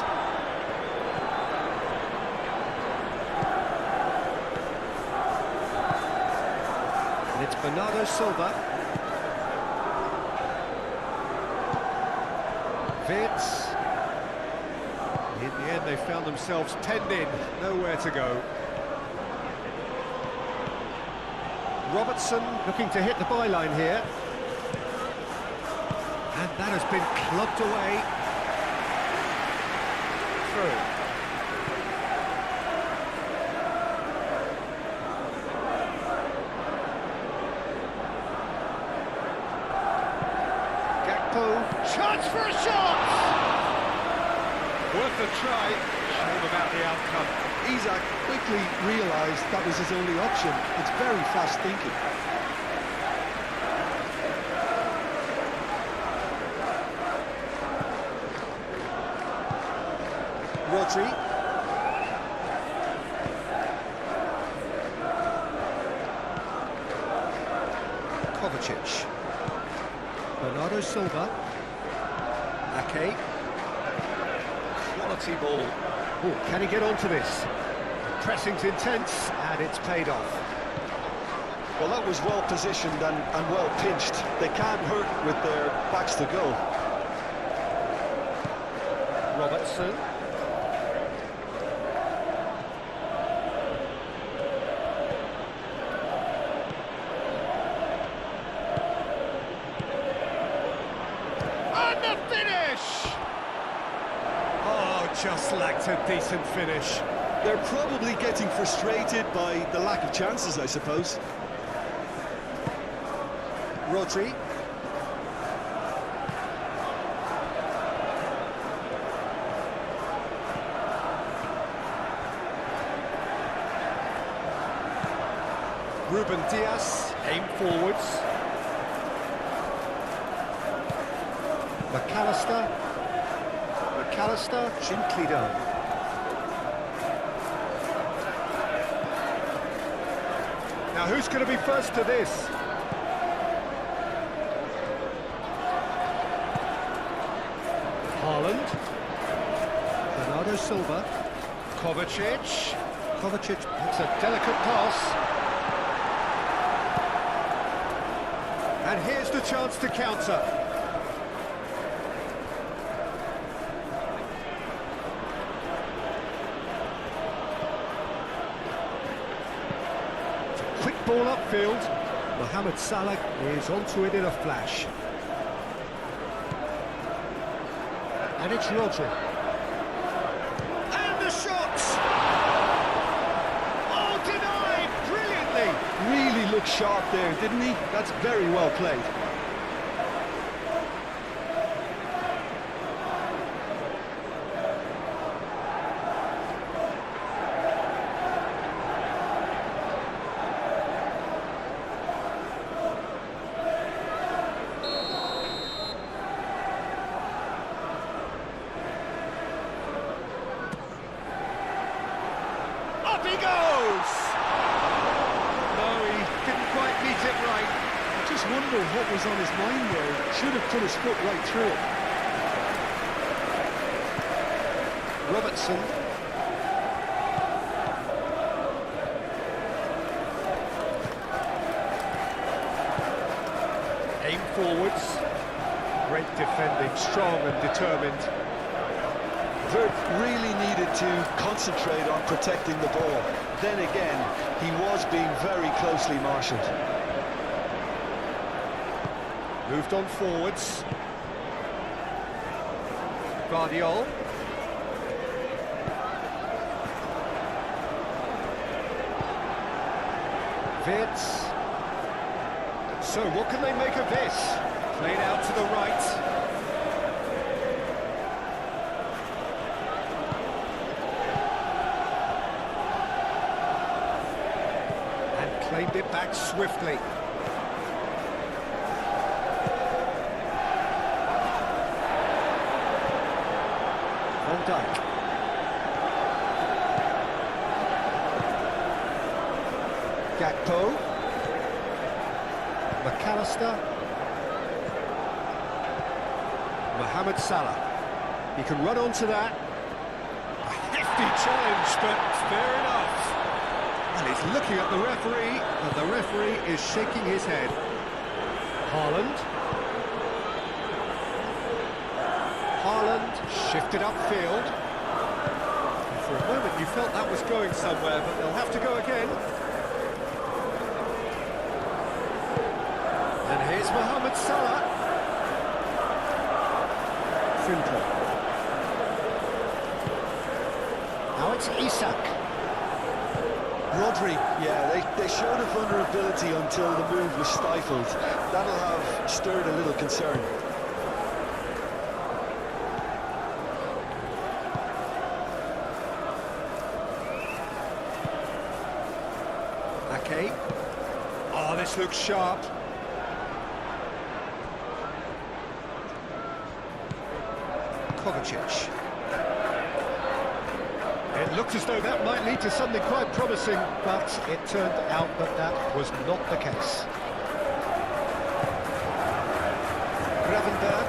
And it's Bernardo Silva. Vitz. In the end, they found themselves penned in, nowhere to go. Robertson looking to hit the byline here. And that has been clubbed away. Through. Worth a try. Shame about the outcome. Isak quickly realised that was his only option. It's very fast thinking. Rodri. Kovacic. Bernardo Silva. Ake. Quality ball. Oh, can he get onto this? Pressing's intense, and it's paid off. Well, that was well positioned and well pinched. They can't hurt with their backs to goal. Robertson. And the finish! Oh, just lacked a decent finish. They're probably getting frustrated by the lack of chances, I suppose. Rodri. Ruben Dias, aim forwards. McAllister. McAllister, gently done. Now who's going to be first to this? Haaland. Bernardo Silva. Kovacic. Kovacic, it's a delicate pass. And here's the chance to counter. Quick ball upfield. Mohamed Salah is onto it in a flash. And it's Rodri. And the shot! Oh, denied! Brilliantly! Really looked sharp there, didn't he? That's very well played. Up he goes! No, he didn't quite meet it right. I just wonder what was on his mind there. Should have put his foot right through it. Robertson. Aim forwards. Great defending, strong and determined. Vert really needed to concentrate on protecting the ball. Then again, he was being very closely marshalled. Moved on forwards. Guardiol. Wirtz. So what can they make of this? Played out to the right. Claimed it back swiftly. Van Dijk. Gakpo. McAllister. Mohamed Salah. He can run onto that. A hefty challenge, but fair enough. And he's looking at the referee, and the referee is shaking his head. Haaland. Haaland shifted upfield. And for a moment you felt that was going somewhere, but they'll have to go again. And here's Mohamed Salah. Filter. Now it's Isak. Rodri, yeah, they showed a vulnerability until the move was stifled. That'll have stirred a little concern. Okay. Oh, this looks sharp. Kovacic. It looked as though that might lead to something quite promising, but it turned out that that was not the case. Gravenberg.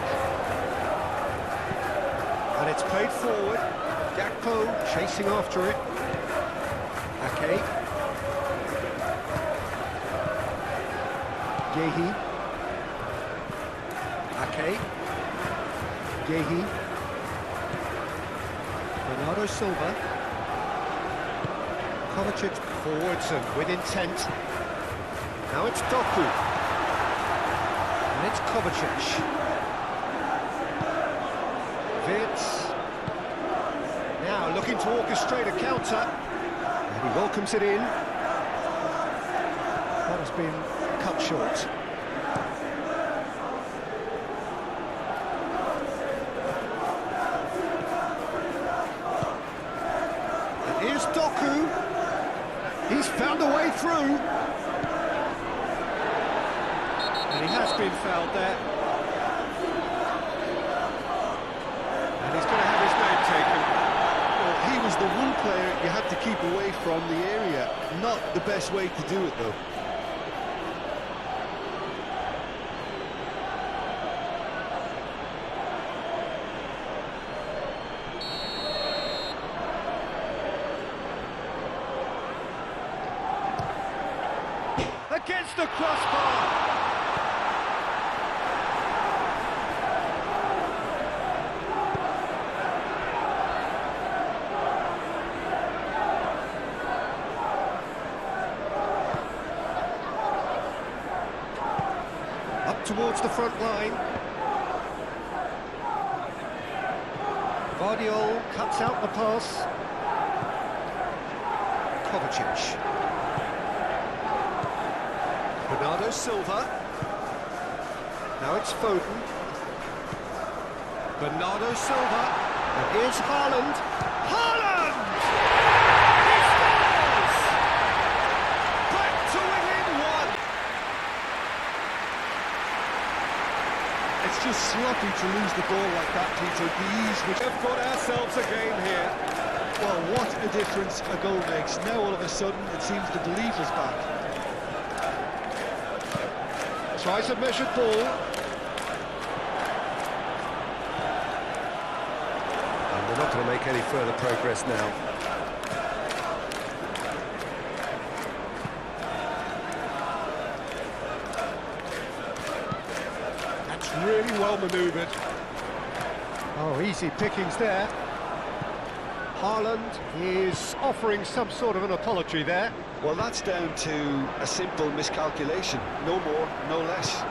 And it's played forward. Gakpo chasing after it. Okay. Gehi. Okay. Gehi. Bernardo Silva. Kovacic forwards and with intent. Now it's Doku. And it's Kovacic. Wirtz. Now looking to orchestrate a counter. And he welcomes it in. That has been cut short. And here's Doku. He's found a way through. And he has been fouled there. And he's going to have his name taken. Well, he was the one player you had to keep away from the area. Not the best way to do it, though. Against the crossbar. Up towards the front line. Guardiola cuts out the pass. Kovacic. Bernardo Silva. Now it's Foden. Bernardo Silva. And here's Haaland. Haaland! He scores! Back to within one. It's just sloppy to lose the ball like that, Peter. The ease which... We've got ourselves a game here. Well, what a difference a goal makes. Now all of a sudden it seems the belief is back. Tries a measured ball. And they're not going to make any further progress now. That's really well manoeuvred. Oh, easy pickings there. Haaland is offering some sort of an apology there. Well, that's down to a simple miscalculation. No more, no less.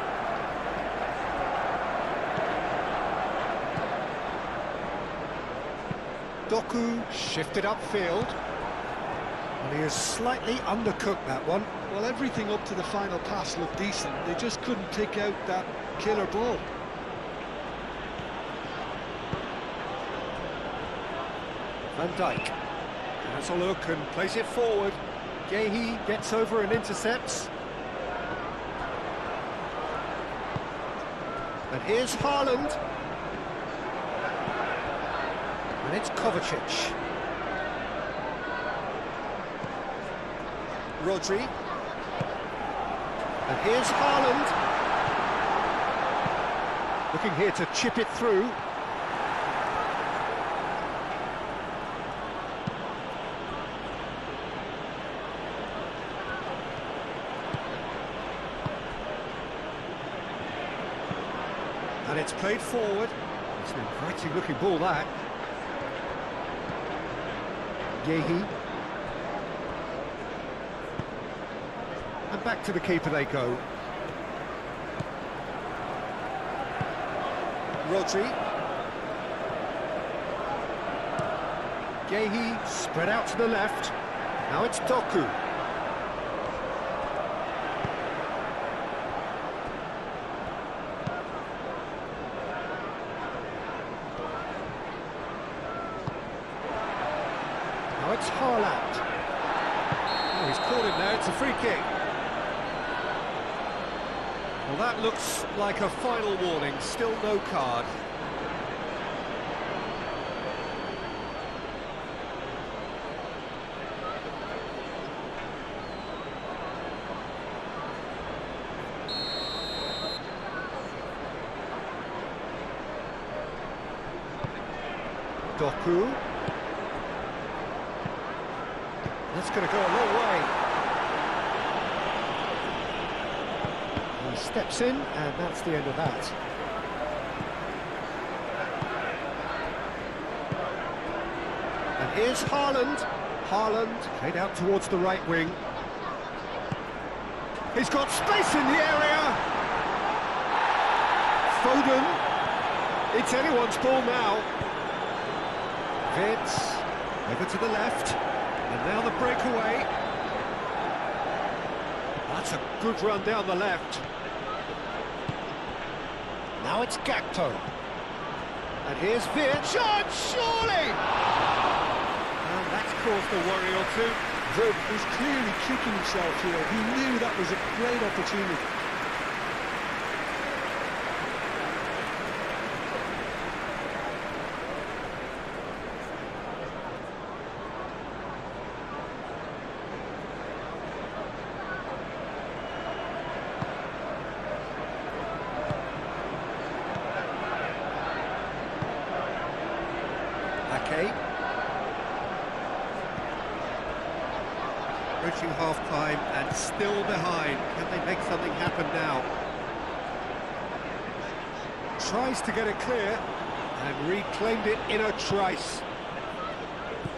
Doku shifted upfield. And he has slightly undercooked that one. Well, everything up to the final pass looked decent. They just couldn't pick out that killer ball. Van Dijk has a look and plays it forward. Gehi gets over and intercepts. And here's Haaland. And it's Kovacic. Rodri. And here's Haaland. Looking here to chip it through. And it's played forward. It's an inviting looking ball, that. Gehi. And back to the keeper they go. Rodri. Gehi spread out to the left. Now it's Doku. Now it's Haaland. Oh, he's caught him there, it's a free kick. Well, that looks like a final warning, still no card. Doku. That's going to go a long way. He steps in, and that's the end of that. And here's Haaland. Haaland played out towards the right wing. He's got space in the area. Foden. It's anyone's ball now. Vitz, over to the left, and now the breakaway. That's a good run down the left. Now it's Gakpo. And here's Vitz. Shot, surely! And that's caused a worry or two. Vitz was clearly kicking himself here. He knew that was a great opportunity. Reaching half-time and still behind. Can they make something happen now? Tries to get it clear and reclaimed it in a trice.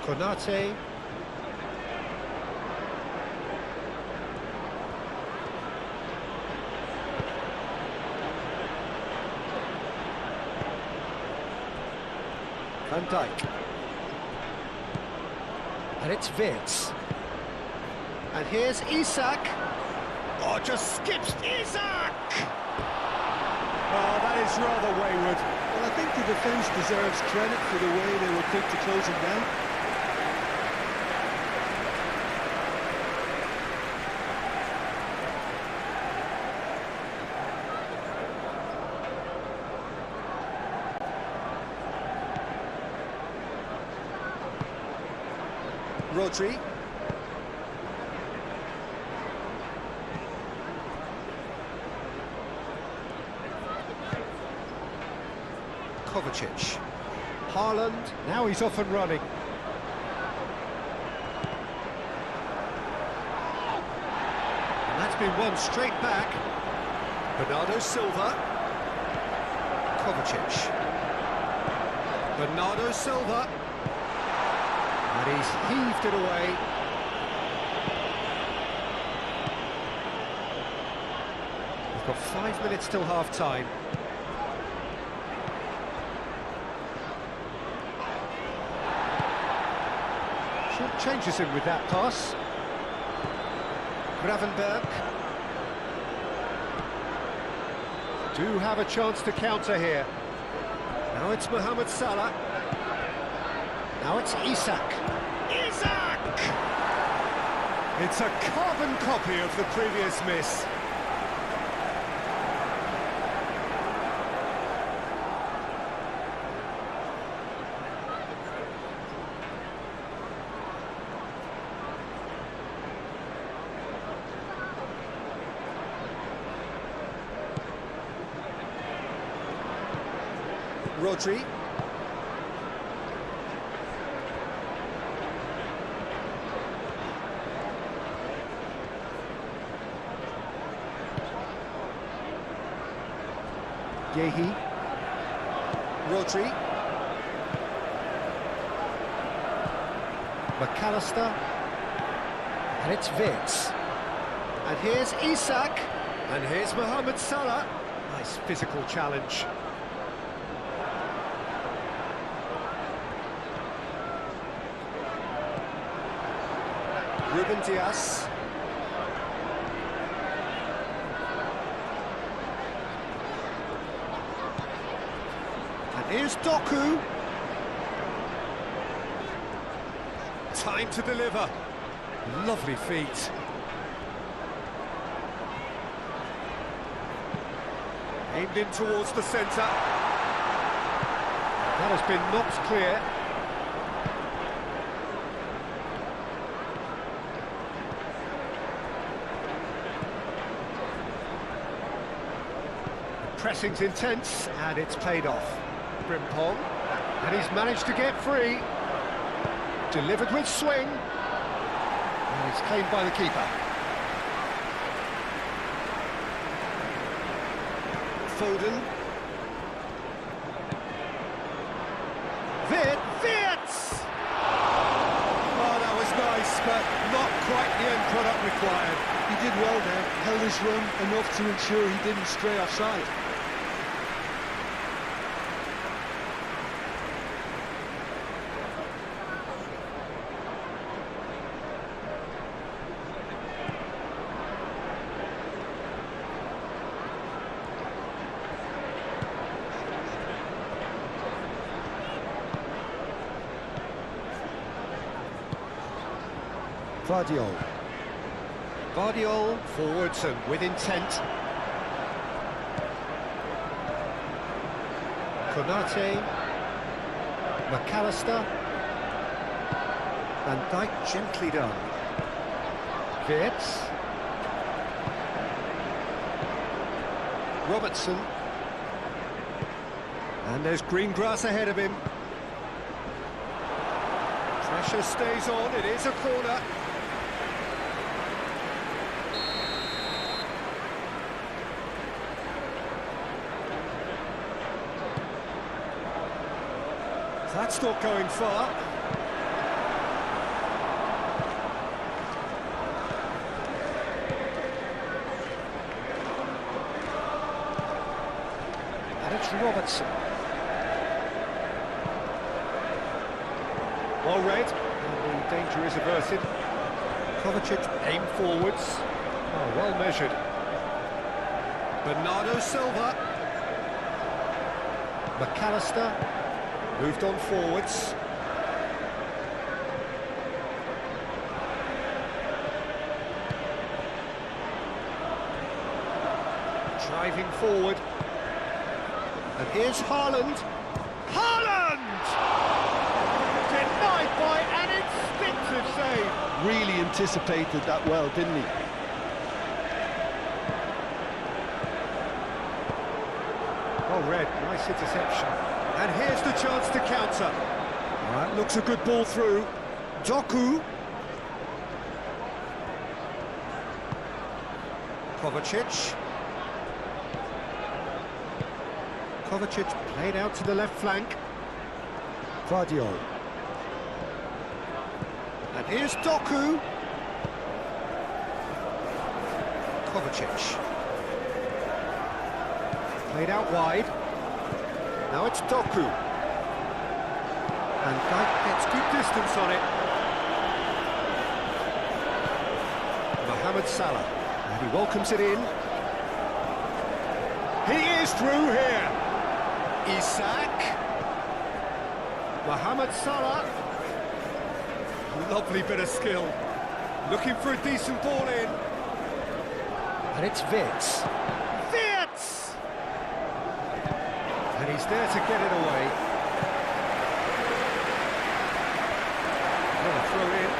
Konate. Van Dijk. And it's Vitz. And here's Isak. Oh, just skips Isak! Oh, that is rather wayward. Well, I think the defence deserves credit for the way they were quick to close him down. Rodri. Kovacic. Haaland, now he's off and running. And that's been won straight back. Bernardo Silva. Kovacic. Bernardo Silva. And he's heaved it away. We've got 5 minutes till half-time. Changes him with that pass. Gravenberg. Do have a chance to counter here. Now it's Mohamed Salah. Now it's Isak. Isak! It's a carbon copy of the previous miss. Rodri. Yehi. Rodri. McAllister. And it's Vitz. And here's Isak. And here's Mohamed Salah. Nice physical challenge. Ruben Dias. And here's Doku. Time to deliver. Lovely feet. Aimed in towards the centre. That has been knocked clear. The pressing's intense, and it's paid off. Frimpong, and he's managed to get free. Delivered with swing. And it's claimed by the keeper. Foden. Wirtz! Oh, that was nice, but not quite the end product required. He did well there, held his run enough to ensure he didn't stray offside. Vardiol forwards and with intent. Konate, McAllister, Van Dijk gently done. Wirtz, Robertson, and there's green grass ahead of him. Pressure stays on, it is a corner. That's not going far. And it's Robertson. Well read, and the danger is averted. Kovacic aimed forwards. Oh, well measured. Bernardo Silva. McAllister. Moved on forwards. Driving forward. And here's Haaland. Haaland! Denied by an instinctive save. Really anticipated that well, didn't he? Well read, nice interception. And here's the chance to counter. That looks a good ball through. Doku. Kovacic. Kovacic played out to the left flank. Vardiol. And here's Doku. Kovacic. Played out wide. Now it's Doku. And Dijk gets good distance on it. Mohamed Salah. And he welcomes it in. He is through here. Isak. Mohamed Salah. Lovely bit of skill. Looking for a decent ball in. And it's Wirtz. Wirtz! And he's there to get it away. What a throw in.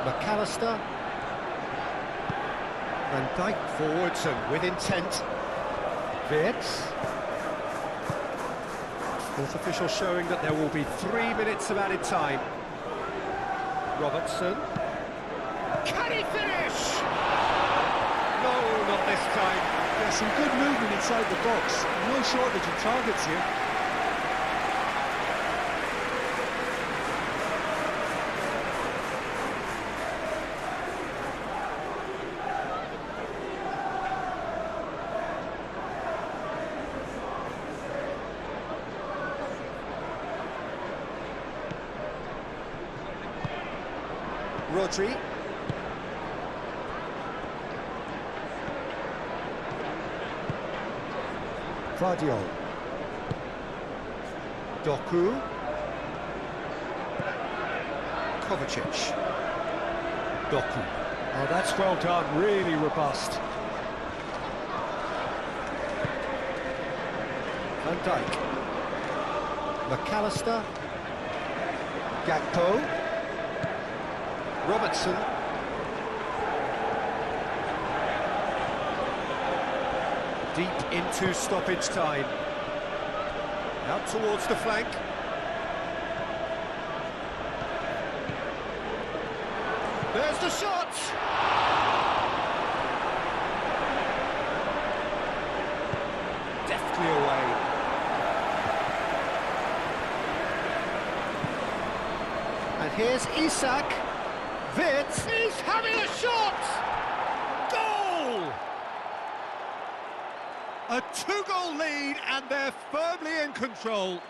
McAllister. Van Dijk forwards and with intent. Wirtz. Fourth official showing that there will be 3 minutes of added time. Robertson. Can he finish? No, not this time. There's some good movement inside the box. No shortage of targets here. Rodri. Guardiola. Doku. Kovacic. Doku. Oh, that's well done, really robust. Van Dijk. McAllister. Gakpo. Robertson. Deep into stoppage time. Out towards the flank. There's the shot! Deftly away. And here's Isak. Wirtz is having a shot! Goal! A two-goal lead, and they're firmly in control.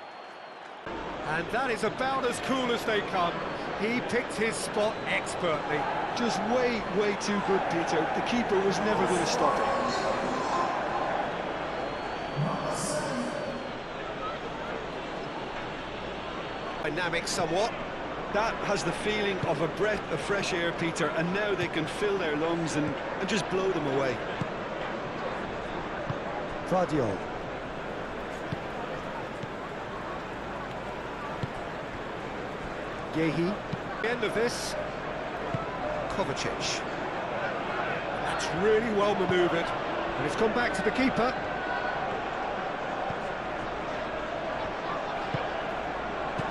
And that is about as cool as they come. He picked his spot expertly. Just way too good, Peter. The keeper was never going to stop it. Dynamic somewhat. That has the feeling of a breath of fresh air, Peter, and now they can fill their lungs and just blow them away. Guardiola. Yehi. End of this. Kovacic. That's really well manoeuvred. And it's gone back to the keeper.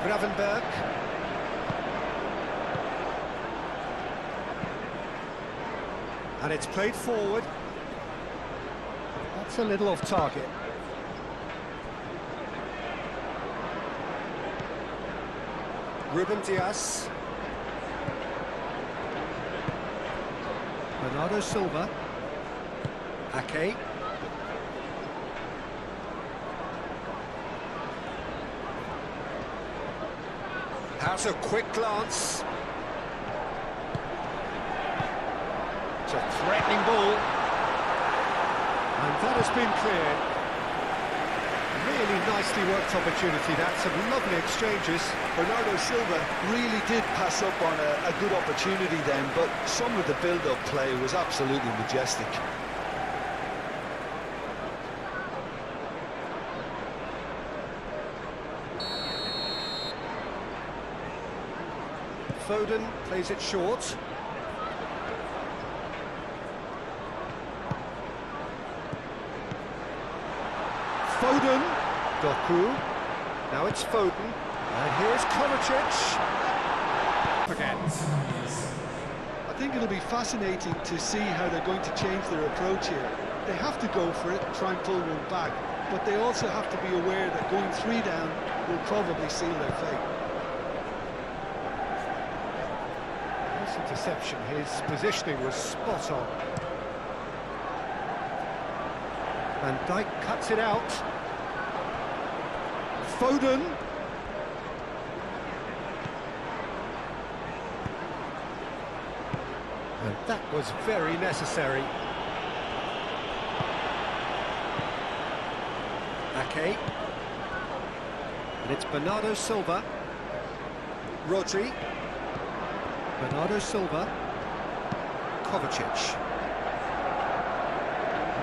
Gravenberg. And it's played forward. That's a little off target. Ruben Dias. Bernardo Silva. Ake. Has a quick glance. It's a threatening ball. And that has been cleared. Really nicely worked opportunity, that's some lovely exchanges. Bernardo Silva really did pass up on a good opportunity then, but some of the build-up play was absolutely majestic. Foden plays it short. Foden. Doku. Now it's Foden. And here's Kovacic. Again. I think it'll be fascinating to see how they're going to change their approach here. They have to go for it and try and pull one back, but they also have to be aware that going 3 down will probably seal their fate. Nice interception. His positioning was spot on. Van Dijk cuts it out. Foden. And that was very necessary. Ake. And it's Bernardo Silva. Rodri. Bernardo Silva. Kovacic.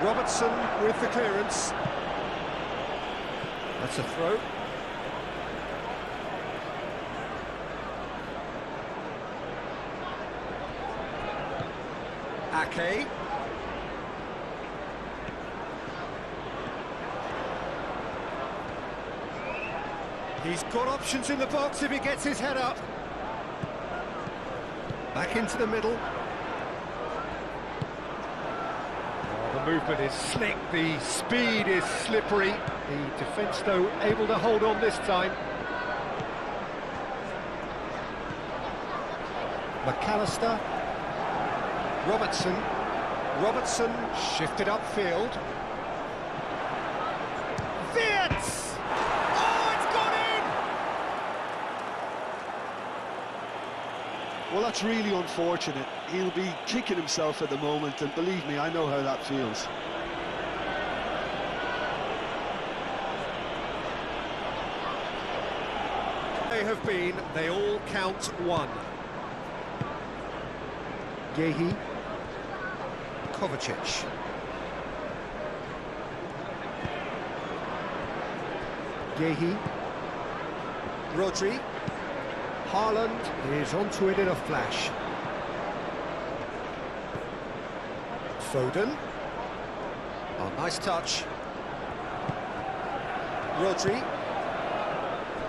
Robertson with the clearance. That's a throw. Ake. He's got options in the box if he gets his head up. Back into the middle. The movement is slick, the speed is slippery. The defence, though, able to hold on this time. McAllister. Robertson. Robertson shifted upfield. Wirtz! Oh, it's gone in! Well, that's really unfortunate. He'll be kicking himself at the moment, and believe me, I know how that feels. have been, they all count one. Gehi. Kovacic. Gehi. Rodri. Haaland is onto it in a flash. Foden. Oh, nice touch. Rodri.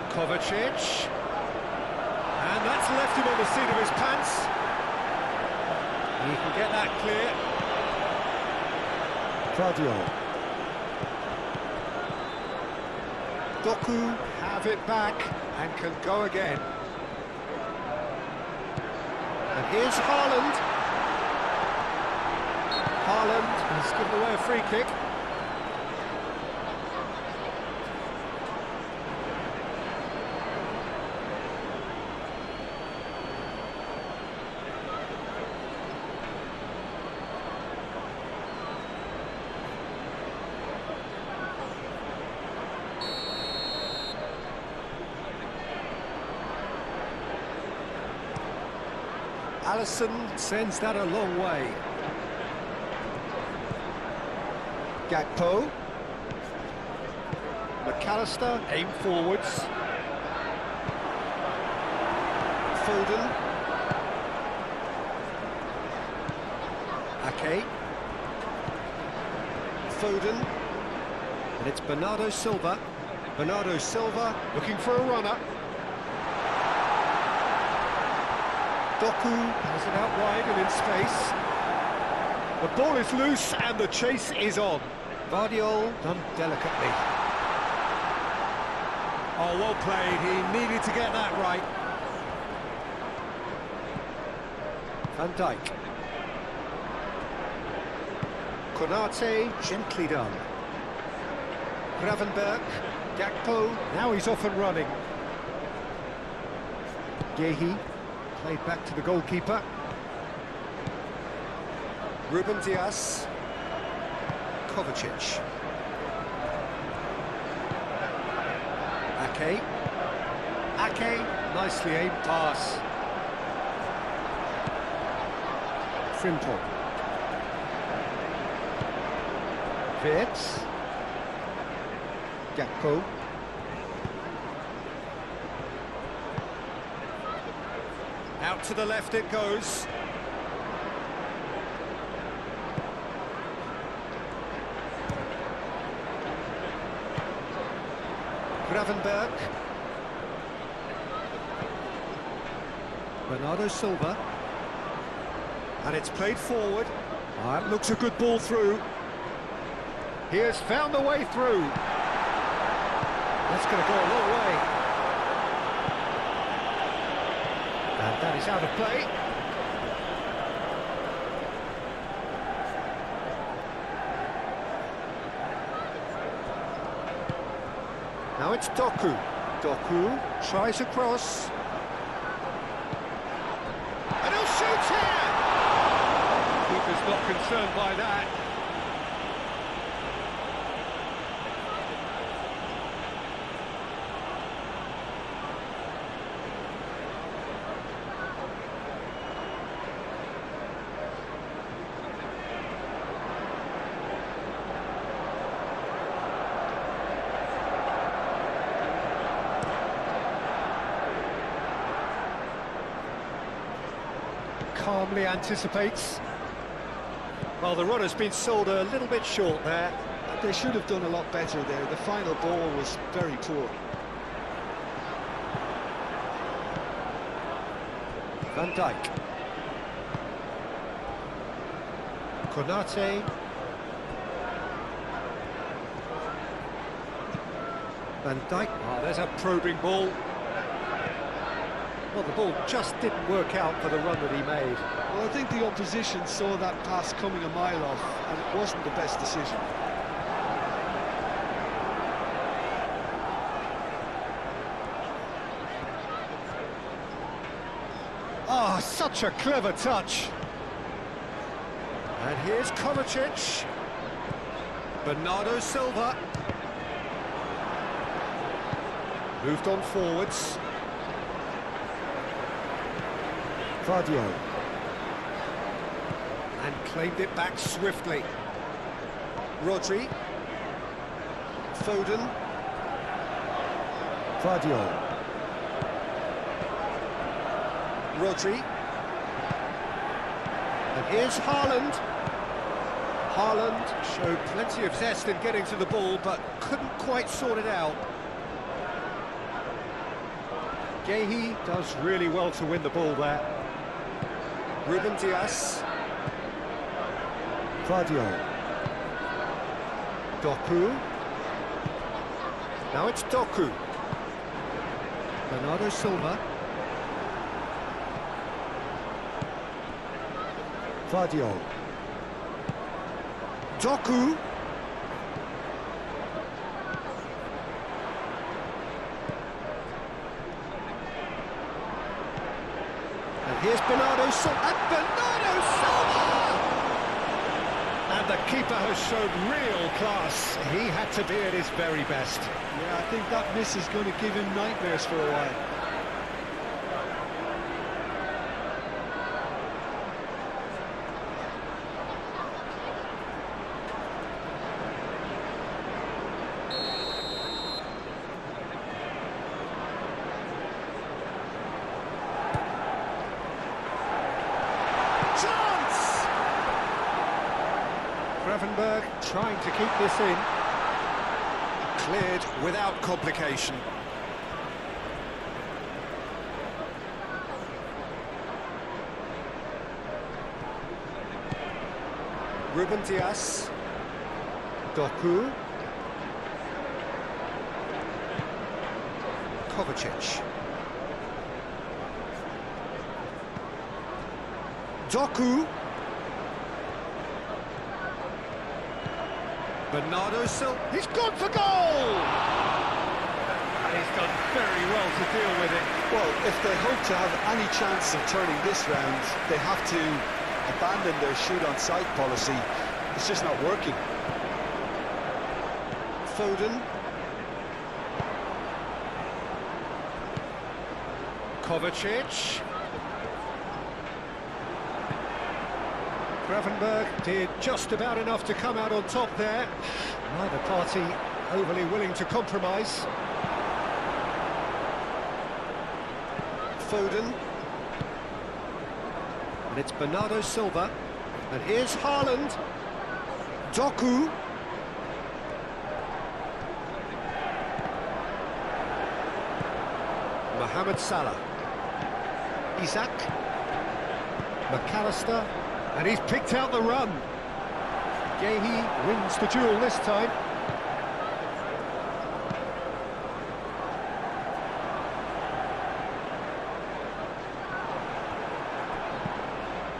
Kovacic. And that's left him on the seat of his pants. He can get that clear. Guardiola. Doku have it back and can go again. And here's Haaland. Haaland has given away a free kick. Alisson sends that a long way. Gakpo. McAllister aim forwards. Foden. Ake. Foden. And it's Bernardo Silva. Bernardo Silva looking for a runner. Doku has it out wide and in space. The ball is loose and the chase is on. Guardiola done delicately. Oh, well played. He needed to get that right. Van Dijk. Konate, gently done. Gravenberg. Gakpo. Now he's off and running. Gehi. Played back to the goalkeeper. Ruben Dias. Kovacic. Ake. Ake, nicely aimed pass. Frimpong. Wirtz. Gakpo. Out to the left it goes. Gravenberg. Bernardo Silva. And it's played forward. That looks a good ball through. He has found a way through. That's going to go a long way. And that is out of play. Now it's Doku. Doku tries a cross. And he'll shoot here! Keeper's not concerned by that. Calmly anticipates. Well, the runner's been sold a little bit short there. They should have done a lot better there. The final ball was very poor. Van Dijk. Konate. Van Dijk. Oh, there's a probing ball. Well, the ball just didn't work out for the run that he made. Well, I think the opposition saw that pass coming a mile off, and it wasn't the best decision. Ah, such a clever touch. And here's Kovacic. Bernardo Silva. Moved on forwards. Vardio. And claimed it back swiftly. Rodri. Foden. Vardio. Rodri. And here's Haaland. Haaland showed plenty of zest in getting to the ball, but couldn't quite sort it out. Guehi does really well to win the ball there. Ruben Dias. Vardio. Doku. Now it's Doku. Bernardo Silva. Vardio. Doku. And here's Bernardo Silva. And Bernardo Silva! And the keeper has shown real class. He had to be at his very best. Yeah, I think that miss is going to give him nightmares for a while. Gravenberg trying to keep this in. Cleared without complication. Ruben Dias. Doku. Kovacic. Doku. Bernardo Silva, he's gone for goal! And he's done very well to deal with it. Well, if they hope to have any chance of turning this round, they have to abandon their shoot-on-sight policy. It's just not working. Foden. Kovacic. Gravenberg did just about enough to come out on top there. Neither party overly willing to compromise. Foden. And it's Bernardo Silva. And here's Haaland. Doku. Mohamed Salah. Isak. McAllister. And he's picked out the run. Guehi wins the duel this time.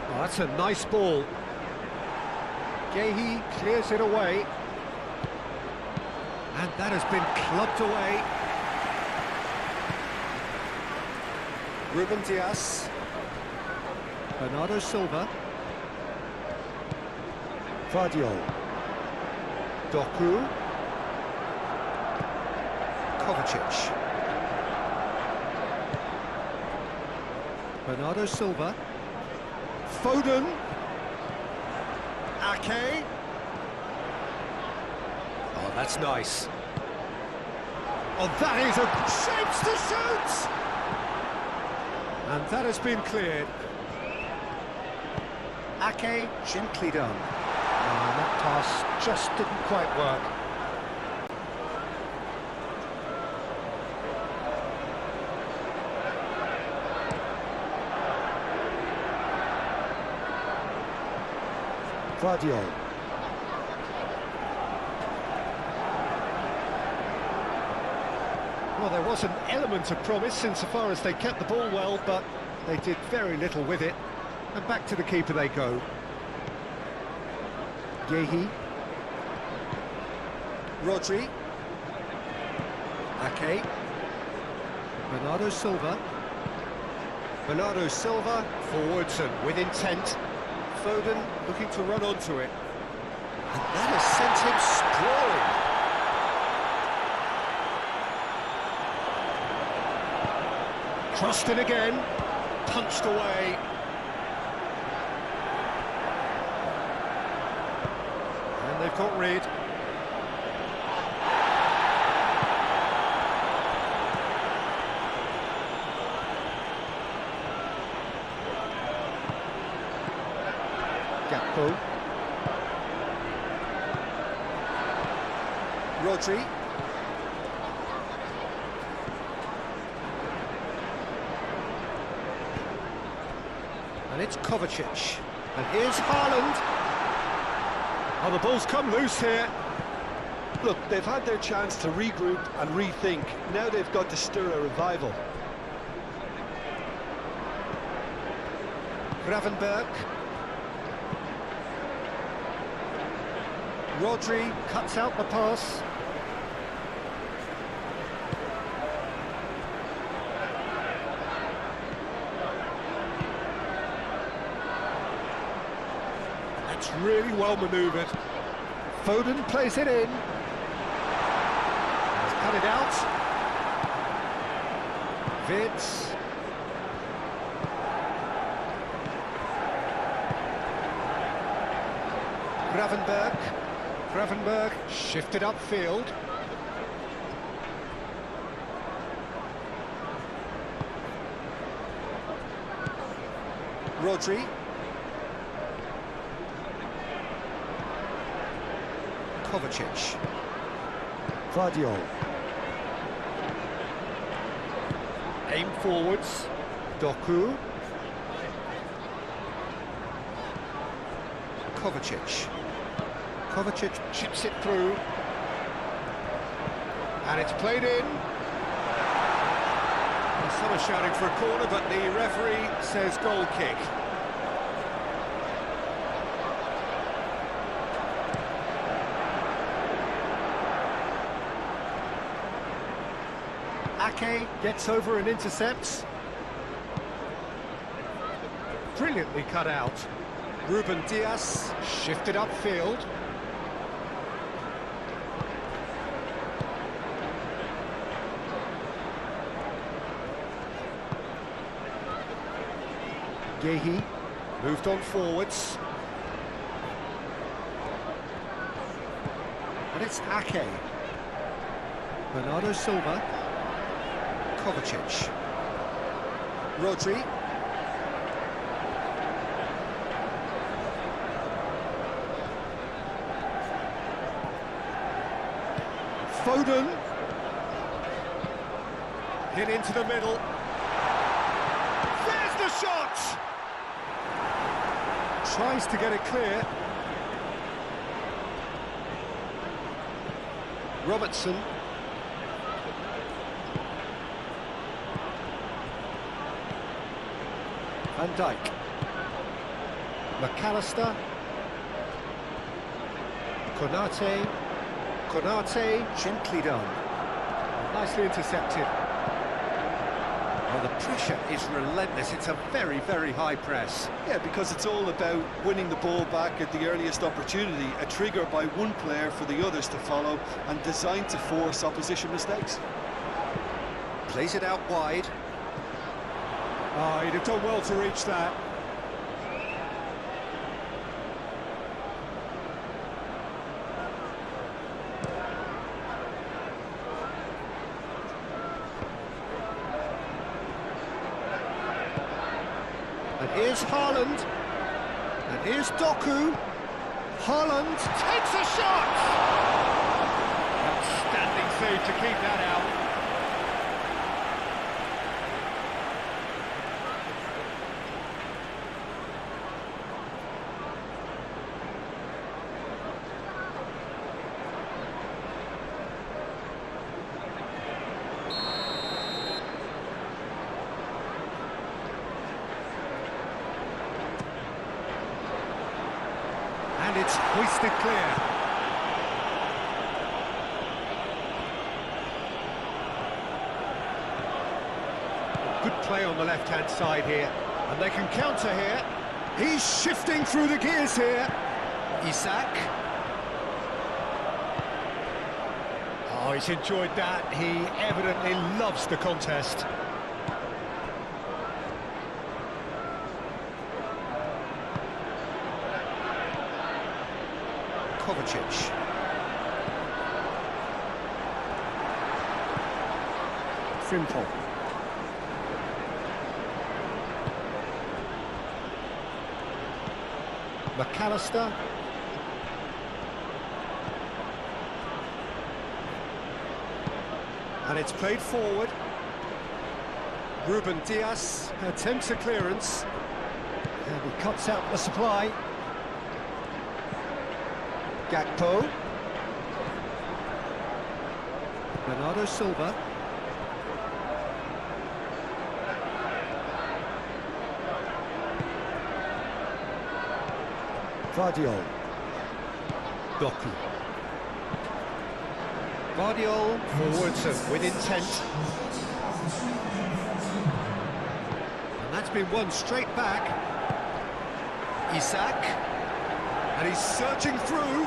Oh, that's a nice ball. Guehi clears it away. And that has been clubbed away. Ruben Dias. Bernardo Silva. Vardio. Doku. Kovacic. Bernardo Silva. Foden. Ake. Oh, that's nice. Oh, that is a chance to shoot! And that has been cleared. Ake, gently done. And that pass just didn't quite work. Vardio. Well, there was an element of promise insofar as they kept the ball well, but they did very little with it. And back to the keeper they go. Guehi. Rodri. Ake. Bernardo Silva. Bernardo Silva forwards and with intent. Foden looking to run onto it. And that has sent him sprawling. Crossed in again. Punched away. difficult read. Gakpo. Rodri. And it's Kovacic. And here's Haaland. Oh, the ball's come loose here. Look, they've had their chance to regroup and rethink. Now they've got to stir a revival. Gravenberg. Rodri cuts out the pass. That's really well manoeuvred. Foden plays it in. He's cut it out. Vids. Gravenberg shifted upfield. Rodri. Kovacic. Vardiol. Aim forwards. Doku. Kovacic. Kovacic chips it through. And it's played in. Well, some are shouting for a corner, but the referee says goal kick. Ake gets over and intercepts. Brilliantly cut out. Ruben Dias shifted upfield. Gehi moved on forwards. And it's Ake. Bernardo Silva. Kovacic. Rodri. Foden. Hit into the middle. There's the shot! Tries to get it clear. Robertson. Van Dijk. McAllister. Konate, gently done. Nicely intercepted. Well, the pressure is relentless. It's a very, very high press. Yeah, because it's all about winning the ball back at the earliest opportunity, a trigger by one player for the others to follow and designed to force opposition mistakes. Plays it out wide. Oh, he'd have done well to reach that. And here's Haaland. And here's Doku. Haaland takes a shot! Outstanding save to keep that out. And it's hoisted clear. Good play on the left-hand side here. And they can counter here. He's shifting through the gears here. Isak. Oh, he's enjoyed that. He evidently loves the contest. Kovacic. Frimpong. McAllister. And it's played forward. Ruben Dias attempts a clearance. And he cuts out the supply. Gakpo. Bernardo Silva. Vardiol. Doku. Vardiol forwards and with intent. And that's been won straight back. Isak. And he's searching through.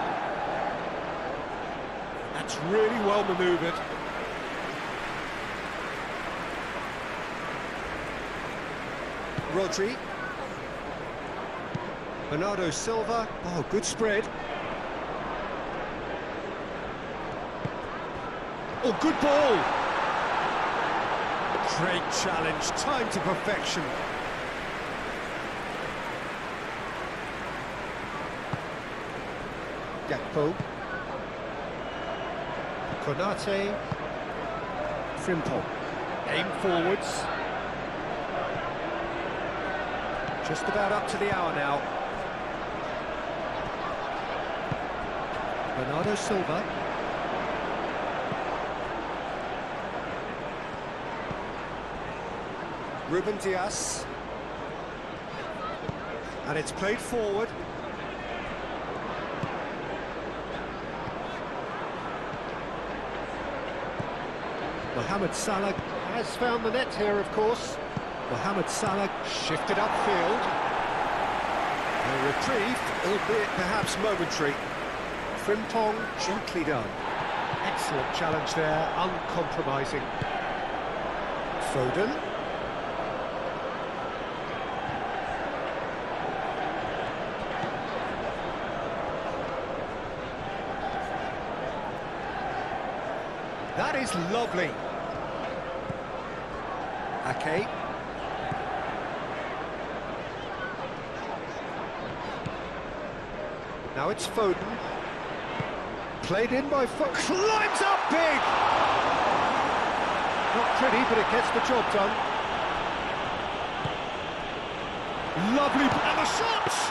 That's really well manoeuvred. Rodri. Bernardo Silva. Oh, good spread. Oh, good ball. Great challenge, time to perfection. Gakpo. Konate. Frimpong. Aim forwards. Just about up to the hour now. Bernardo Silva. Ruben Dias. And it's played forward. Mohamed Salah has found the net here, of course. Mohamed Salah shifted upfield. A reprieve, albeit perhaps momentary. Frimpong gently done. Excellent challenge there, uncompromising. Foden. That is lovely. Ake. Now it's Foden. Played in by Foden. Climbs up big! Not pretty, but it gets the job done. Lovely, and the shots!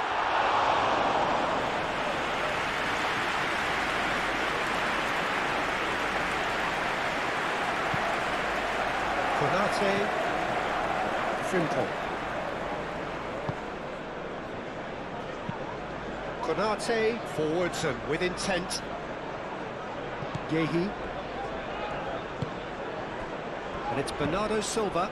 Konate. Frimpong. Konate, forwards and with intent. Yehi. And it's Bernardo Silva.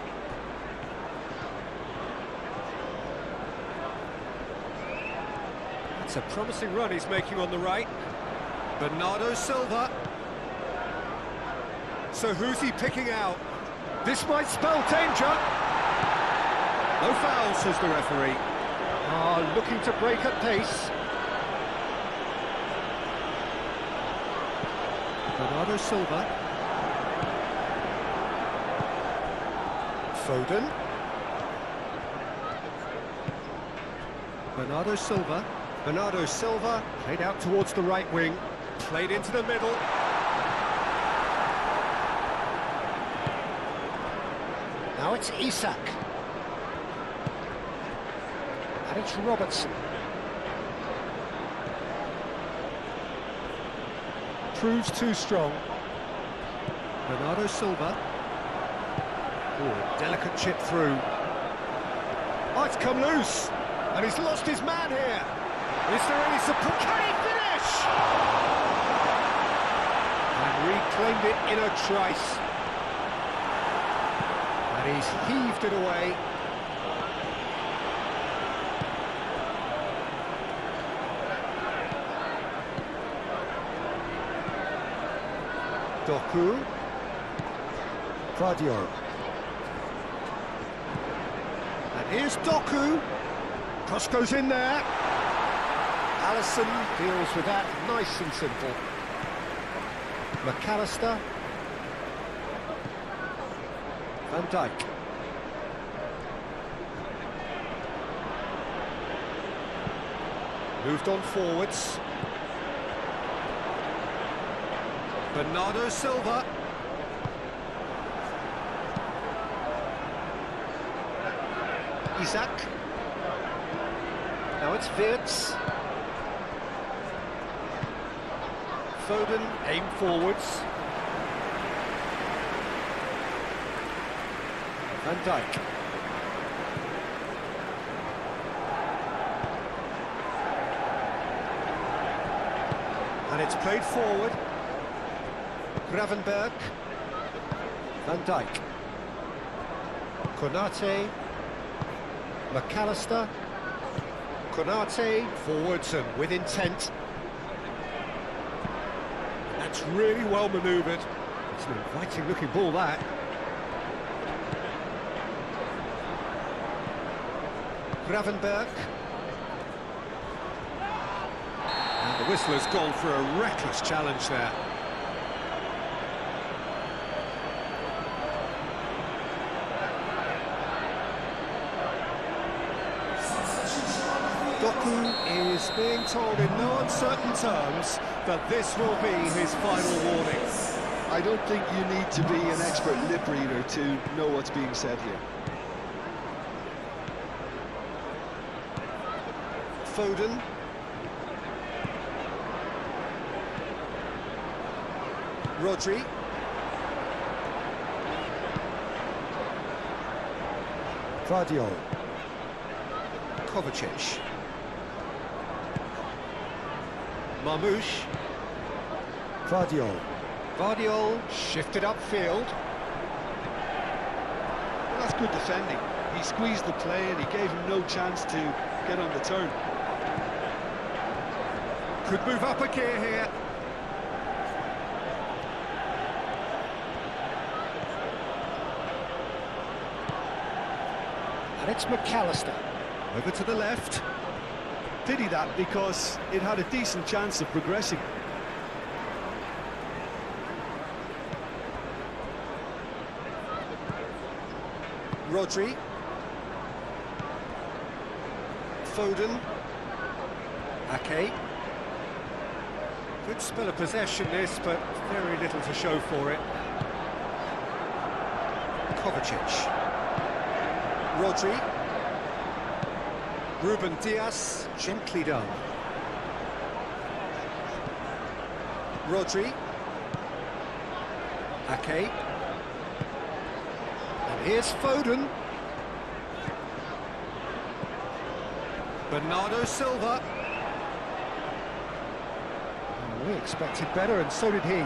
It's a promising run he's making on the right. Bernardo Silva. So who's he picking out? This might spell danger. No foul, says the referee. Looking to break at pace. Bernardo Silva. Foden. Bernardo Silva. Bernardo Silva played out towards the right wing. Played into the middle. Now it's Isak. And it's Robertson. Proves too strong. Bernardo Silva. Oh, delicate chip through. Oh, it's come loose. And he's lost his man here. Is there any support? Can he finish? And reclaimed it in a trice. And he's heaved it away. Doku. Vardiol. And here's Doku. Cross goes in there. Alisson deals with that nice and simple. McAllister. Van Dijk. Moved on forwards. Bernardo Silva. Isaac. Now it's Wirtz. Foden, aim forwards. Van Dijk. And it's played forward. Gravenberg. Van Dijk. Konate. McAllister. Konate, forwards and with intent. That's really well manoeuvred. It's an inviting looking ball, that. Gravenberg. And the whistle has gone for a reckless challenge there. Doku is being told in no uncertain terms that this will be his final warning. I don't think you need to be an expert lip reader to know what's being said here. Foden. Rodri. Vardiol. Kovacic. Marmoush. Vardiol. Vardiol shifted upfield. Well, that's good defending. He squeezed the play and he gave him no chance to get on the turn. Could move up a gear here. And it's McAllister. Over to the left. Pity that, because it had a decent chance of progressing. Rodri. Foden. Ake. Good spell of possession this, but very little to show for it. Kovacic. Rodri. Ruben Dias, gently done. Rodri. Ake. And here's Foden. Bernardo Silva. Oh, we expected better, and so did he.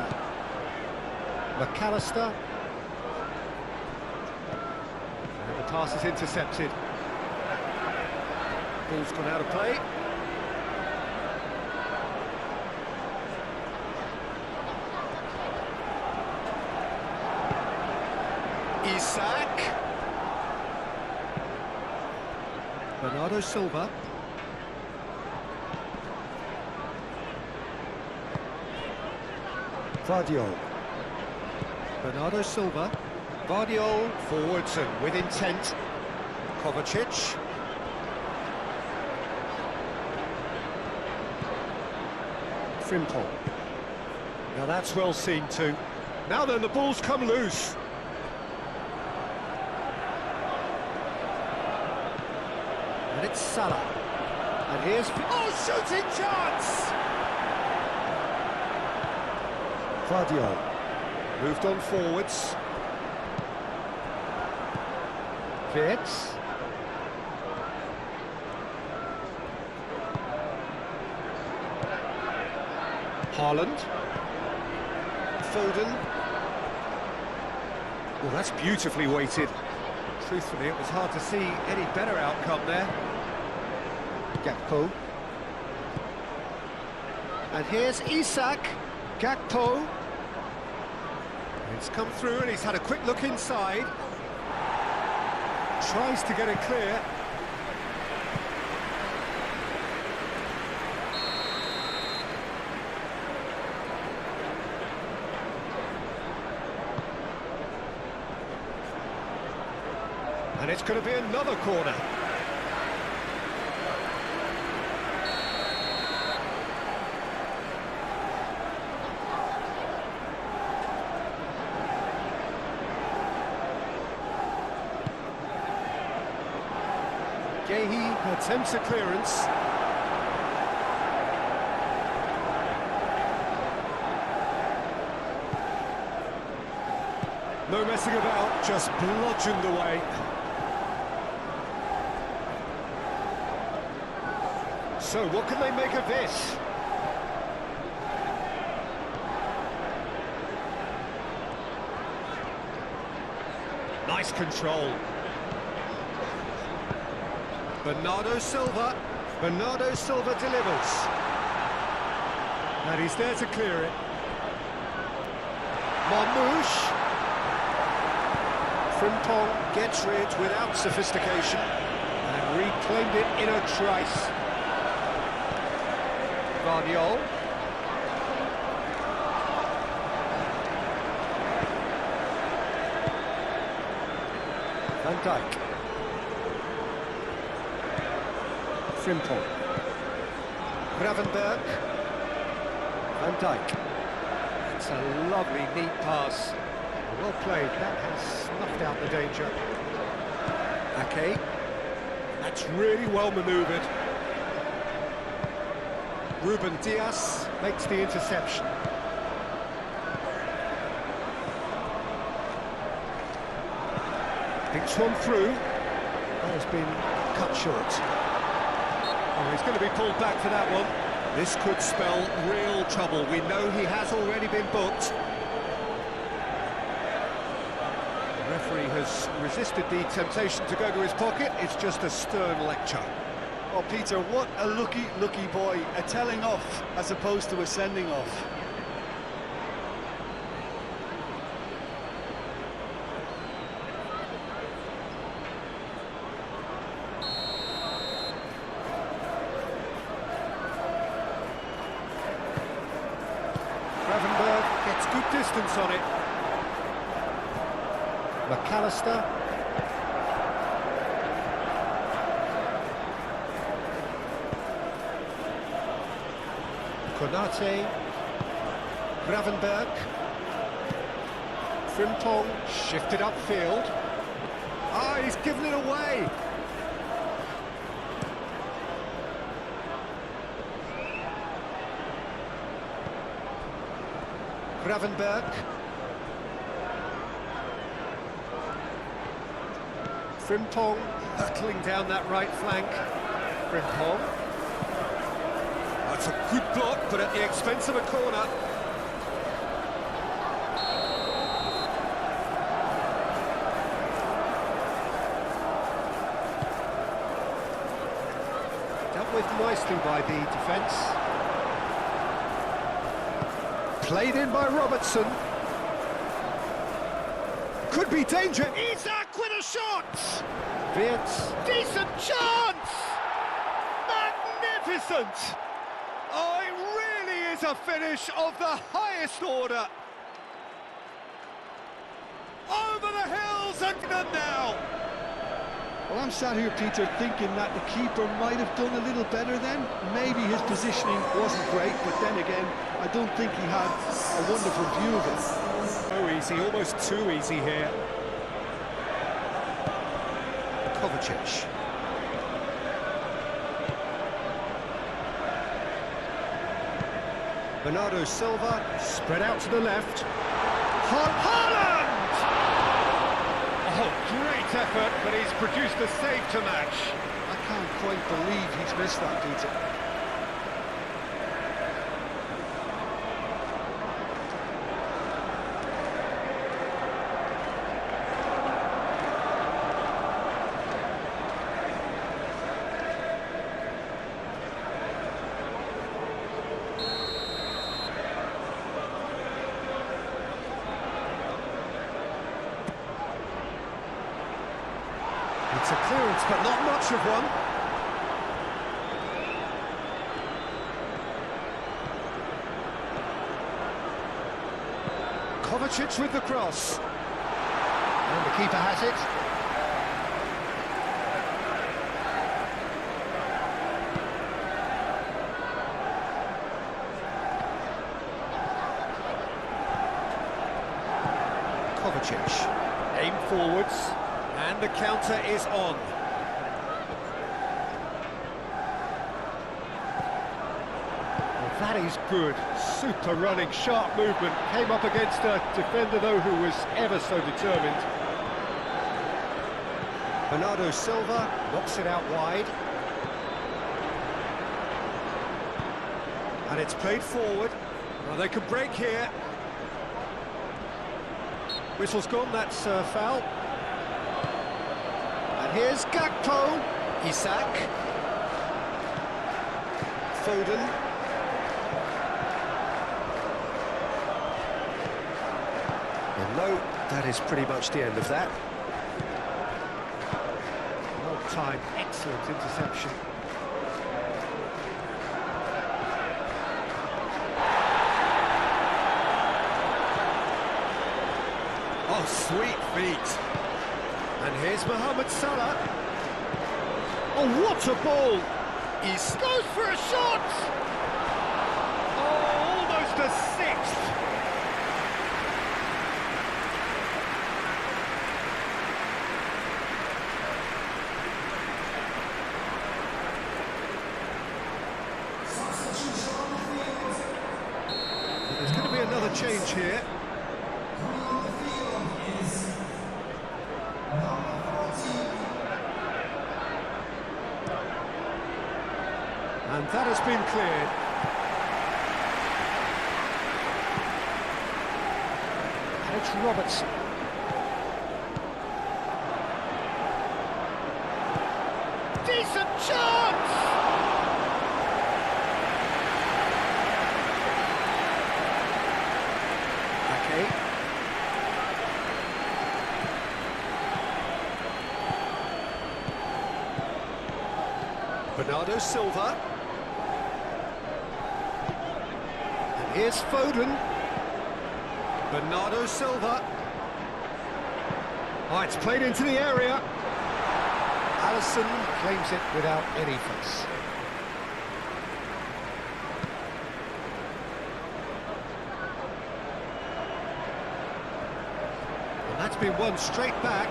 McAllister. And the pass is intercepted. Ball's gone out of play. Isaac. Bernardo Silva. Vardiol. Bernardo Silva. Vardiol forwards and with intent. Kovacic. Frimpong. Now that's well seen too. Now then, the ball's come loose. And it's Salah. And here's... Oh, shooting chance! Vardiol. Moved on forwards. Wirtz. Haaland. Foden. Well, that's beautifully weighted. Truthfully, it was hard to see any better outcome there. Gakpo. And here's Isak. Gakpo. It's come through and he's had a quick look inside. Tries to get it clear. And it's going to be another corner. Gehi attempts a clearance. No messing about, just bludgeoned away. So, what can they make of this? Nice control. Bernardo Silva. Bernardo Silva delivers. And he's there to clear it. Marmouche. Frimpong gets rid without sophistication and reclaimed it in a trice. Vardiol. Van Dijk. Frimpong. Gravenberg. Van Dijk. It's a lovely, neat pass. Well played, that has snuffed out the danger. Ake. That's really well manoeuvred. Ruben Dias makes the interception. It's one through. That has been cut short. Oh, he's going to be pulled back for that one. This could spell real trouble. We know he has already been booked. The referee has resisted the temptation to go to his pocket. It's just a stern lecture. Oh, Peter, what a lucky boy. A telling off as opposed to a sending off. Gravenberg gets good distance on it. McAllister. Konate. Gravenberg. Frimpong shifted upfield. Ah, he's given it away. Gravenberg. Frimpong hurtling down that right flank. Frimpong. That's a good block, but at the expense of a corner. Dealt with nicely by the defence. Played in by Robertson. Could be danger. Isak with a shot! Wirtz. Decent chance! Magnificent! Oh, it really is a finish of the highest order. Over the hills and done now. Well, I'm sat here, Peter, thinking that the keeper might have done a little better then. Maybe his positioning wasn't great, but then again, I don't think he had a wonderful view of it. So easy, almost too easy here. Kovacic. Bernardo Silva, spread out to the left. Haaland! Oh, great effort, but he's produced a save to match. I can't quite believe he's missed that, Peter. It's a clearance, but not much of one. Kovacic with the cross. And the keeper has it. Kovacic. Aim forwards, and the counter is on. Well, that is good. Super running, sharp movement. Came up against a defender, though, who was ever so determined. Bernardo Silva knocks it out wide. And it's played forward. Well, they could break here. Whistle's gone, that's a foul. And here's Gakpo. Isak. Foden. And no, that is pretty much the end of that. Well timed, excellent interception. Oh, sweet feet. And here's Mohamed Salah. Oh, what a ball! He goes for a shot! Oh, almost a sixth! There's going to be another change here. And that has been cleared. And it's Robertson. Decent chance! Okay. Bernardo Silva. Here's Foden. Bernardo Silva. Oh, it's played into the area. Alisson claims it without any fuss. And that's been won straight back.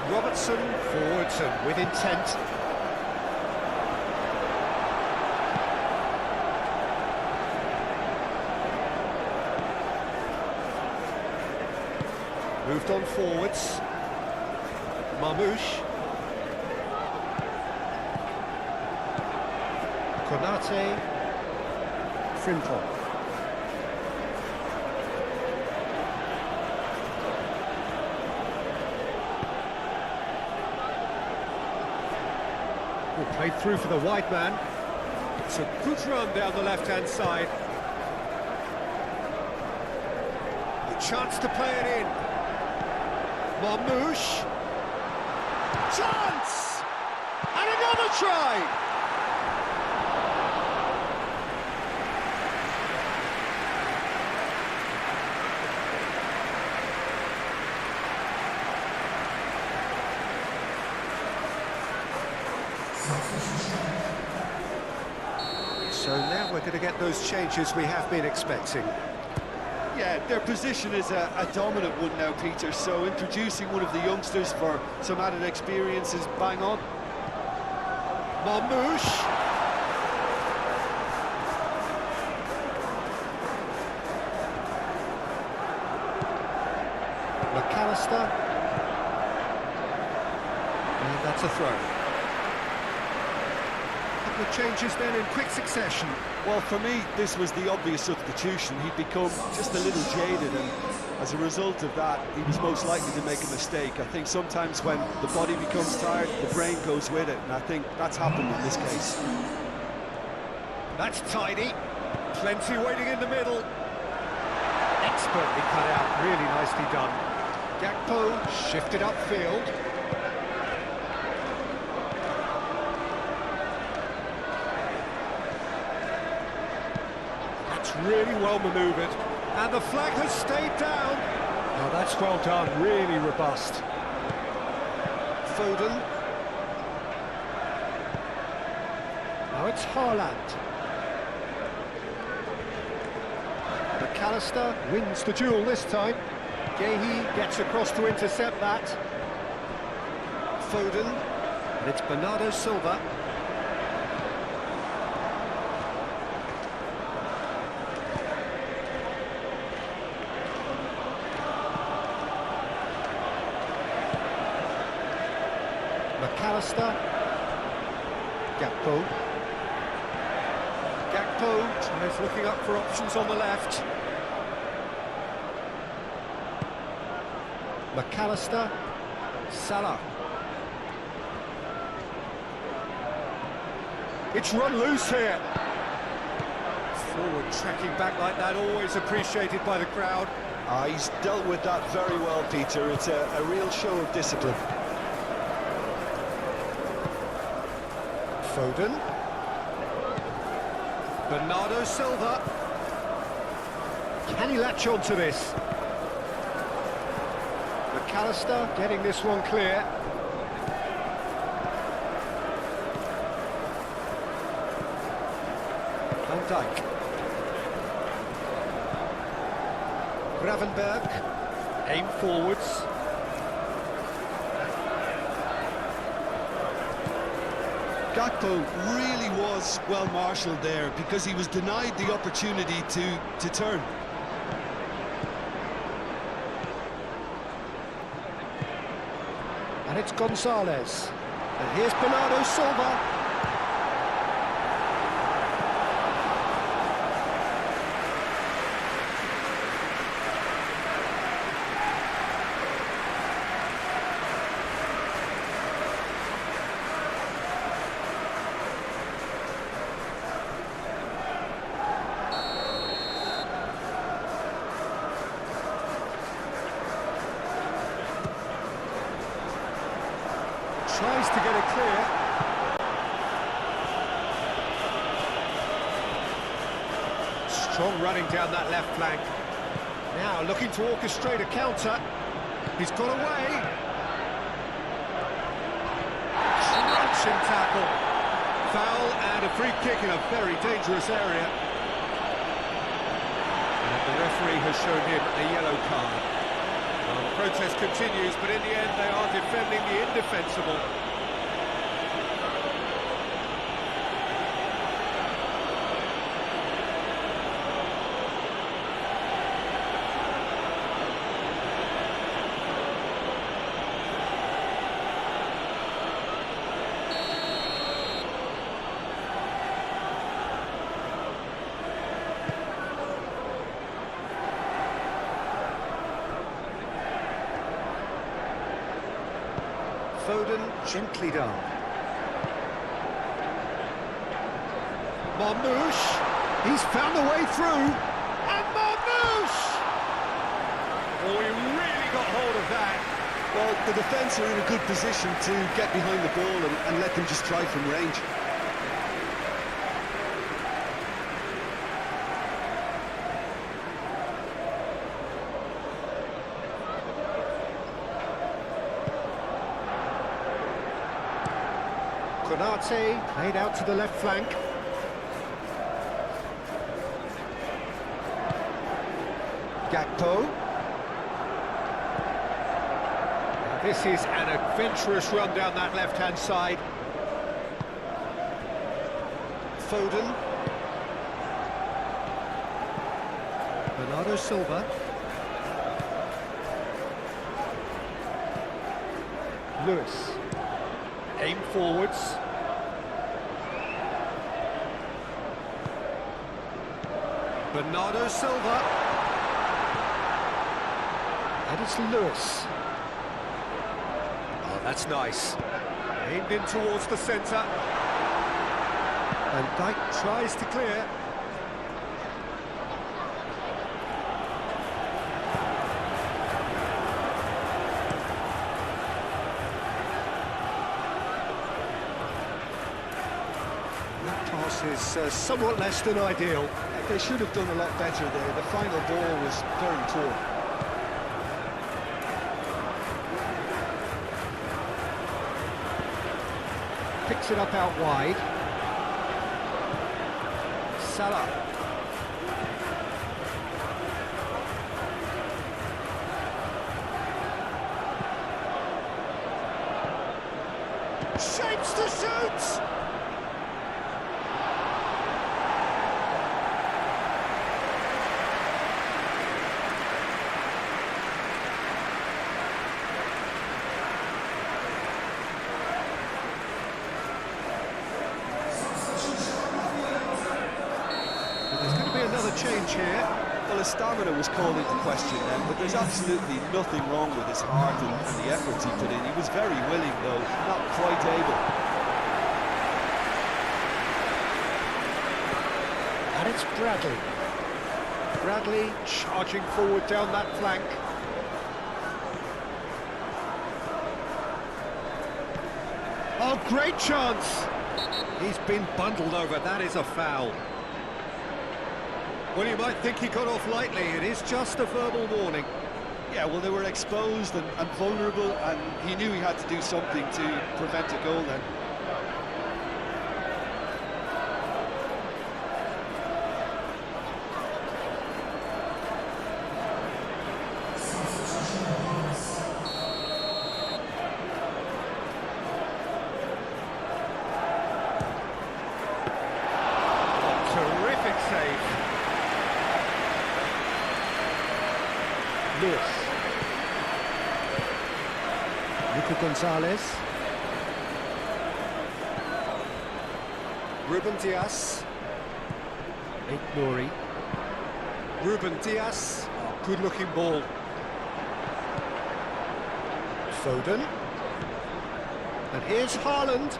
Robertson forwards and with intent. Moved on forwards. Marmoush. Konate. Frimpong. Played through for the wide man. It's a good run down the left-hand side. A chance to play it in. Marmoush. Chance! And another try! So now we're going to get those changes we have been expecting. Yeah, their position is a dominant one now, Peter, so introducing one of the youngsters for some added experience is bang on. Marmoush. McAllister. And that's a throw. Couple of changes then in quick succession. Well, for me, this was the obvious substitution. He'd become just a little jaded, and as a result of that, he was most likely to make a mistake. I think sometimes when the body becomes tired, the brain goes with it, and I think that's happened in this case. That's tidy. Plenty waiting in the middle. Expertly cut out, really nicely done. Gakpo shifted upfield. Really well manoeuvred, and the flag has stayed down. Oh, that's well done, really robust. Foden. Now it's Haaland. McAllister wins the duel this time. Gehi gets across to intercept that. Foden, and it's Bernardo Silva. McAllister. Gakpo. Gakpo tries looking up for options on the left. McAllister. Salah. It's run loose here. Forward tracking back like that, always appreciated by the crowd. He's dealt with that very well, Peter. It's a real show of discipline. Foden. Bernardo Silva. Can he latch on to this? McAllister getting this one clear. Van Dijk. Gravenberg. Aim forwards. Gakpo really was well marshalled there because he was denied the opportunity to turn. And it's Gonzalez. And here's Bernardo Silva. Tries to get it clear. Strong running down that left flank. Now looking to orchestrate a counter. He's got away. Crunching tackle. Foul and a free kick in a very dangerous area. And the referee has shown him a yellow card. Well, the protest continues, but in the end they are defending the indefensible. Foden gently down. Marmoush, he's found a way through, and Marmoush! Oh, he really got hold of that. Well, the defence are in a good position to get behind the ball and let them just try from range. Konate played out to the left flank. Gakpo. Now this is an adventurous run down that left-hand side. Foden. Bernardo Silva. Lewis. Aim forwards. Bernardo Silva. And it's Lewis. Oh, that's nice. Aimed in towards the centre. And Dijk tries to clear. Is somewhat less than ideal. They should have done a lot better there. The final ball was very poor. Picks it up out wide. Salah. Shoots to shoot! There's going to be another change here. Well, his stamina was called into question then, but there's absolutely nothing wrong with his heart and the efforts he put in. He was very willing, though, not quite able. And it's Bradley. Bradley charging forward down that flank. Oh, great chance! He's been bundled over, that is a foul. Well, you might think he got off lightly, it is just a verbal warning. Yeah, well, they were exposed and vulnerable, and he knew he had to do something to prevent a goal then. Terrific save. Lewis. Nico Gonzalez. Ruben Diaz. Eight Nouri. Ruben Diaz. Oh, good-looking ball. Foden. And here's Haaland.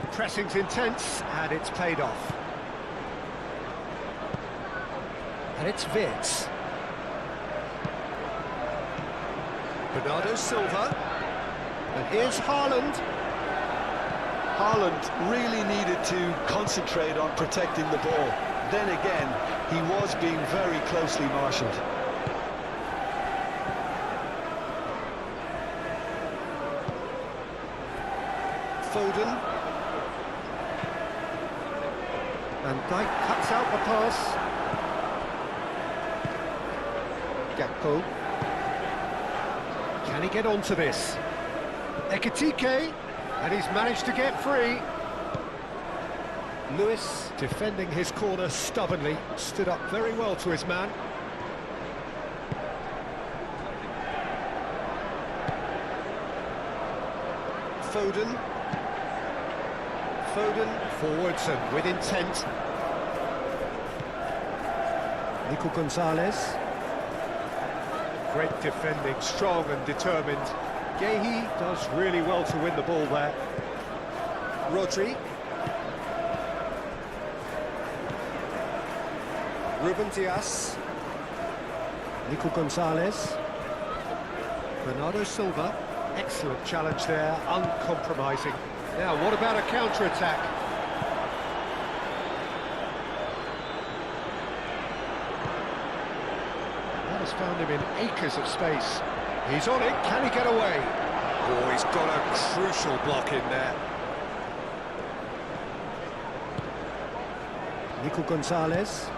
The pressing's intense, and it's paid off. And it's Vitz. Bernardo Silva. And here's Haaland. Haaland really needed to concentrate on protecting the ball. Then again, he was being very closely marshalled. Foden. And Dijk cuts out the pass. Gakpo. Can he get onto this? Ekitike, and he's managed to get free. Lewis defending his corner stubbornly, stood up very well to his man. Foden. Foden forwards and with intent. Nico Gonzalez. Great defending, strong and determined. Gehi does really well to win the ball there. Rodri. Ruben Diaz. Nico Gonzalez. Bernardo Silva. Excellent challenge there, uncompromising. Now, what about a counter-attack? That has found him in acres of space. He's on it, can he get away? Oh, he's got a crucial block in there. Nico Gonzalez.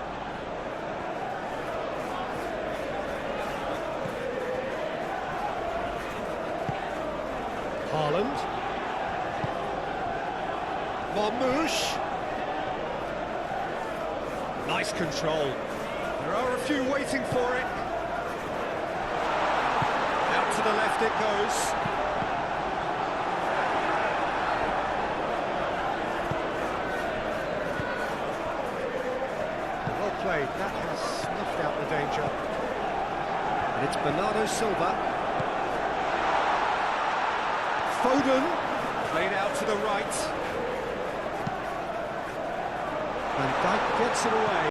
Haaland. Marmoush. Nice control. There are a few waiting for it. Out to the left it goes. Well played. That has snuffed out the danger. And it's Bernardo Silva. Foden, played out to the right. And Dijk gets it away.